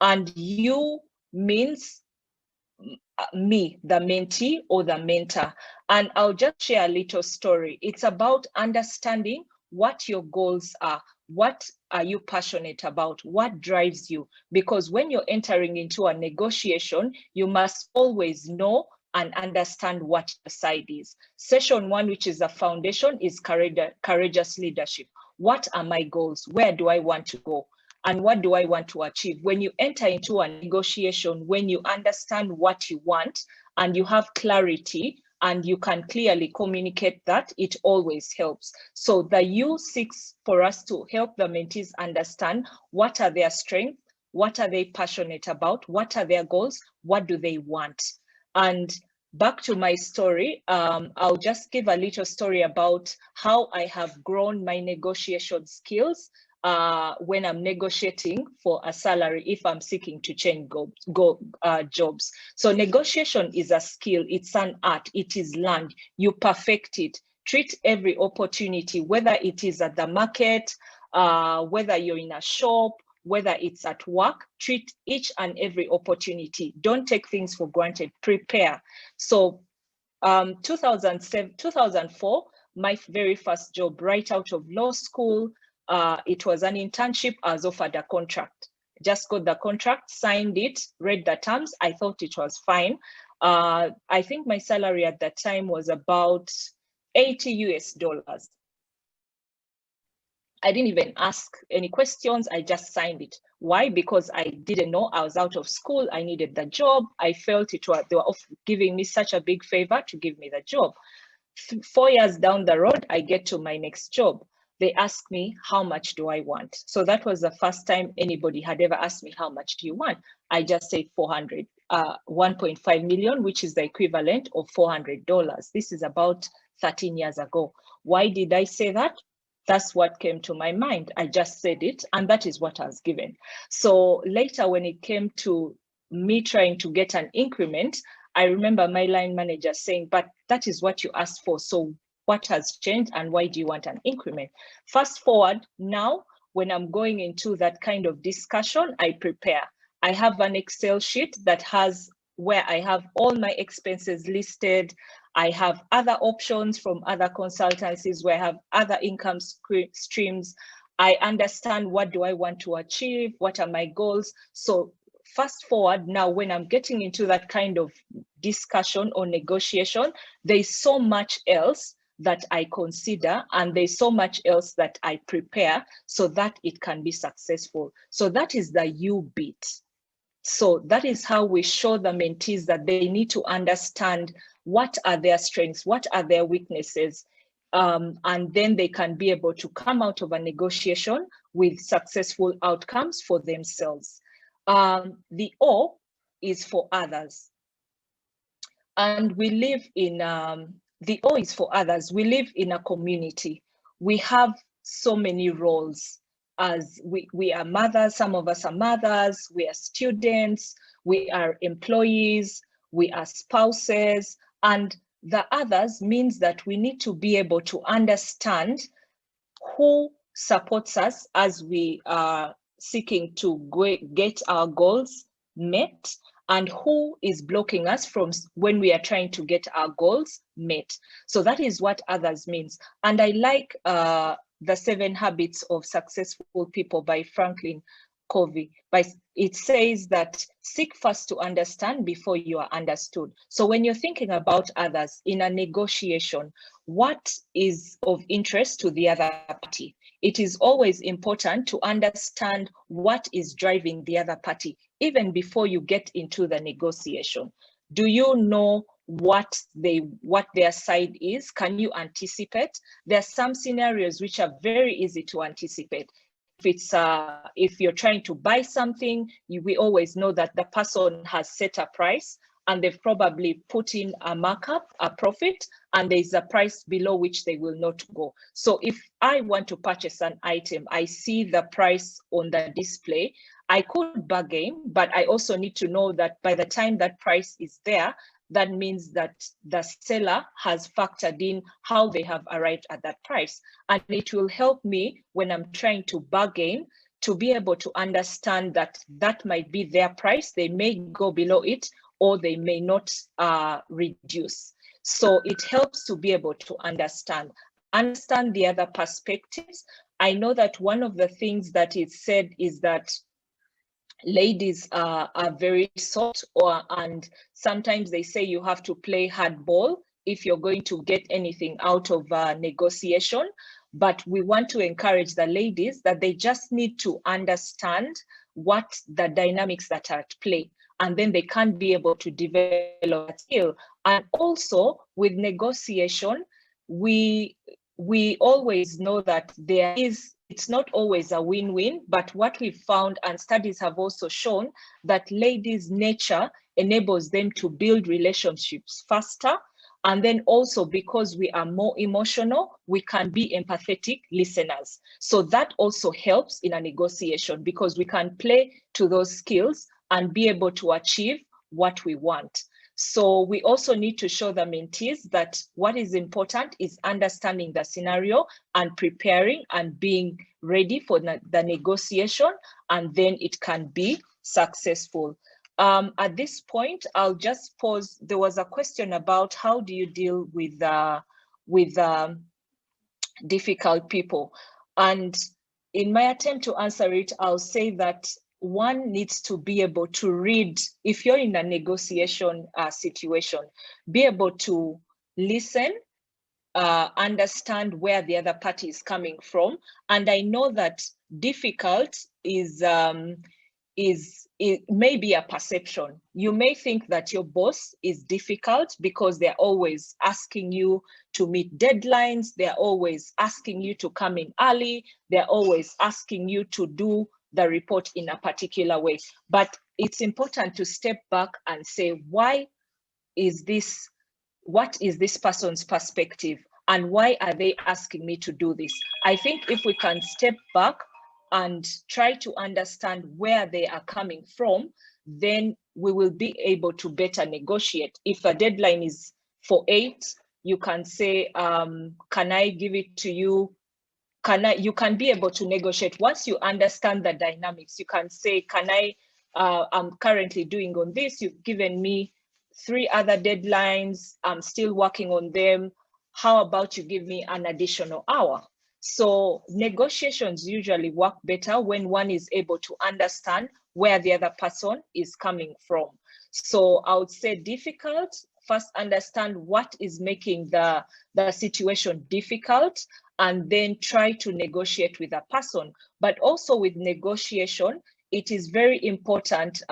and you means me, the mentee or the mentor. And I'll just share a little story. It's about understanding what your goals are. What are you passionate about? What drives you? Because when you're entering into a negotiation, you must always know and understand what your side is. Session 1, which is the foundation, is courageous leadership. What are my goals? Where do I want to go? And what do I want to achieve? When you enter into a negotiation, when you understand what you want and you have clarity and you can clearly communicate that, it always helps. So the U seeks for us to help the mentees understand what are their strengths, what are they passionate about, what are their goals, what do they want. And back to my story, I'll just give a little story about how I have grown my negotiation skills when I'm negotiating for a salary, if I'm seeking to change jobs. So negotiation is a skill, it's an art, it is learned, you perfect it. Treat every opportunity, whether it is at the market, whether you're in a shop, whether it's at work, treat each and every opportunity. Don't take things for granted, prepare. So 2004, my very first job right out of law school, it was an internship. I was offered a contract. Just got the contract, signed it, read the terms. I thought it was fine. I think my salary at that time was about $80. I didn't even ask any questions. I just signed it. Why? Because I didn't know. I was out of school. I needed the job. I felt they were giving me such a big favor to give me the job. 4 years down the road, I get to my next job. They asked me, how much do I want? So that was the first time anybody had ever asked me, how much do you want? I just said 400, 1.5 million, which is the equivalent of $400. This is about 13 years ago. Why did I say that? That's what came to my mind. I just said it, and that is what I was given. So later, when it came to me trying to get an increment, I remember my line manager saying, but that is what you asked for. So what has changed and why do you want an increment? Fast forward now, when I'm going into that kind of discussion, I prepare. I have an Excel sheet that has where I have all my expenses listed. I have other options from other consultancies where I have other income streams. I understand what do I want to achieve, what are my goals. So fast forward now, when I'm getting into that kind of discussion or negotiation, there's so much else that I consider, and there's so much else that I prepare so that it can be successful. So that is the U bit. So that is how we show the mentees that they need to understand what are their strengths, what are their weaknesses, and then they can be able to come out of a negotiation with successful outcomes for themselves. The O is for others. And we live in, the O is for others. We live in a community. We have so many roles. As we are mothers, some of us are mothers, we are students, we are employees, we are spouses, and the others means that we need to be able to understand who supports us as we are seeking to get our goals met, and who is blocking us from when we are trying to get our goals met. So that is what others means. And I like The 7 Habits of Successful People by Franklin Covey. It says that seek first to understand before you are understood. So when you're thinking about others in a negotiation, what is of interest to the other party? It is always important to understand what is driving the other party, even before you get into the negotiation. Do you know what their side is? Can you anticipate? There are some scenarios which are very easy to anticipate. If you're trying to buy something, we always know that the person has set a price and they've probably put in a markup, a profit, and there's a price below which they will not go. So if I want to purchase an item, I see the price on the display, I could bargain, but I also need to know that by the time that price is there, that means that the seller has factored in how they have arrived at that price. And it will help me when I'm trying to bargain to be able to understand that that might be their price. They may go below it, or they may not reduce. So it helps to be able to understand the other perspectives. I know that one of the things that is said is that ladies are very soft, and sometimes they say you have to play hardball if you're going to get anything out of a negotiation. But we want to encourage the ladies that they just need to understand what the dynamics that are at play, and then they can be able to develop a skill. And also with negotiation, we always know that it's not always a win-win, but what we've found, and studies have also shown, that ladies' nature enables them to build relationships faster. And then also because we are more emotional, we can be empathetic listeners. So that also helps in a negotiation because we can play to those skills and be able to achieve what we want. So we also need to show the mentees that what is important is understanding the scenario and preparing and being ready for the negotiation, and then it can be successful. At this point, I'll just pause. There was a question about how do you deal with difficult people? And in my attempt to answer it, I'll say that one needs to be able to read, if you're in a negotiation situation, be able to listen, understand where the other party is coming from. And I know that difficult it may be a perception. You may think that your boss is difficult because they're always asking you to meet deadlines. They're always asking you to come in early. They're always asking you to do the report in a particular way. But it's important to step back and say, what is this person's perspective? And why are they asking me to do this? I think if we can step back and try to understand where they are coming from, then we will be able to better negotiate. If a deadline is for 8, you can say, can I give it to you? You can be able to negotiate. Once you understand the dynamics, you can say, I'm currently doing on this, you've given me 3 other deadlines, I'm still working on them. How about you give me an additional hour? So negotiations usually work better when one is able to understand where the other person is coming from. So I would say difficult, first understand what is making the situation difficult, and then try to negotiate with a person. But also with negotiation, it is very important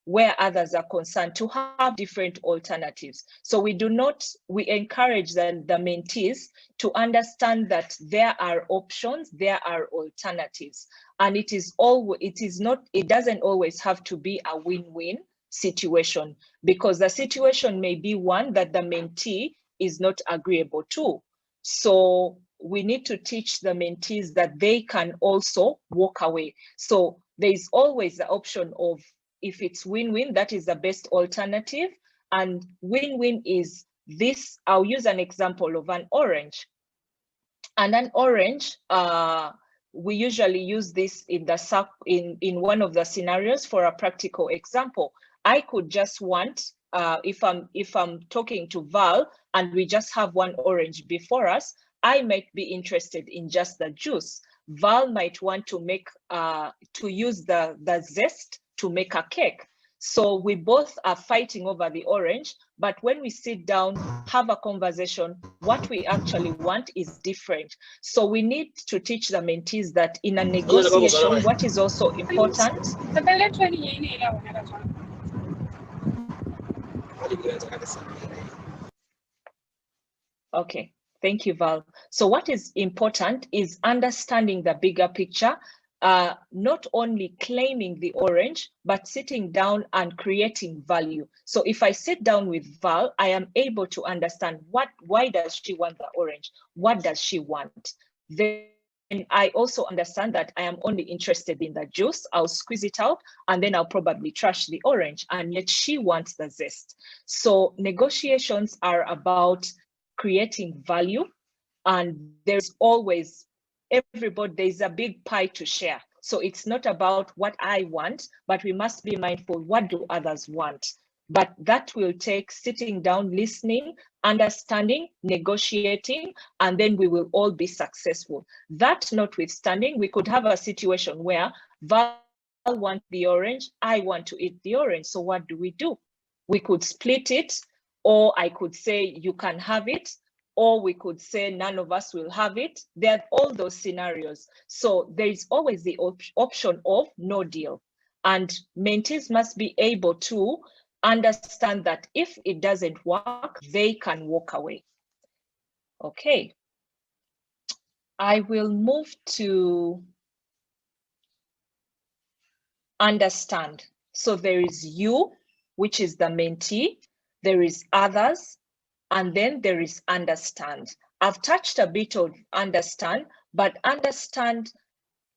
where others are concerned to have different alternatives. So we encourage the mentees to understand that there are options, there are alternatives, and it doesn't always have to be a win-win situation, because the situation may be one that the mentee is not agreeable to. So we need to teach the mentees that they can also walk away. So there is always the option of, if it's win-win, that is the best alternative. And win-win is this. I'll use an example of an orange. And an orange, we usually use this in one of the scenarios for a practical example. I could just want, if I'm talking to Val and we just have one orange before us, I might be interested in just the juice. Val might want to use the zest to make a cake. So we both are fighting over the orange, but when we sit down, have a conversation, what we actually want is different. So we need to teach the mentees that in a negotiation, what is also important. Okay, thank you, Val. So what is important is understanding the bigger picture, not only claiming the orange, but sitting down and creating value. So if I sit down with Val, I am able to understand why does she want the orange? What does she want? Then I also understand that I am only interested in the juice. I'll squeeze it out and then I'll probably trash the orange, and yet she wants the zest. So negotiations are about creating value, and there's always there's a big pie to share. So it's not about what I want, but we must be mindful, what do others want? But that will take sitting down, listening, understanding, negotiating, and then we will all be successful. That notwithstanding, we could have a situation where Val wants the orange, I want to eat the orange. So what do? We could split it, or I could say you can have it, or we could say none of us will have it. There are all those scenarios. So there is always the option of no deal. And mentees must be able to understand that if it doesn't work, they can walk away. Okay. I will move to understand. So there is you, which is the mentee. There is others, and then there is understand. I've touched a bit of understand, but understand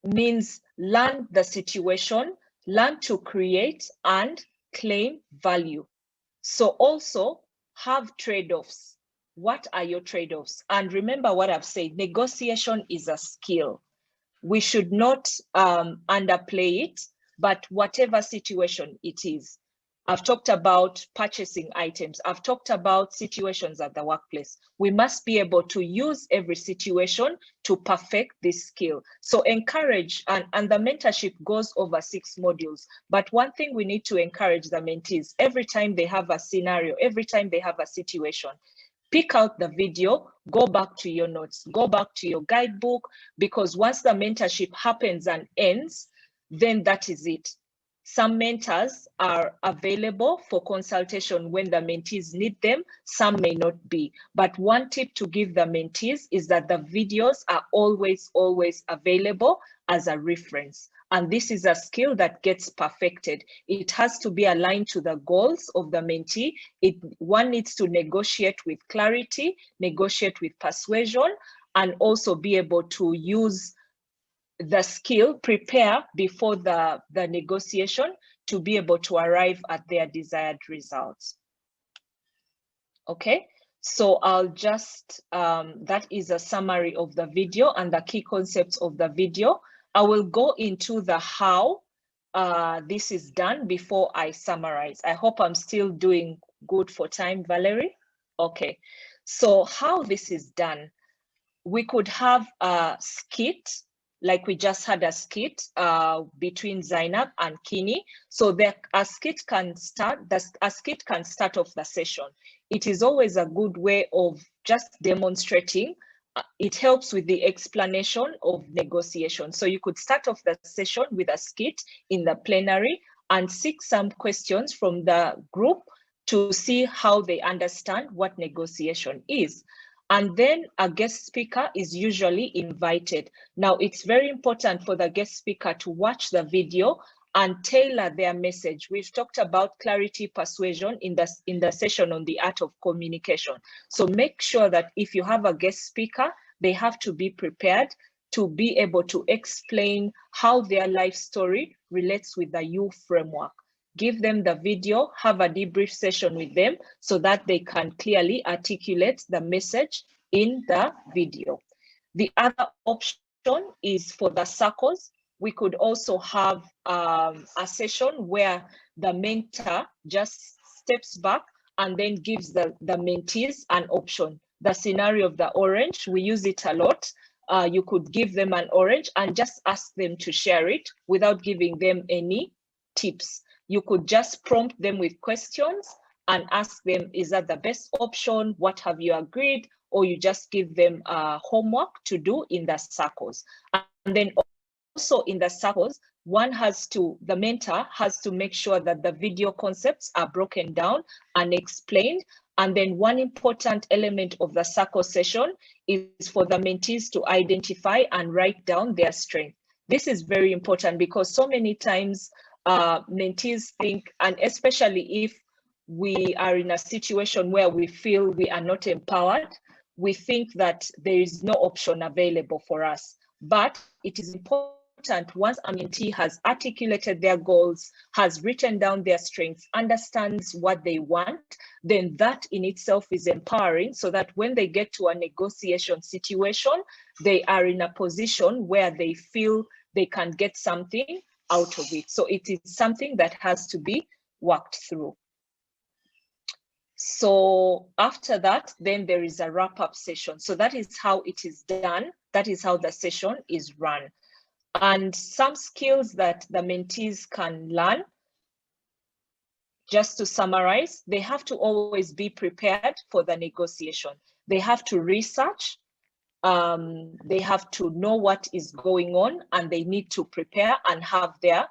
means learn the situation, learn to create and claim value. So also have trade-offs. What are your trade-offs? And remember what I've said, negotiation is a skill. We should not underplay it, but whatever situation it is. I've talked about purchasing items. I've talked about situations at the workplace. We must be able to use every situation to perfect this skill. So encourage, and the mentorship goes over 6 modules. But one thing we need to encourage the mentees, every time they have a scenario, every time they have a situation, pick out the video, go back to your notes, go back to your guidebook, because once the mentorship happens and ends, then that is it. Some mentors are available for consultation when the mentees need them, some may not be. But one tip to give the mentees is that the videos are always, always available as a reference. And this is a skill that gets perfected. It has to be aligned to the goals of the mentee. One needs to negotiate with clarity, negotiate with persuasion, and also be able to use the skill, prepare before the negotiation to be able to arrive at their desired results. Okay, so I'll just, that is a summary of the video and the key concepts of the video. I will go into the how this is done before I summarize. I hope I'm still doing good for time, Valerie. Okay, so how this is done. we could have a skit, like we just had a skit between Zainab and Kini. So a skit can start off the session. It is always a good way of just demonstrating. It helps with the explanation of negotiation. So you could start off the session with a skit in the plenary and seek some questions from the group to see how they understand what negotiation is. And then a guest speaker is usually invited. Now, it's very important for the guest speaker to watch the video and tailor their message. We've talked about clarity persuasion in the session on the art of communication. So make sure that if you have a guest speaker, they have to be prepared to be able to explain how their life story relates with the U framework. Give them the video, have a debrief session with them so that they can clearly articulate the message in the video. The other option is for the circles. We could also have a session where the mentor just steps back and then gives the mentees an option. The scenario of the orange, we use it a lot. You could give them an orange and just ask them to share it without giving them any tips. You could just prompt them with questions and ask them, is that the best option? What have you agreed? Or you just give them homework to do in the circles. And then also in the circles, the mentor has to make sure that the video concepts are broken down and explained. And then one important element of the circle session is for the mentees to identify and write down their strength. This is very important because so many times mentees think, and especially if we are in a situation where we feel we are not empowered, we think that there is no option available for us. But it is important once a mentee has articulated their goals, has written down their strengths, understands what they want, then that in itself is empowering so that when they get to a negotiation situation, they are in a position where they feel they can get something out of it. So it is something that has to be worked through. So after that, then there is a wrap-up session. So that is how it is done. That is how the session is run. And some skills that the mentees can learn, just to summarize, they have to always be prepared for the negotiation. They have to research, they have to know what is going on, and they need to prepare and have their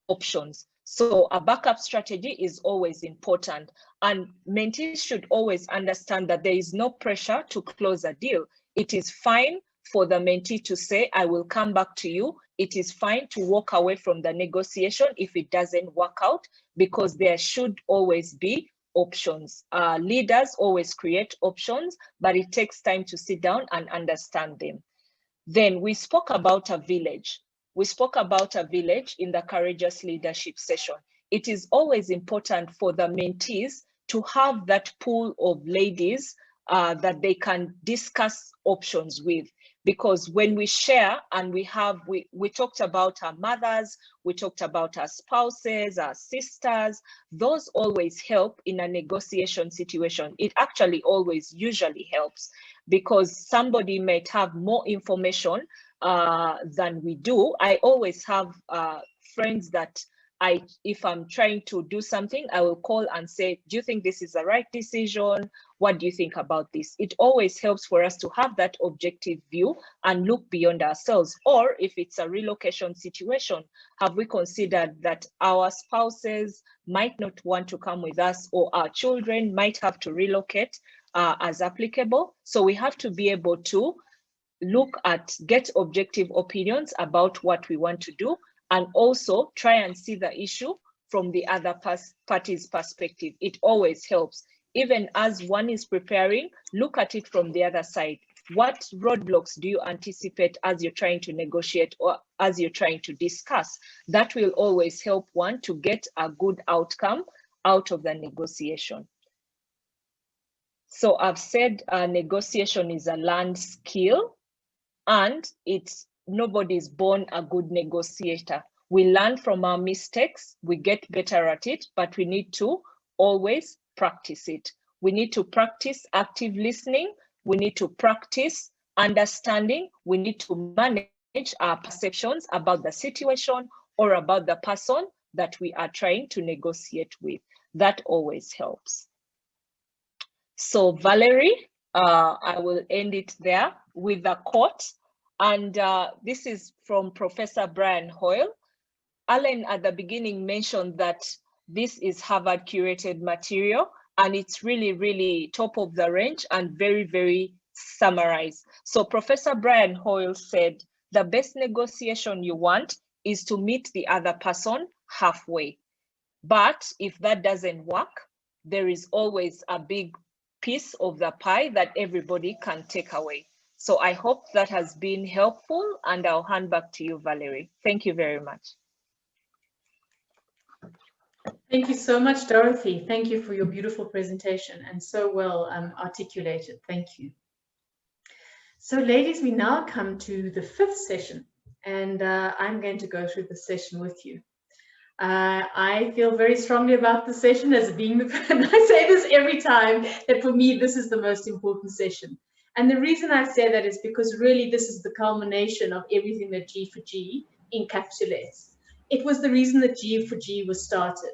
options. So a backup strategy is always important. And mentees should always understand that there is no pressure to close a deal. It is fine for the mentee to say, I will come back to you. It is fine to walk away from the negotiation if it doesn't work out, because there should always be options. Leaders always create options, but it takes time to sit down and understand them. Then we spoke about a village. We spoke about a village in the courageous leadership session. It is always important for the mentees to have that pool of ladies that they can discuss options with. Because when we share and we talked about our mothers, we talked about our spouses, our sisters, those always help in a negotiation situation. It actually always usually helps because somebody might have more information than we do. I always have friends that if I'm trying to do something, I will call and say, do you think this is the right decision? What do you think about this? It always helps for us to have that objective view and look beyond ourselves. Or if it's a relocation situation, have we considered that our spouses might not want to come with us, or our children might have to relocate as applicable? So we have to be able to get objective opinions about what we want to do, and also try and see the issue from the other party's perspective. It always helps. Even as one is preparing, look at it from the other side. What roadblocks do you anticipate as you're trying to negotiate or as you're trying to discuss? That will always help one to get a good outcome out of the negotiation. So I've said negotiation is a learned skill, and nobody is born a good negotiator. We learn from our mistakes, we get better at it, but we need to always practice it. We need to practice active listening. We need to practice understanding we need to manage our perceptions about the situation or about the person that we are trying to negotiate with. That always helps. So Valerie, I will end it there with a quote. And this is from Professor Brian Hoyle. Alan at the beginning mentioned that this is Harvard curated material, and it's really, really top of the range and very, very summarized. So Professor Brian Hoyle said, the best negotiation you want is to meet the other person halfway. But if that doesn't work, there is always a big piece of the pie that everybody can take away. So I hope that has been helpful, and I'll hand back to you, Valerie. Thank you very much. Thank you so much, Dorothy. Thank you for your beautiful presentation and so well articulated. Thank you. So ladies, we now come to the 5th session, and I'm going to go through the session with you. I feel very strongly about the session as being the, and I say this every time, that for me, this is the most important session. And the reason I say that is because really this is the culmination of everything that G4G encapsulates. It was the reason that G4G was started.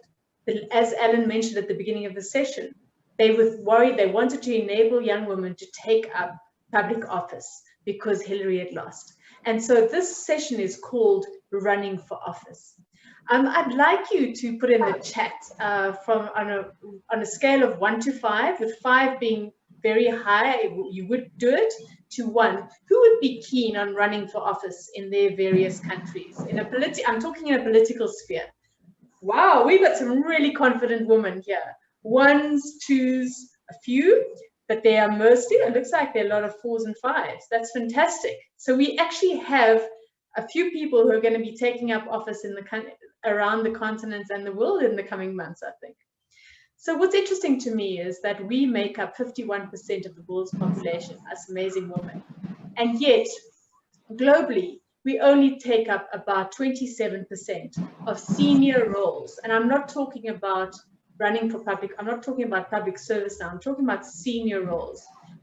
As Alan mentioned at the beginning of the session, they were worried, they wanted to enable young women to take up public office because Hillary had lost. And so this session is called Running for Office. I'd like you to put in the chat on a scale of 1 to 5, with 5 being very high, you would do it, to 1, who would be keen on running for office in their various countries? I'm talking in a political sphere. Wow, we've got some really confident women here. 1s, 2s, a few, but they are mostly, it looks like there are a lot of 4s and 5s. That's fantastic. So we actually have a few people who are going to be taking up office in around the continent and the world in the coming months, I think. So what's interesting to me is that we make up 51% of the world's population as amazing women. And yet, globally, we only take up about 27% of senior roles. And I'm not talking about running for public, I'm not talking about public service now, I'm talking about senior roles,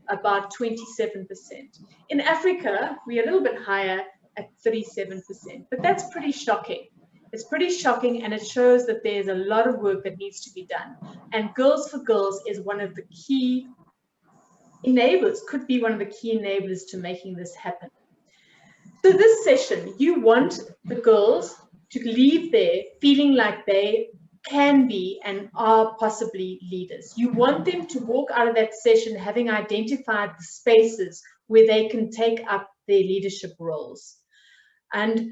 about 27%. In Africa, we're a little bit higher at 37%, but that's pretty shocking. It's pretty shocking, and it shows that there's a lot of work that needs to be done. And Girls for Girls is one of the key enablers, could be one of the key enablers to making this happen. So this session, you want the girls to leave there feeling like they can be and are possibly leaders. You want them to walk out of that session having identified the spaces where they can take up their leadership roles. And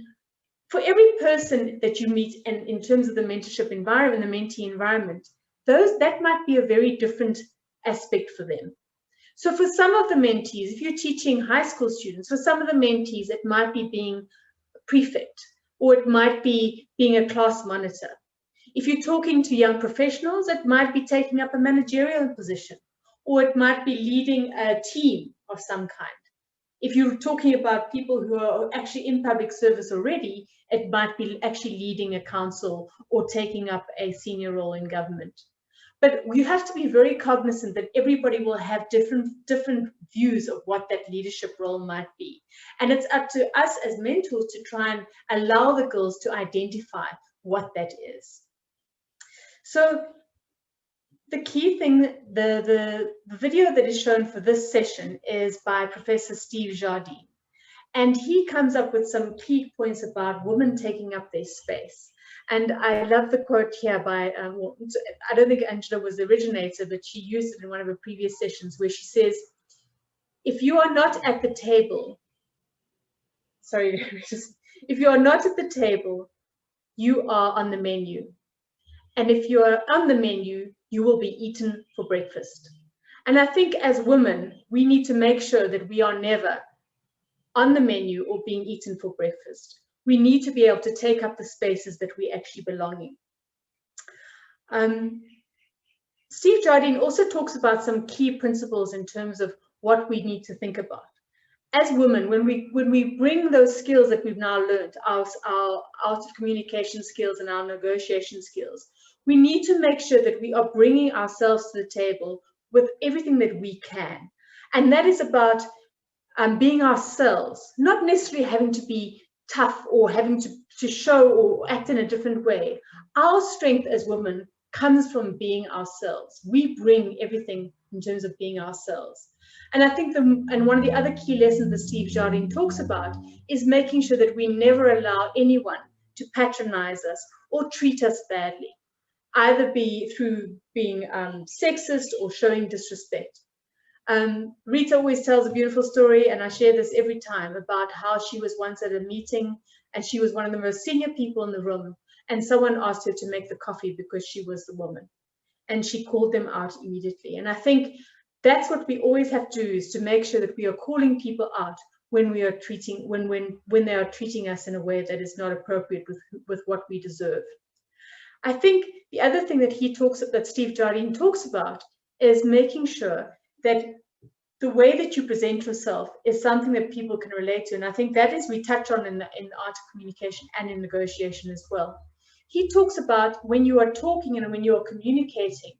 for every person that you meet, and in terms of the mentorship environment, the mentee environment, that might be a very different aspect for them. So for some of the mentees, if you're teaching high school students, for some of the mentees, it might be being a prefect, or it might be being a class monitor. If you're talking to young professionals, it might be taking up a managerial position, or it might be leading a team of some kind. If you're talking about people who are actually in public service already, it might be actually leading a council or taking up a senior role in government. But you have to be very cognizant that everybody will have different views of what that leadership role might be. And it's up to us as mentors to try and allow the girls to identify what that is. So the key thing, the video that is shown for this session is by Professor Steve Jardine. And he comes up with some key points about women taking up their space. And I love the quote here by, I don't think Angela was the originator, but she used it in one of her previous sessions where she says, if you are not at the table, if you are not at the table, you are on the menu. And if you are on the menu, you will be eaten for breakfast. And I think as women, we need to make sure that we are never on the menu or being eaten for breakfast. We need to be able to take up the spaces that we actually belong in. Steve Jardine also talks about some key principles in terms of what we need to think about. As women, when we bring those skills that we've now learned, our art of communication skills and our negotiation skills, we need to make sure that we are bringing ourselves to the table with everything that we can. And that is about being ourselves, not necessarily having to be tough or having to show or act in a different way. Our strength as women comes from being ourselves. We bring everything in terms of being ourselves. And I think one of the other key lessons that Steve Jardine talks about is making sure that we never allow anyone to patronize us or treat us badly, either be through being sexist or showing disrespect. Rita always tells a beautiful story, and I share this every time, about how she was once at a meeting and she was one of the most senior people in the room, and someone asked her to make the coffee because she was the woman, and she called them out immediately. And I think that's what we always have to do, is to make sure that we are calling people out when we are treating, when they are treating us in a way that is not appropriate with what we deserve. I think the other thing that Steve Jardine talks about is making sure that the way that you present yourself is something that people can relate to. And I think that is, we touch on in the art of communication and in negotiation as well. He talks about when you are talking and when you are communicating,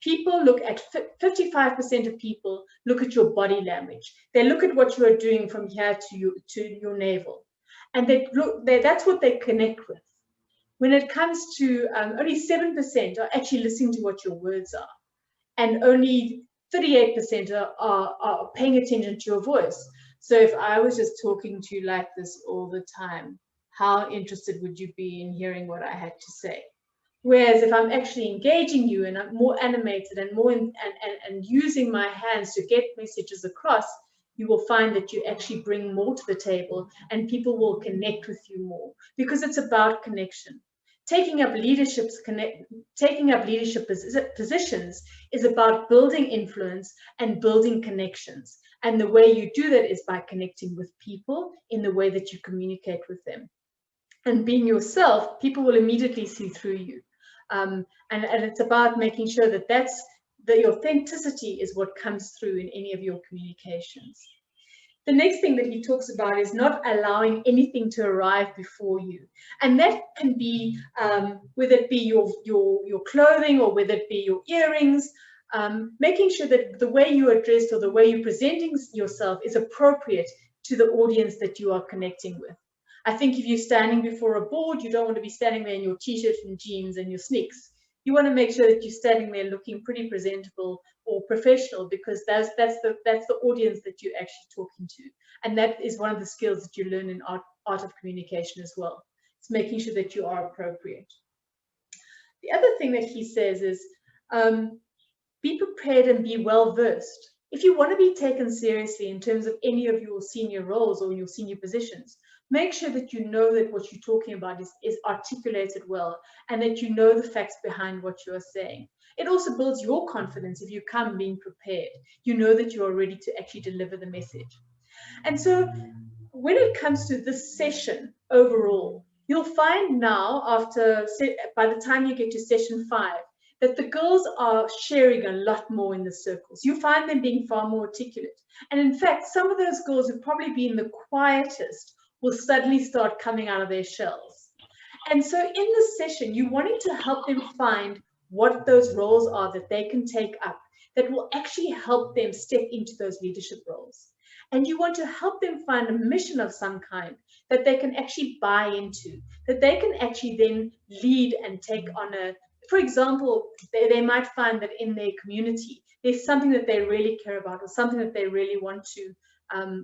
people look at 55% of people look at your body language. They look at what you are doing from here to your navel, and that's what they connect with. When it comes to only 7% are actually listening to what your words are, and only 38% are paying attention to your voice. So if I was just talking to you like this all the time, how interested would you be in hearing what I had to say? Whereas if I'm actually engaging you and I'm more animated and more and using my hands to get messages across, you will find that you actually bring more to the table and people will connect with you more, because it's about connection. Taking up leadership positions is about building influence and building connections. And the way you do that is by connecting with people in the way that you communicate with them. And being yourself, people will immediately see through you. And it's about making sure that the authenticity is what comes through in any of your communications. The next thing that he talks about is not allowing anything to arrive before you. And that can be, whether it be your clothing or whether it be your earrings, making sure that the way you are dressed or the way you're presenting yourself is appropriate to the audience that you are connecting with. I think if you're standing before a board, you don't want to be standing there in your t-shirt and jeans and your sneaks. You want to make sure that you're standing there looking pretty presentable or professional, because that's the audience that you're actually talking to. And that is one of the skills that you learn in art of communication as well. It's making sure that you are appropriate. The other thing that he says is be prepared and be well versed. If you want to be taken seriously in terms of any of your senior roles or your senior positions, make sure that you know that what you're talking about is articulated well, and that you know the facts behind what you are saying. It also builds your confidence if you come being prepared. You know that you are ready to actually deliver the message. And so when it comes to this session overall, you'll find now, by the time you get to session 5, that the girls are sharing a lot more in the circles. You find them being far more articulate. And in fact, some of those girls who've probably been the quietest will suddenly start coming out of their shells. And so in this session, you wanted to help them find what those roles are that they can take up that will actually help them step into those leadership roles. And you want to help them find a mission of some kind that they can actually buy into, that they can actually then lead and take on for example, they might find that in their community, there's something that they really care about, or something that they really want to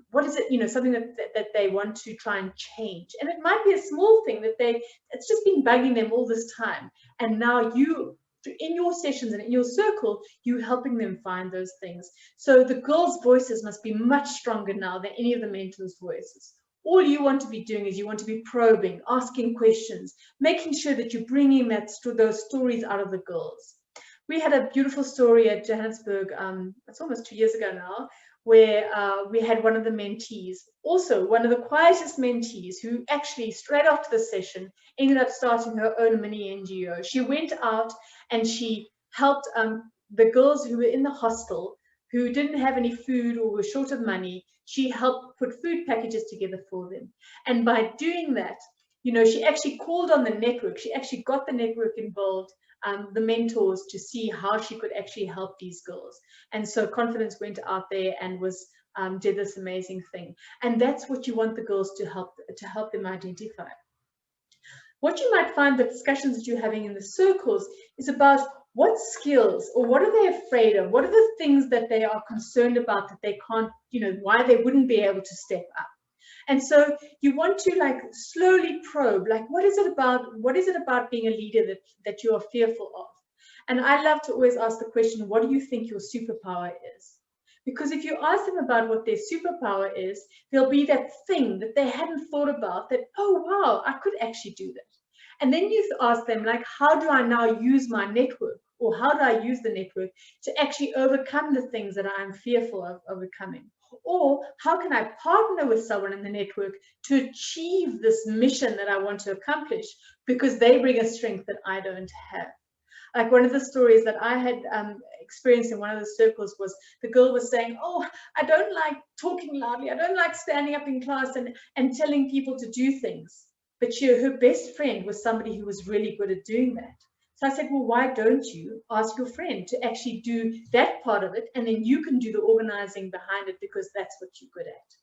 what is it, something that they want to try and change. And it might be a small thing that it's just been bugging them all this time. And now you, in your sessions and in your circle, you're helping them find those things. So the girls' voices must be much stronger now than any of the mentors' voices. All you want to be doing is you want to be probing, asking questions, making sure that you're bringing those stories out of the girls. We had a beautiful story at Johannesburg, it's almost 2 years ago now, where we had one of the mentees, also one of the quietest mentees, who actually straight after the session ended up starting her own mini NGO. She went out and she helped the girls who were in the hostel who didn't have any food or were short of money. She helped put food packages together for them. And by doing that, she actually called on the network. She actually got the network involved, the mentors, to see how she could actually help these girls. And so confidence went out there and was did this amazing thing. And that's what you want the girls to help them identify. What you might find the discussions that you're having in the circles is about what skills or what are they afraid of? What are the things that they are concerned about that they can't, why they wouldn't be able to step up? And so you want to like slowly probe, like, what is it about being a leader that you are fearful of? And I love to always ask the question, what do you think your superpower is? Because if you ask them about what their superpower is, there'll be that thing that they hadn't thought about that, oh, wow, I could actually do that. And then you ask them, like, how do I now use my network? Or how do I use the network to actually overcome the things that I'm fearful of overcoming? Or how can I partner with someone in the network to achieve this mission that I want to accomplish because they bring a strength that I don't have? Like one of the stories that I had experienced in one of the circles was the girl was saying, oh, I don't like talking loudly. I don't like standing up in class and telling people to do things. But her best friend was somebody who was really good at doing that. So I said, well, why don't you ask your friend to actually do that part of it, and then you can do the organizing behind it because that's what you're good at.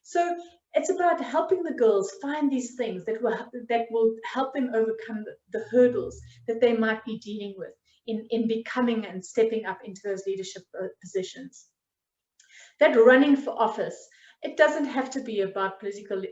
So it's about helping the girls find these things that will help them overcome the hurdles that they might be dealing with in becoming and stepping up into those leadership positions. That running for office, it doesn't have to be about political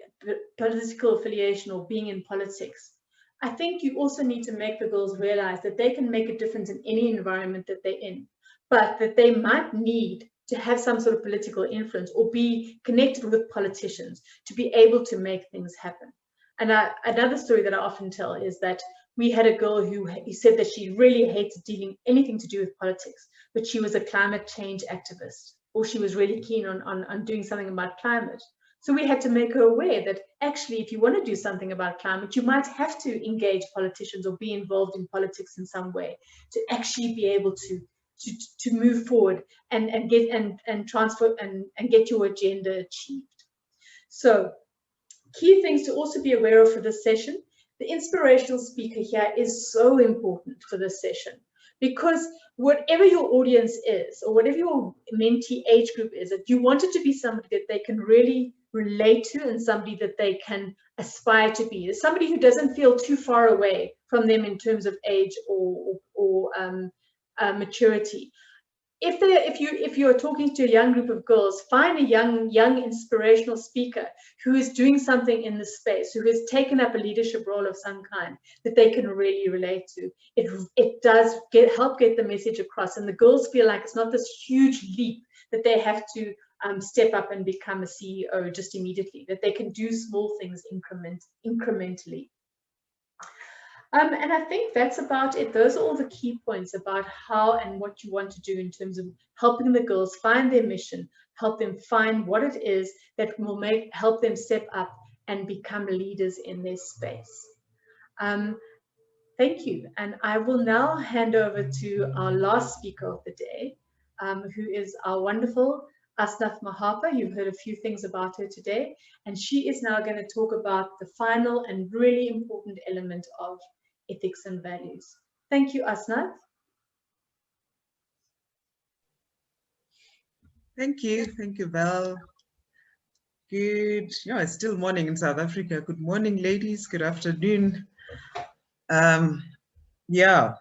affiliation or being in politics. I think you also need to make the girls realize that they can make a difference in any environment that they're in, but that they might need to have some sort of political influence or be connected with politicians to be able to make things happen. And another story that I often tell is that we had a girl who said that she really hated anything to do with politics, but she was a climate change activist, or she was really keen on doing something about climate. So we had to make her aware that actually, if you want to do something about climate, you might have to engage politicians or be involved in politics in some way to actually be able to move forward and transfer and get your agenda achieved. So key things to also be aware of for this session. The inspirational speaker here is so important for this session, because whatever your audience is or whatever your mentee age group is, if you want it to be somebody that they can really relate to and somebody that they can aspire to be, somebody who doesn't feel too far away from them in terms of age or maturity. If you're talking to a young group of girls, find a young inspirational speaker who is doing something in this space, who has taken up a leadership role of some kind that they can really relate to. It does help get the message across, and the girls feel like it's not this huge leap that they have to step up and become a CEO just immediately, that they can do small things incrementally. And I think that's about it. Those are all the key points about how and what you want to do in terms of helping the girls find their mission, help them find what it is that will help them step up and become leaders in their space. Thank you. And I will now hand over to our last speaker of the day, who is our wonderful Asnath Mahapa. You've heard a few things about her today, and she is now going to talk about the final and really important element of ethics and values. Thank you, Asnath. Thank you, Val. Good, it's still morning in South Africa. Good morning, ladies. Good afternoon. Yeah,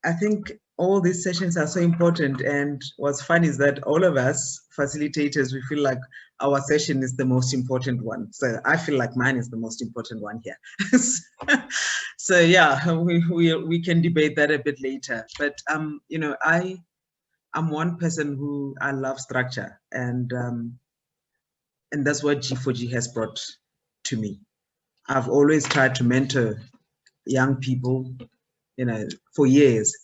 I think all these sessions are so important, and what's fun is that all of us facilitators, we feel like our session is the most important one. So I feel like mine is the most important one here. So yeah, we can debate that a bit later. But I'm one person who I love structure, and that's what G4G has brought to me. I've always tried to mentor young people, for years.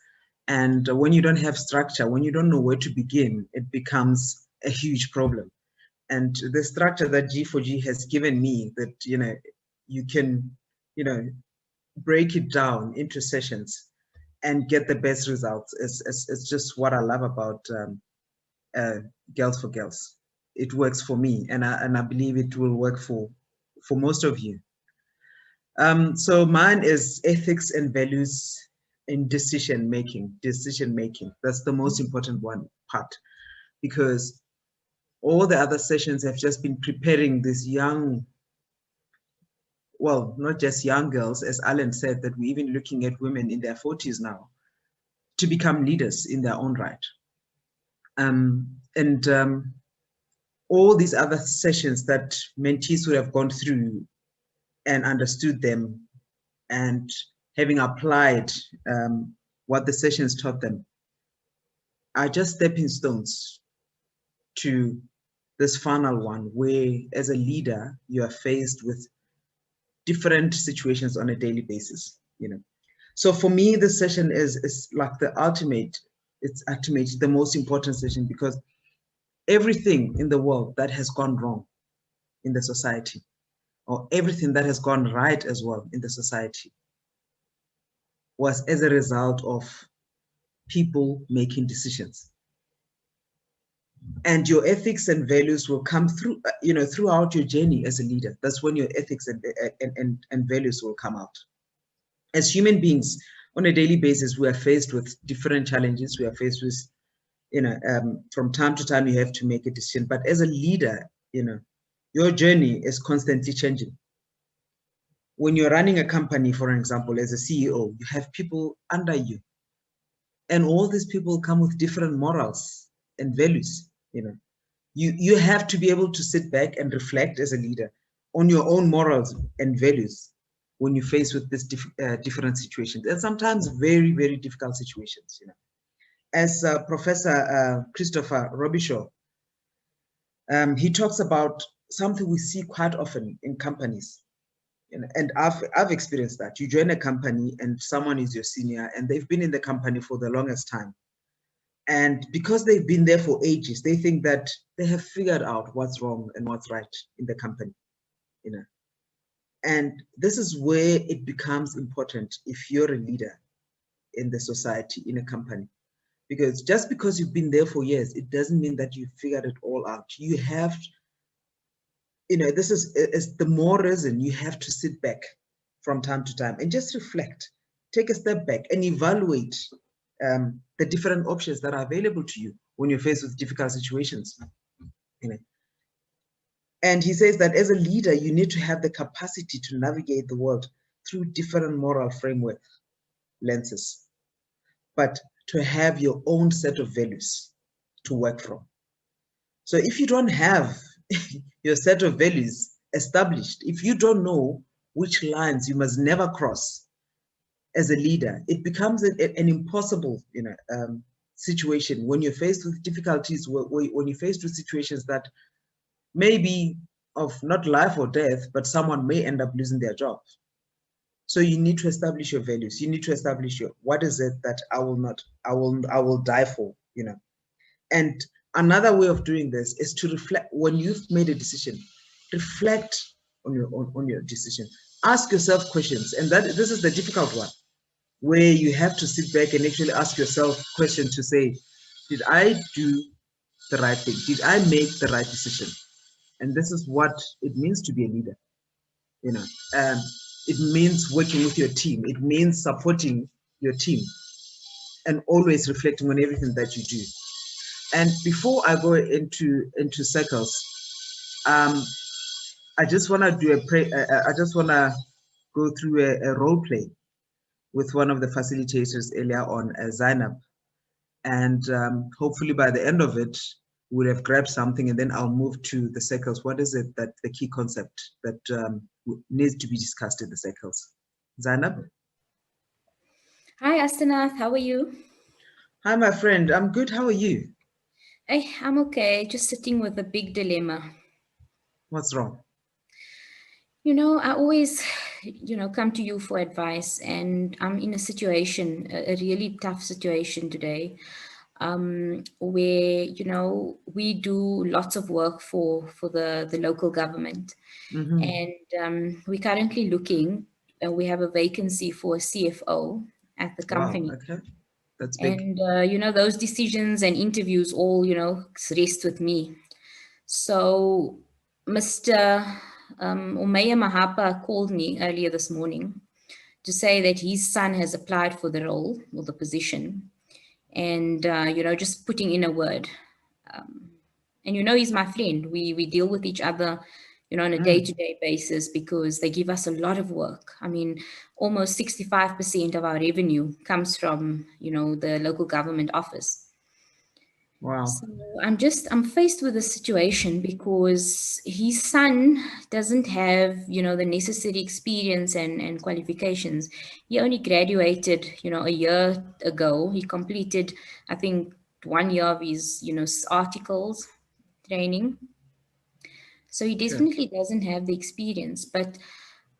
And when you don't have structure, when you don't know where to begin, it becomes a huge problem. And the structure that G4G has given me, that you can break it down into sessions and get the best results, it's just what I love about Girls for Girls. It works for me, and I believe it will work for most of you. So mine is ethics and values in decision making. That's the most important part, because all the other sessions have just been preparing these young, well, not just young girls, as Alan said, that we're even looking at women in their 40s now to become leaders in their own right. All these other sessions that mentees would have gone through and understood them and having applied what the sessions taught them are just stepping stones to this final one, where as a leader, you are faced with different situations on a daily basis, you know. So for me, this session is like the ultimate, it's ultimately the most important session, because everything in the world that has gone wrong in the society, or everything that has gone right as well in the society, was as a result of people making decisions. And your ethics and values will come through, you know, throughout your journey as a leader. That's when your ethics and values will come out. As human beings, on a daily basis, we are faced with different challenges. We are faced with, you know, from time to time, you have to make a decision. But as a leader, you know, your journey is constantly changing. When you're running a company, for example, as a CEO, you have people under you. And all these people come with different morals and values, you know. You have to be able to sit back and reflect as a leader on your own morals and values when you're faced with this different situations, and sometimes very, very difficult situations, you know. As Professor Christopher Robichaud, he talks about something we see quite often in companies. And I've experienced that. You join a company and someone is your senior and they've been in the company for the longest time. And because they've been there for ages, they think that they have figured out what's wrong and what's right in the company, you know. And this is where it becomes important if you're a leader in the society, in a company. Because just because you've been there for years, it doesn't mean that you've figured it all out. You have, you know, this is the more reason you have to sit back from time to time and just reflect, take a step back and evaluate the different options that are available to you when you're faced with difficult situations. You know? And he says that as a leader, you need to have the capacity to navigate the world through different moral framework lenses, but to have your own set of values to work from. So if you don't have your set of values established, if you don't know which lines you must never cross as a leader, it becomes an impossible, you know, situation when you're faced with difficulties, when you're faced with situations that may be of not life or death, but someone may end up losing their job. So you need to establish your values. You need to establish your, what is it that I will die for, you know. And another way of doing this is to reflect. When you've made a decision, reflect on your decision. Ask yourself questions, and this is the difficult one, where you have to sit back and actually ask yourself questions to say, did I do the right thing? Did I make the right decision? And this is what it means to be a leader, you know. It means working with your team. It means supporting your team and always reflecting on everything that you do. And before I go into circles, I just want to do I just want to go through a role play with one of the facilitators earlier on, Zainab. And hopefully by the end of it, we'll have grabbed something, and then I'll move to the circles. What is it that the key concept that needs to be discussed in the circles? Zainab? Hi, Asnath, how are you? Hi, my friend, I'm good, how are you? Hey, I'm okay, just sitting with a big dilemma. What's wrong? You know, I always, you know, come to you for advice, and I'm in a situation, a really tough situation today, where, you know, we do lots of work for the local government. Mm-hmm. And we're currently looking, we have a vacancy for a CFO at the company. Wow, okay. That's big. And, you know, those decisions and interviews all, you know, rest with me. So Mr. Mahapa called me earlier this morning to say that his son has applied for the role or the position, and, you know, just putting in a word. And he's my friend. We deal with each other, on a day-to-day basis, because they give us a lot of work. I mean, almost 65% of our revenue comes from, the local government office. Wow. So I'm faced with a situation because his son doesn't have, the necessary experience and qualifications. He only graduated, a year ago. He completed, I think, 1 year of his, articles training. So he definitely doesn't have the experience. But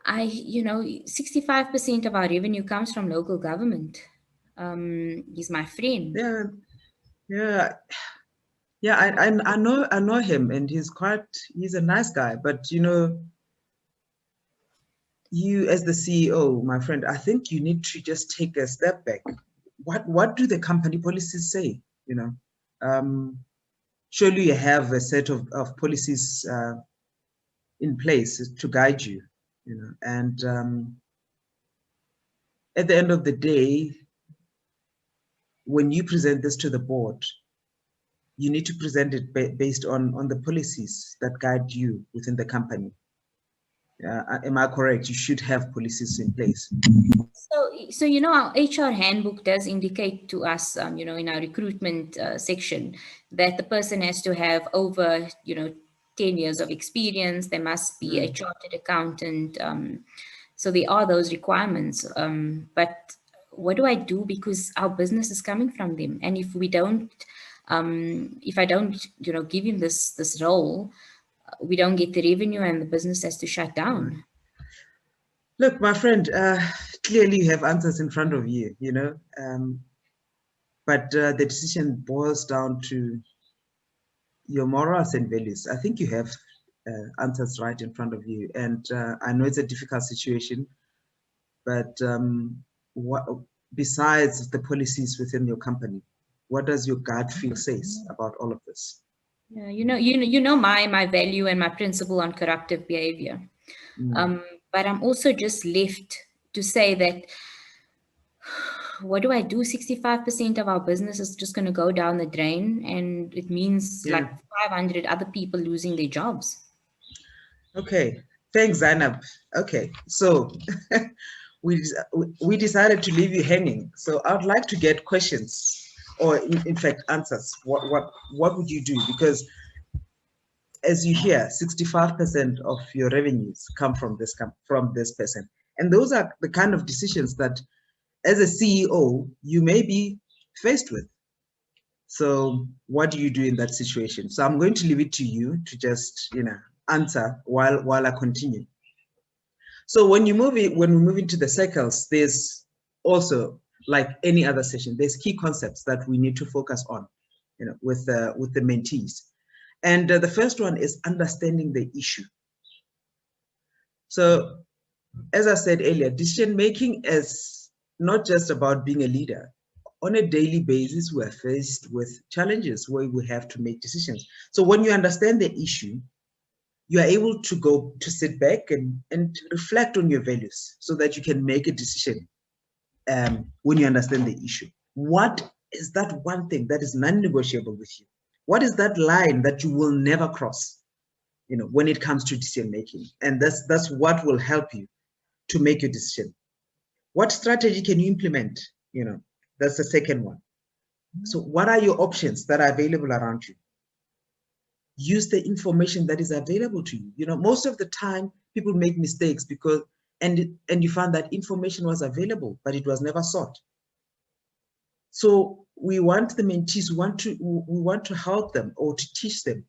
65% of our revenue comes from local government. He's my friend. Yeah, I know him, and he's a nice guy. But you as the CEO, my friend, I think you need to just take a step back. What do the company policies say? Surely you have a set of policies in place to guide you. And at the end of the day, when you present this to the board, you need to present it based on the policies that guide you within the company. Am I correct? You should have policies in place. So our HR handbook does indicate to us, in our recruitment section, that the person has to have over, 10 years of experience. There must be a chartered accountant. So there are those requirements. But what do I do? Because our business is coming from them. And if we don't, if I don't, give him this role, we don't get the revenue and the business has to shut down. Look, my friend, clearly you have answers in front of you, but the decision boils down to your morals and values. I think you have answers right in front of you. And I know it's a difficult situation, but besides the policies within your company, what does your gut feel says about all of this? Yeah, my value and my principle on corruptive behavior. But I'm also just left to say that, what do I do? 65% of our business is just going to go down the drain, and it means like 500 other people losing their jobs. Okay, thanks, Zainab. Okay, so we decided to leave you hanging. So I'd like to get questions, or in fact answers. What would you do? Because as you hear, 65% of your revenues come from this person, and those are the kind of decisions that, as a CEO, you may be faced with. So what do you do in that situation? So I'm going to leave it to you to just answer while I continue. So when we move into the circles, there's also, like any other session, there's key concepts that we need to focus on, with the mentees. And the first one is understanding the issue. So as I said earlier, decision making is not just about being a leader. On a daily basis, we're faced with challenges where we have to make decisions. So when you understand the issue, you are able to sit back and reflect on your values so that you can make a decision when you understand the issue. What is that one thing that is non-negotiable with you? What is that line that you will never cross, when it comes to decision making? And that's what will help you to make your decision. What strategy can you implement? That's the second one. So what are your options that are available around you? Use the information that is available to you. Most of the time people make mistakes because, and you find that information was available, but it was never sought. So we want the mentees, we want to help them or to teach them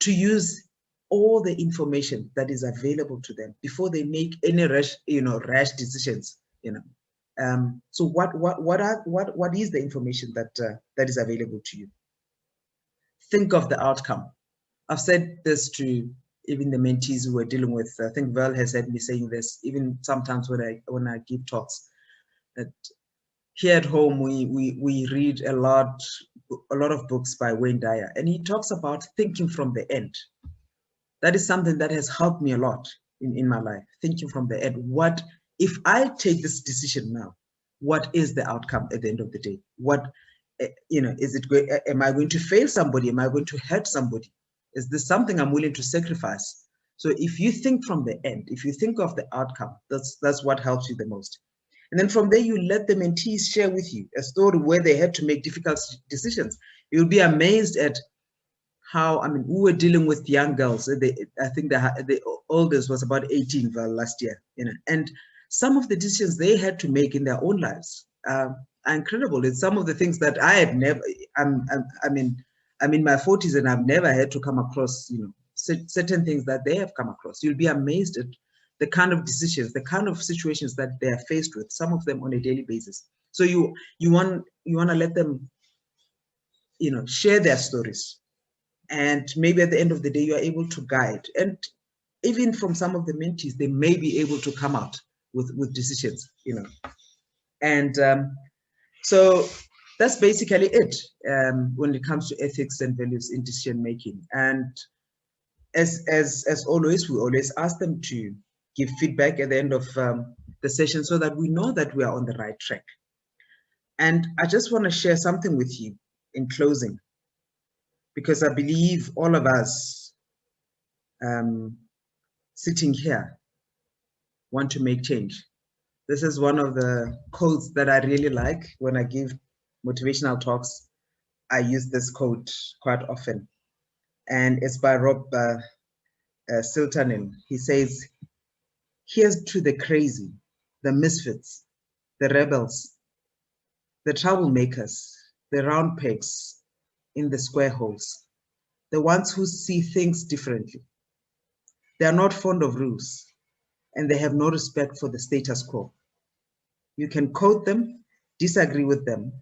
to use all the information that is available to them before they make any rash decisions. So what is the information that is available to you? Think of the outcome. I've said this to even the mentees who we're dealing with. I think Val has had me saying this even sometimes when I give talks, that here at home we read a lot of books by Wayne Dyer, and he talks about thinking from the end. That is something that has helped me a lot in my life, thinking from the end. What if I take this decision now? What is the outcome at the end of the day? you know, am I going to fail somebody? Am I going to hurt somebody? Is this something I'm willing to sacrifice? So if you think from the end, if you think of the outcome, that's what helps you the most. And then from there, you let the mentees share with you a story where they had to make difficult decisions. You'll be amazed at how, I mean, we were dealing with young girls. I think the oldest was about 18 last year, you know, and some of the decisions they had to make in their own lives are incredible. It's some of the things that I had never, I'm in my 40s and I've never had to come across, you know, certain things that they have come across. You'll be amazed at the kind of decisions, the kind of situations that they are faced with, some of them on a daily basis. So you want to let them, you know, share their stories. And maybe at the end of the day, you are able to guide. And even from some of the mentees, they may be able to come out with decisions, you know. And so that's basically it when it comes to ethics and values in decision making. And as always, we always ask them to give feedback at the end of the session so that we know that we are on the right track. And I just want to share something with you in closing, because I believe all of us sitting here want to make change. This is one of the quotes that I really like. When I give motivational talks, I use this quote quite often. And it's by Rob Siltanen. He says, "Here's to the crazy, the misfits, the rebels, the troublemakers, the round pegs in the square holes, the ones who see things differently. They are not fond of rules, and they have no respect for the status quo. You can quote them, disagree with them,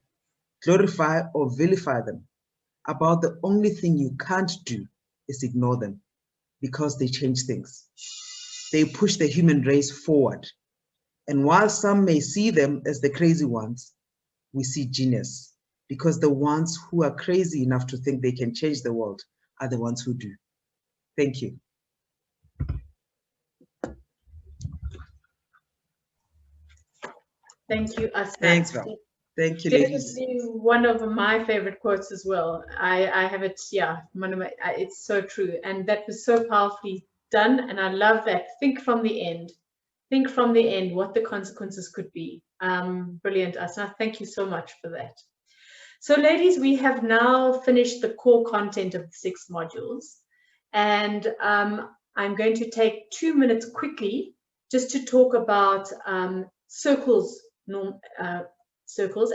glorify or vilify them. About the only thing you can't do is ignore them, because they change things. They push the human race forward. And while some may see them as the crazy ones, we see genius, because the ones who are crazy enough to think they can change the world are the ones who do." Thank you. Thank you, Asnath. Thanks, Val. Thank you, ladies. Definitely one of my favorite quotes as well. I have it, yeah, one of my, it's so true. And that was so powerfully done. And I love that. Think from the end. Think from the end what the consequences could be. Brilliant, Asnath. Thank you so much for that. So ladies, we have now finished the core content of the 6 modules. And I'm going to take 2 minutes quickly just to talk about circles,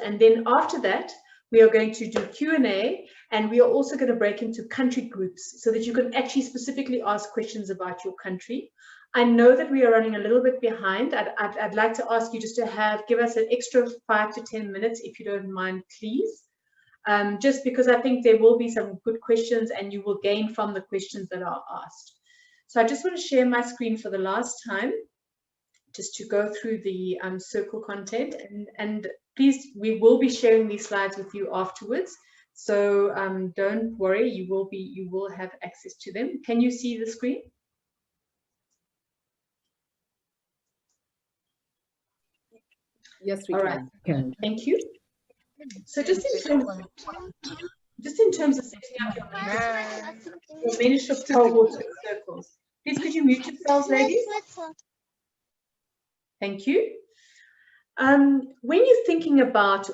and then after that we are going to do Q&A, and we are also going to break into country groups so that you can actually specifically ask questions about your country. I know that we are running a little bit behind. I'd like to ask you just to give us an extra 5 to 10 minutes, if you don't mind, please. Just because I think there will be some good questions and you will gain from the questions that are asked. So I just want to share my screen for the last time, just to go through the circle content, and please, we will be sharing these slides with you afterwards. So don't worry, you will have access to them. Can you see the screen? Yes, we All can. right. Thank you. So just in terms of setting up your mentorship cohorts and circles, please could you mute yourselves, ladies? Thank you. When you're thinking about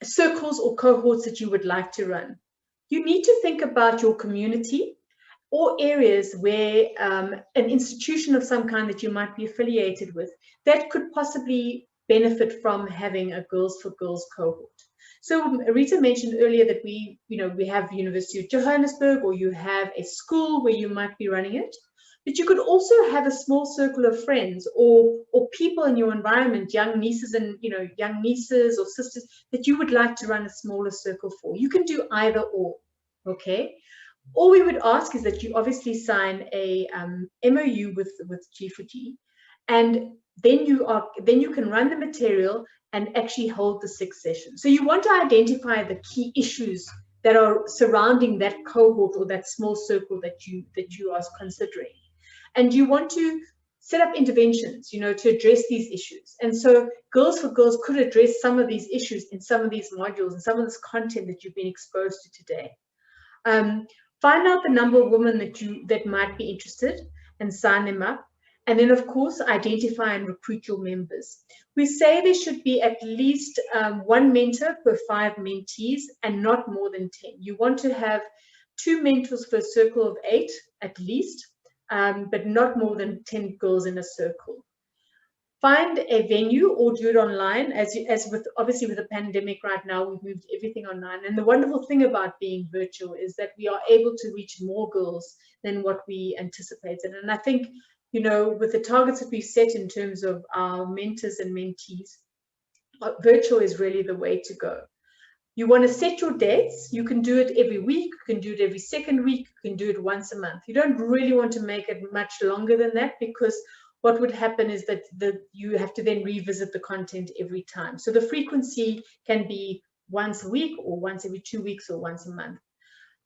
circles or cohorts that you would like to run, you need to think about your community or areas where an institution of some kind that you might be affiliated with that could possibly benefit from having a Girls for Girls cohort. So Rita mentioned earlier that we have University of Johannesburg, or you have a school where you might be running it. But you could also have a small circle of friends or people in your environment, young nieces or sisters that you would like to run a smaller circle for. You can do either or, okay? All we would ask is that you obviously sign a MOU with G4G, and then you can run the material and actually hold the 6 sessions. So you want to identify the key issues that are surrounding that cohort or that small circle that you are considering. And you want to set up interventions, you know, to address these issues. And so Girls for Girls could address some of these issues in some of these modules and some of this content that you've been exposed to today. Find out the number of women that might be interested and sign them up. And then, of course, identify and recruit your members. We say there should be at least one mentor per 5 mentees and not more than 10. You want to have 2 mentors for a circle of 8 at least, but not more than 10 girls in a circle. Find a venue or do it online. As with obviously with the pandemic right now, we've moved everything online. And the wonderful thing about being virtual is that we are able to reach more girls than what we anticipated. And I think, you know, with the targets that we've set in terms of our mentors and mentees, virtual is really the way to go. You want to set your dates. You can do it every week. You can do it every second week. You can do it once a month. You don't really want to make it much longer than that, because what would happen is that you have to then revisit the content every time. So the frequency can be once a week or once every 2 weeks or once a month.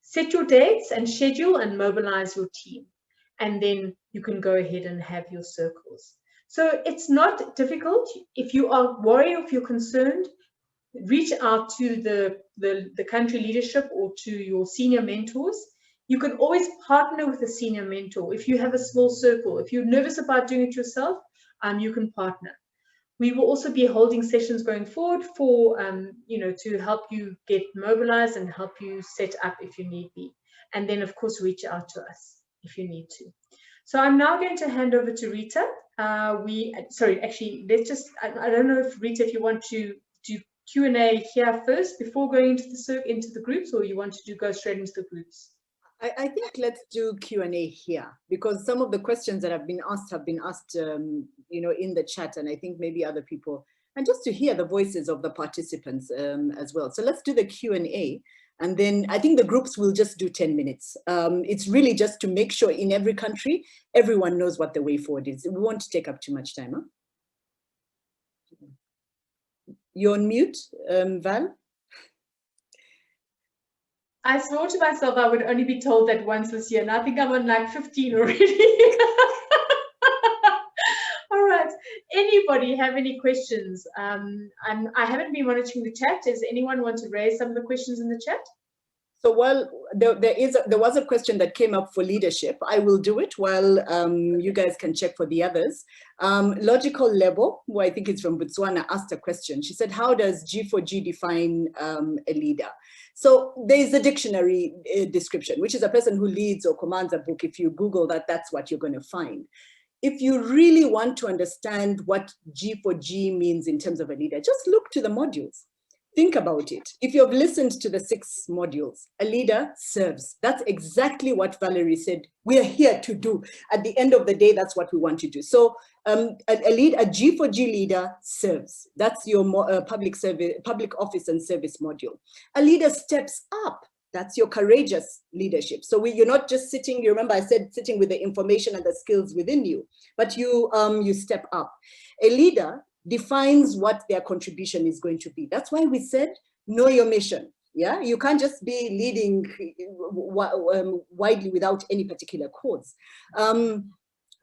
Set your dates and schedule and mobilize your team. And then you can go ahead and have your circles. So it's not difficult. If you are worried or if you're concerned, reach out to the country leadership or to your senior mentors. You can always partner with a senior mentor. If you have a small circle, if you're nervous about doing it yourself, you can partner. We will also be holding sessions going forward for, you know, to help you get mobilized and help you set up if you need be. And then, of course, reach out to us if you need to. So I'm now going to hand over to Rita. Sorry, actually, let's just, I don't know if Rita, if you want to do Q&A here first before going into the groups, or you want to go straight into the groups? I think let's do Q&A here, because some of the questions that have been asked, you know, in the chat, and I think maybe other people, and just to hear the voices of the participants as well. So let's do the Q&A, and then I think the groups will just do 10 minutes. It's really just to make sure in every country, everyone knows what the way forward is. We won't take up too much time. Huh? You're on mute, Val? I swore to myself I would only be told that once this year, and I think I'm on like 15 already. All right. Anybody have any questions? I haven't been monitoring the chat. Does anyone want to raise some of the questions in the chat? So while there was a question that came up for leadership, I will do it while you guys can check for the others. Logical Lebo, who I think is from Botswana, asked a question. She said, how does G4G define a leader? So there is a dictionary description, which is a person who leads or commands a book. If you Google that, that's what you're going to find. If you really want to understand what G4G means in terms of a leader, just look to the modules. Think about it. If you've listened to the 6 modules, a leader serves. That's exactly what Valerie said we are here to do. At the end of the day, that's what we want to do. So a G4G leader serves. That's your public office and service module. A leader steps up. That's your courageous leadership. So you're not just sitting, you remember I said sitting with the information and the skills within you, but you step up. A leader defines what their contribution is going to be. That's why we said, know your mission. Yeah, you can't just be leading widely without any particular cause.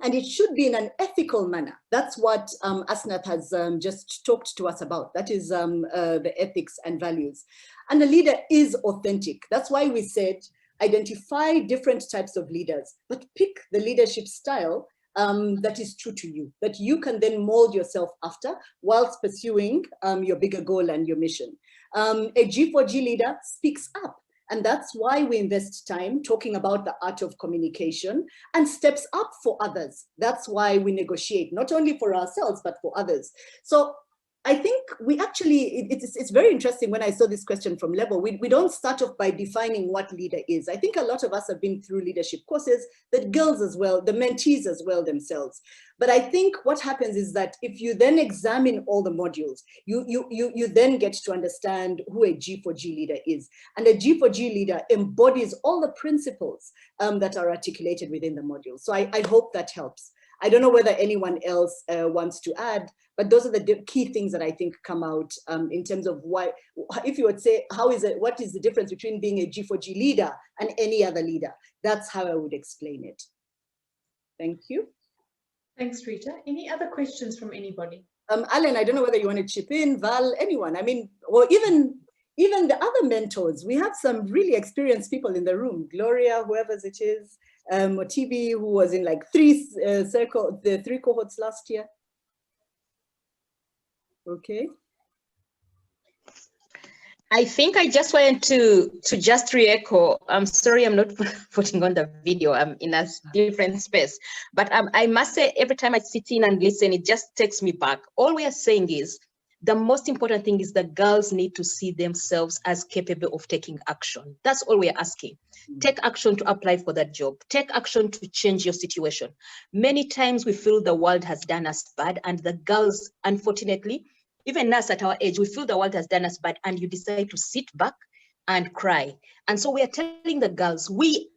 And it should be in an ethical manner. That's what Asnath has just talked to us about. That is the ethics and values. And the leader is authentic. That's why we said, identify different types of leaders, but pick the leadership style that is true to you, that you can then mold yourself after whilst pursuing your bigger goal and your mission. A G4G leader speaks up. And that's why we invest time talking about the art of communication and steps up for others. That's why we negotiate, not only for ourselves, but for others. So I think we actually, it's very interesting when I saw this question from Lebo. We don't start off by defining what leader is. I think a lot of us have been through leadership courses, the girls as well, the mentees as well themselves. But I think what happens is that if you then examine all the modules, you then get to understand who a G4G leader is. And a G4G leader embodies all the principles that are articulated within the module. So I hope that helps. I don't know whether anyone else wants to add, but those are the key things that I think come out in terms of why, if you would say, what is the difference between being a G4G leader and any other leader? That's how I would explain it. Thank you. Thanks, Rita. Any other questions from anybody? Alan, I don't know whether you want to chip in, Val, anyone. I mean, or even the other mentors. We have some really experienced people in the room. Gloria, whoever it is, Motibi, who was in like the three cohorts last year. Okay. I think I just wanted to just re-echo. I'm sorry I'm not putting on the video. I'm in a different space. But I must say, every time I sit in and listen, it just takes me back. All we are saying is, the most important thing is that girls need to see themselves as capable of taking action. That's all we're asking. Take action to apply for that job. Take action to change your situation. Many times we feel the world has done us bad, and the girls, unfortunately, even us at our age, we feel the world has done us bad, and you decide to sit back and cry. And so we are telling the girls, we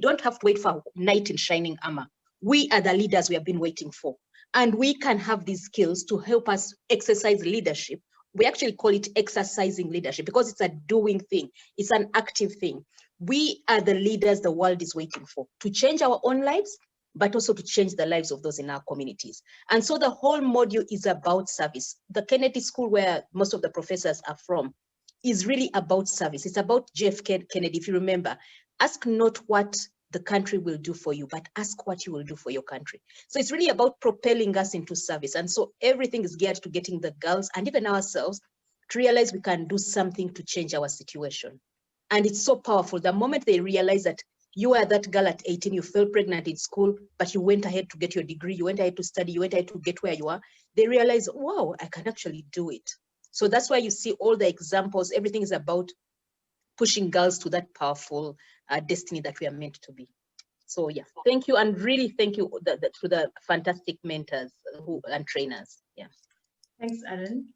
don't have to wait for a knight in shining armor. We are the leaders we have been waiting for. And we can have these skills to help us exercise leadership. We actually call it exercising leadership because it's a doing thing. It's an active thing. We are the leaders the world is waiting for, to change our own lives, but also to change the lives of those in our communities. And so the whole module is about service. The Kennedy School, where most of the professors are from, is really about service. It's about JFK Kennedy. If you remember, ask not what the country will do for you, but ask what you will do for your country. So it's really about propelling us into service. And so everything is geared to getting the girls and even ourselves to realize we can do something to change our situation. And it's so powerful. The moment they realize that you are that girl at 18, you fell pregnant in school, but you went ahead to get your degree, you went ahead to study, you went ahead to get where you are, they realize, wow, I can actually do it. So that's why you see all the examples, everything is about pushing girls to that powerful destiny that we are meant to be. So yeah, thank you, and really thank you to the fantastic mentors and trainers. Yeah. Thanks, Alan.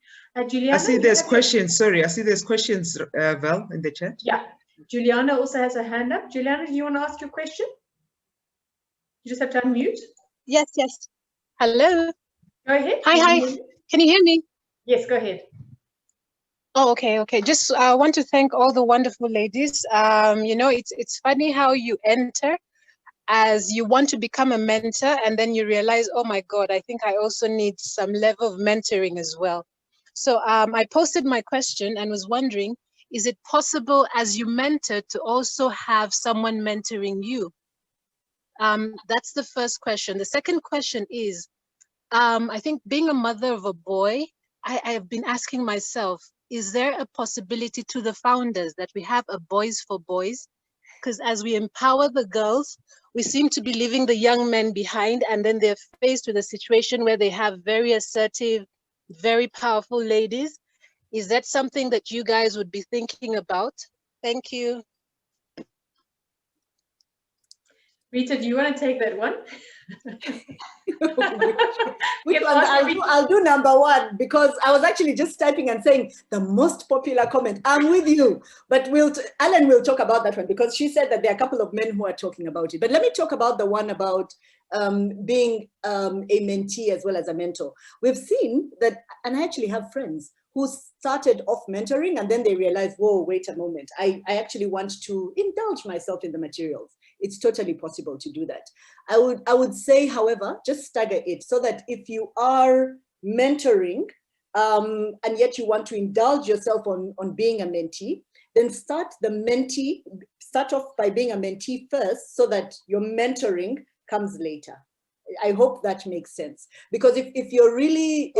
Juliana, I see there's questions. Sorry, I see there's questions, Val, in the chat. Yeah, Juliana also has a hand up. Juliana, do you want to ask your question? You just have to unmute. Yes, yes. Hello. Go ahead. Hi. Can you hear me? Yes, go ahead. Oh, okay. Just I want to thank all the wonderful ladies. You know, it's funny how you enter as you want to become a mentor, and then you realize, oh my God, I think I also need some level of mentoring as well. So I posted my question and was wondering, is it possible as you mentor to also have someone mentoring you? That's the first question. The second question is, I think being a mother of a boy, I have been asking myself, is there a possibility to the founders that we have a Boys for Boys? Because as we empower the girls, we seem to be leaving the young men behind, and then they're faced with a situation where they have very assertive, very powerful ladies. Is that something that you guys would be thinking about? Thank you. Rita, do you want to take that one? Which one? I'll do number one, because I was actually just typing and saying the most popular comment. I'm with you, but Alan will talk about that one, because she said that there are a couple of men who are talking about it. But let me talk about the one about being a mentee as well as a mentor. We've seen that, and I actually have friends who started off mentoring and then they realized, whoa, wait a moment, I actually want to indulge myself in the materials. It's totally possible to do that. I would say, however, just stagger it so that if you are mentoring and yet you want to indulge yourself on being a mentee, then start off by being a mentee first so that your mentoring comes later. I hope that makes sense, because if you're really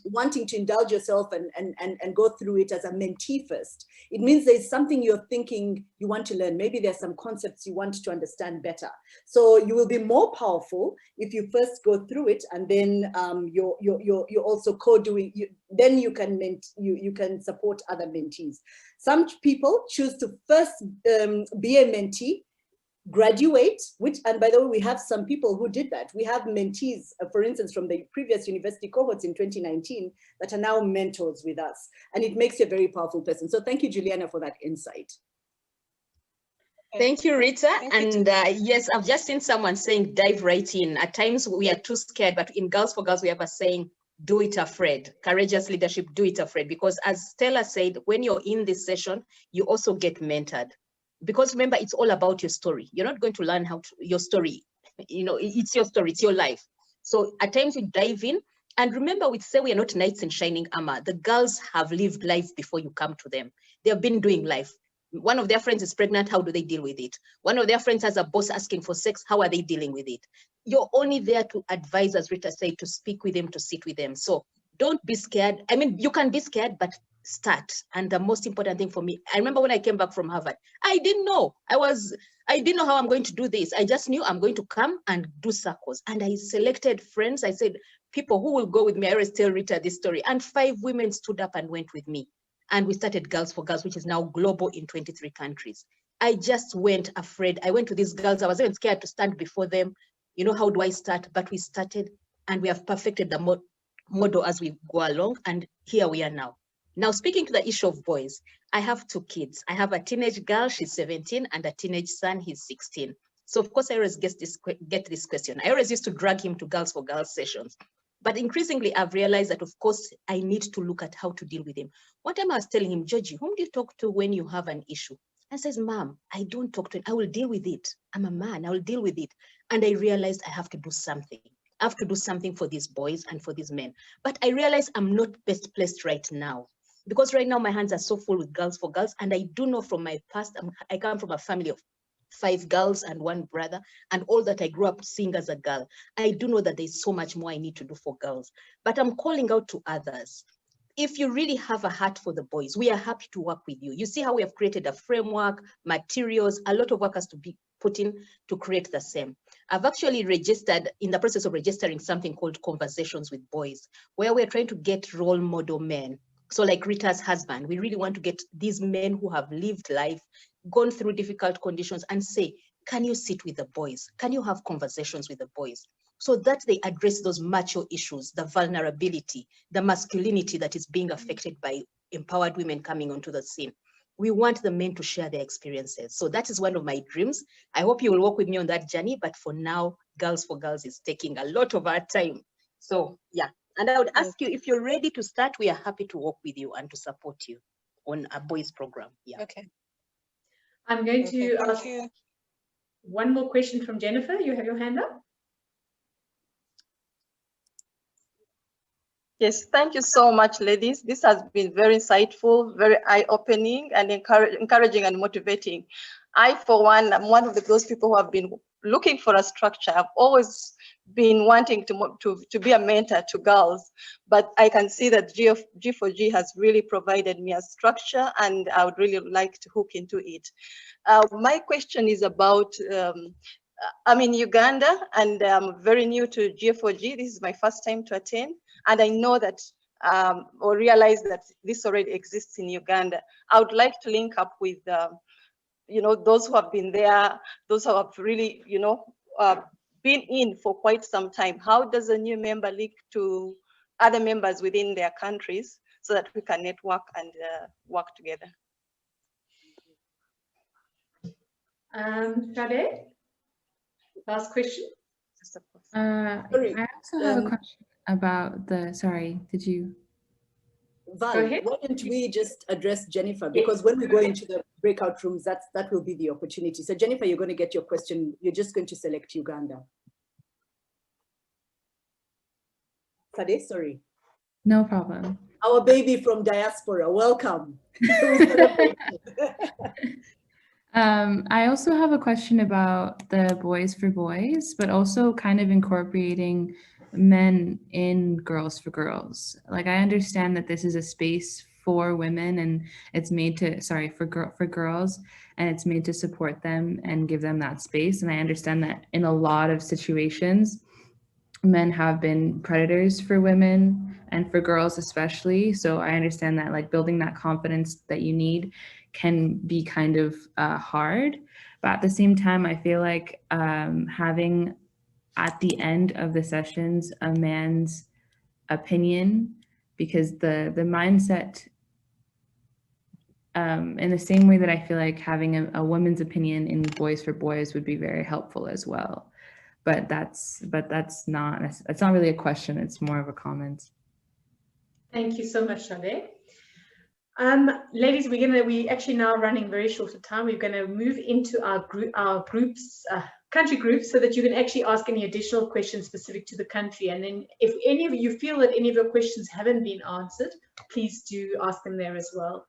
wanting to indulge yourself and go through it as a mentee first, it means there's something you're thinking you want to learn. Maybe there's some concepts you want to understand better. So you will be more powerful if you first go through it, and then you're also co-doing. Then you can support other mentees. Some people choose to first be a mentee, graduate, and by the way, we have some people who did that. We have mentees, for instance, from the previous university cohorts in 2019 that are now mentors with us, and it makes you a very powerful person. So thank you, Juliana, for that insight. Thank you, Rita. And yes, I've just seen someone saying dive right in. At times we are too scared, but in Girls for Girls, we have a saying, do it afraid. Courageous leadership, do it afraid. Because as Stella said, when you're in this session, you also get mentored. Because remember, it's all about your story. You're not going to learn your story. You know, it's your story, it's your life. So at times we dive in, and remember, we say we are not knights in shining armor. The girls have lived life before you come to them. They have been doing life. One of their friends is pregnant, how do they deal with it? One of their friends has a boss asking for sex, how are they dealing with it? You're only there to advise, as Rita said, to speak with them, to sit with them. So don't be scared. I mean, you can be scared, but start. And the most important thing for me, I remember when I came back from Harvard, I didn't know. I didn't know how I'm going to do this. I just knew I'm going to come and do circles. And I selected friends. I said, people who will go with me. I always tell Rita this story. And 5 women stood up and went with me. And we started Girls for Girls, which is now global in 23 countries. I just went afraid. I went to these girls. I was even scared to stand before them. You know, how do I start? But we started, and we have perfected the model as we go along. And here we are now. Now, speaking to the issue of boys, I have 2 kids. I have a teenage girl, she's 17, and a teenage son, he's 16. So of course, I always get this question. I always used to drag him to Girls for Girls sessions. But increasingly, I've realized that, of course, I need to look at how to deal with him. One time I was telling him, Georgie, whom do you talk to when you have an issue? I says, Mom, I don't talk to him. I will deal with it. I'm a man. I will deal with it. And I realized I have to do something. I have to do something for these boys and for these men. But I realize I'm not best placed right now. Because right now my hands are so full with Girls for Girls. And I do know from my past, I come from a family of 5 girls and 1 brother, and all that I grew up seeing as a girl. I do know that there's so much more I need to do for girls, but I'm calling out to others. If you really have a heart for the boys, we are happy to work with you. You see how we have created a framework, materials, a lot of work has to be put in to create the same. I've actually registered, in the process of registering, something called Conversations with Boys, where we're trying to get role model men. So like Rita's husband, we really want to get these men who have lived life, gone through difficult conditions, and say, can you sit with the boys? Can you have conversations with the boys? So that they address those macho issues, the vulnerability, the masculinity that is being affected by empowered women coming onto the scene. We want the men to share their experiences. So that is one of my dreams. I hope you will work with me on that journey, but for now, Girls for Girls is taking a lot of our time. So yeah, and I would ask you, if you're ready to start, we are happy to work with you and to support you on a boys program. Yeah. Okay. I'm going to ask one more question from Jennifer. You have your hand up. Yes, thank you so much, ladies. This has been very insightful, very eye-opening, and encouraging and motivating. I, for one, am one of those people who have been looking for a structure. I've always been wanting to be a mentor to girls, but I can see that G4G has really provided me a structure, and I would really like to hook into it. My question is about, I'm in Uganda, and I'm very new to G4G. This is my first time to attend, and I know that or realize that this already exists in Uganda. I would like to link up with you know, those who have been there, those who have really, you know, been in for quite some time. How does a new member link to other members within their countries so that we can network and work together? Sade, last question. I also have a question about the, sorry, did you? Val, why don't we just address Jennifer? Because when we go into the breakout rooms, that will be the opportunity. So Jennifer, you're going to get your question. You're just going to select Uganda. Sade, sorry. No problem. Our baby from diaspora, welcome. I also have a question about the Boys for Boys, but also kind of incorporating men in Girls for Girls. Like, I understand that this is a space for women, and it's made to, sorry, for girls, and it's made to support them and give them that space. And I understand that in a lot of situations, men have been predators for women and for girls especially. So I understand that, like, building that confidence that you need can be kind of hard. But at the same time, I feel like having at the end of the sessions a man's opinion, because the mindset, in the same way that I feel like having a woman's opinion in Boys for Boys would be very helpful as well. But that's not, it's not really a question, it's more of a comment. Thank you so much, Sade. Ladies, we're actually now running very short of time. We're going to move into our groups country group so that you can actually ask any additional questions specific to the country. And then if any of you feel that any of your questions haven't been answered, please do ask them there as well.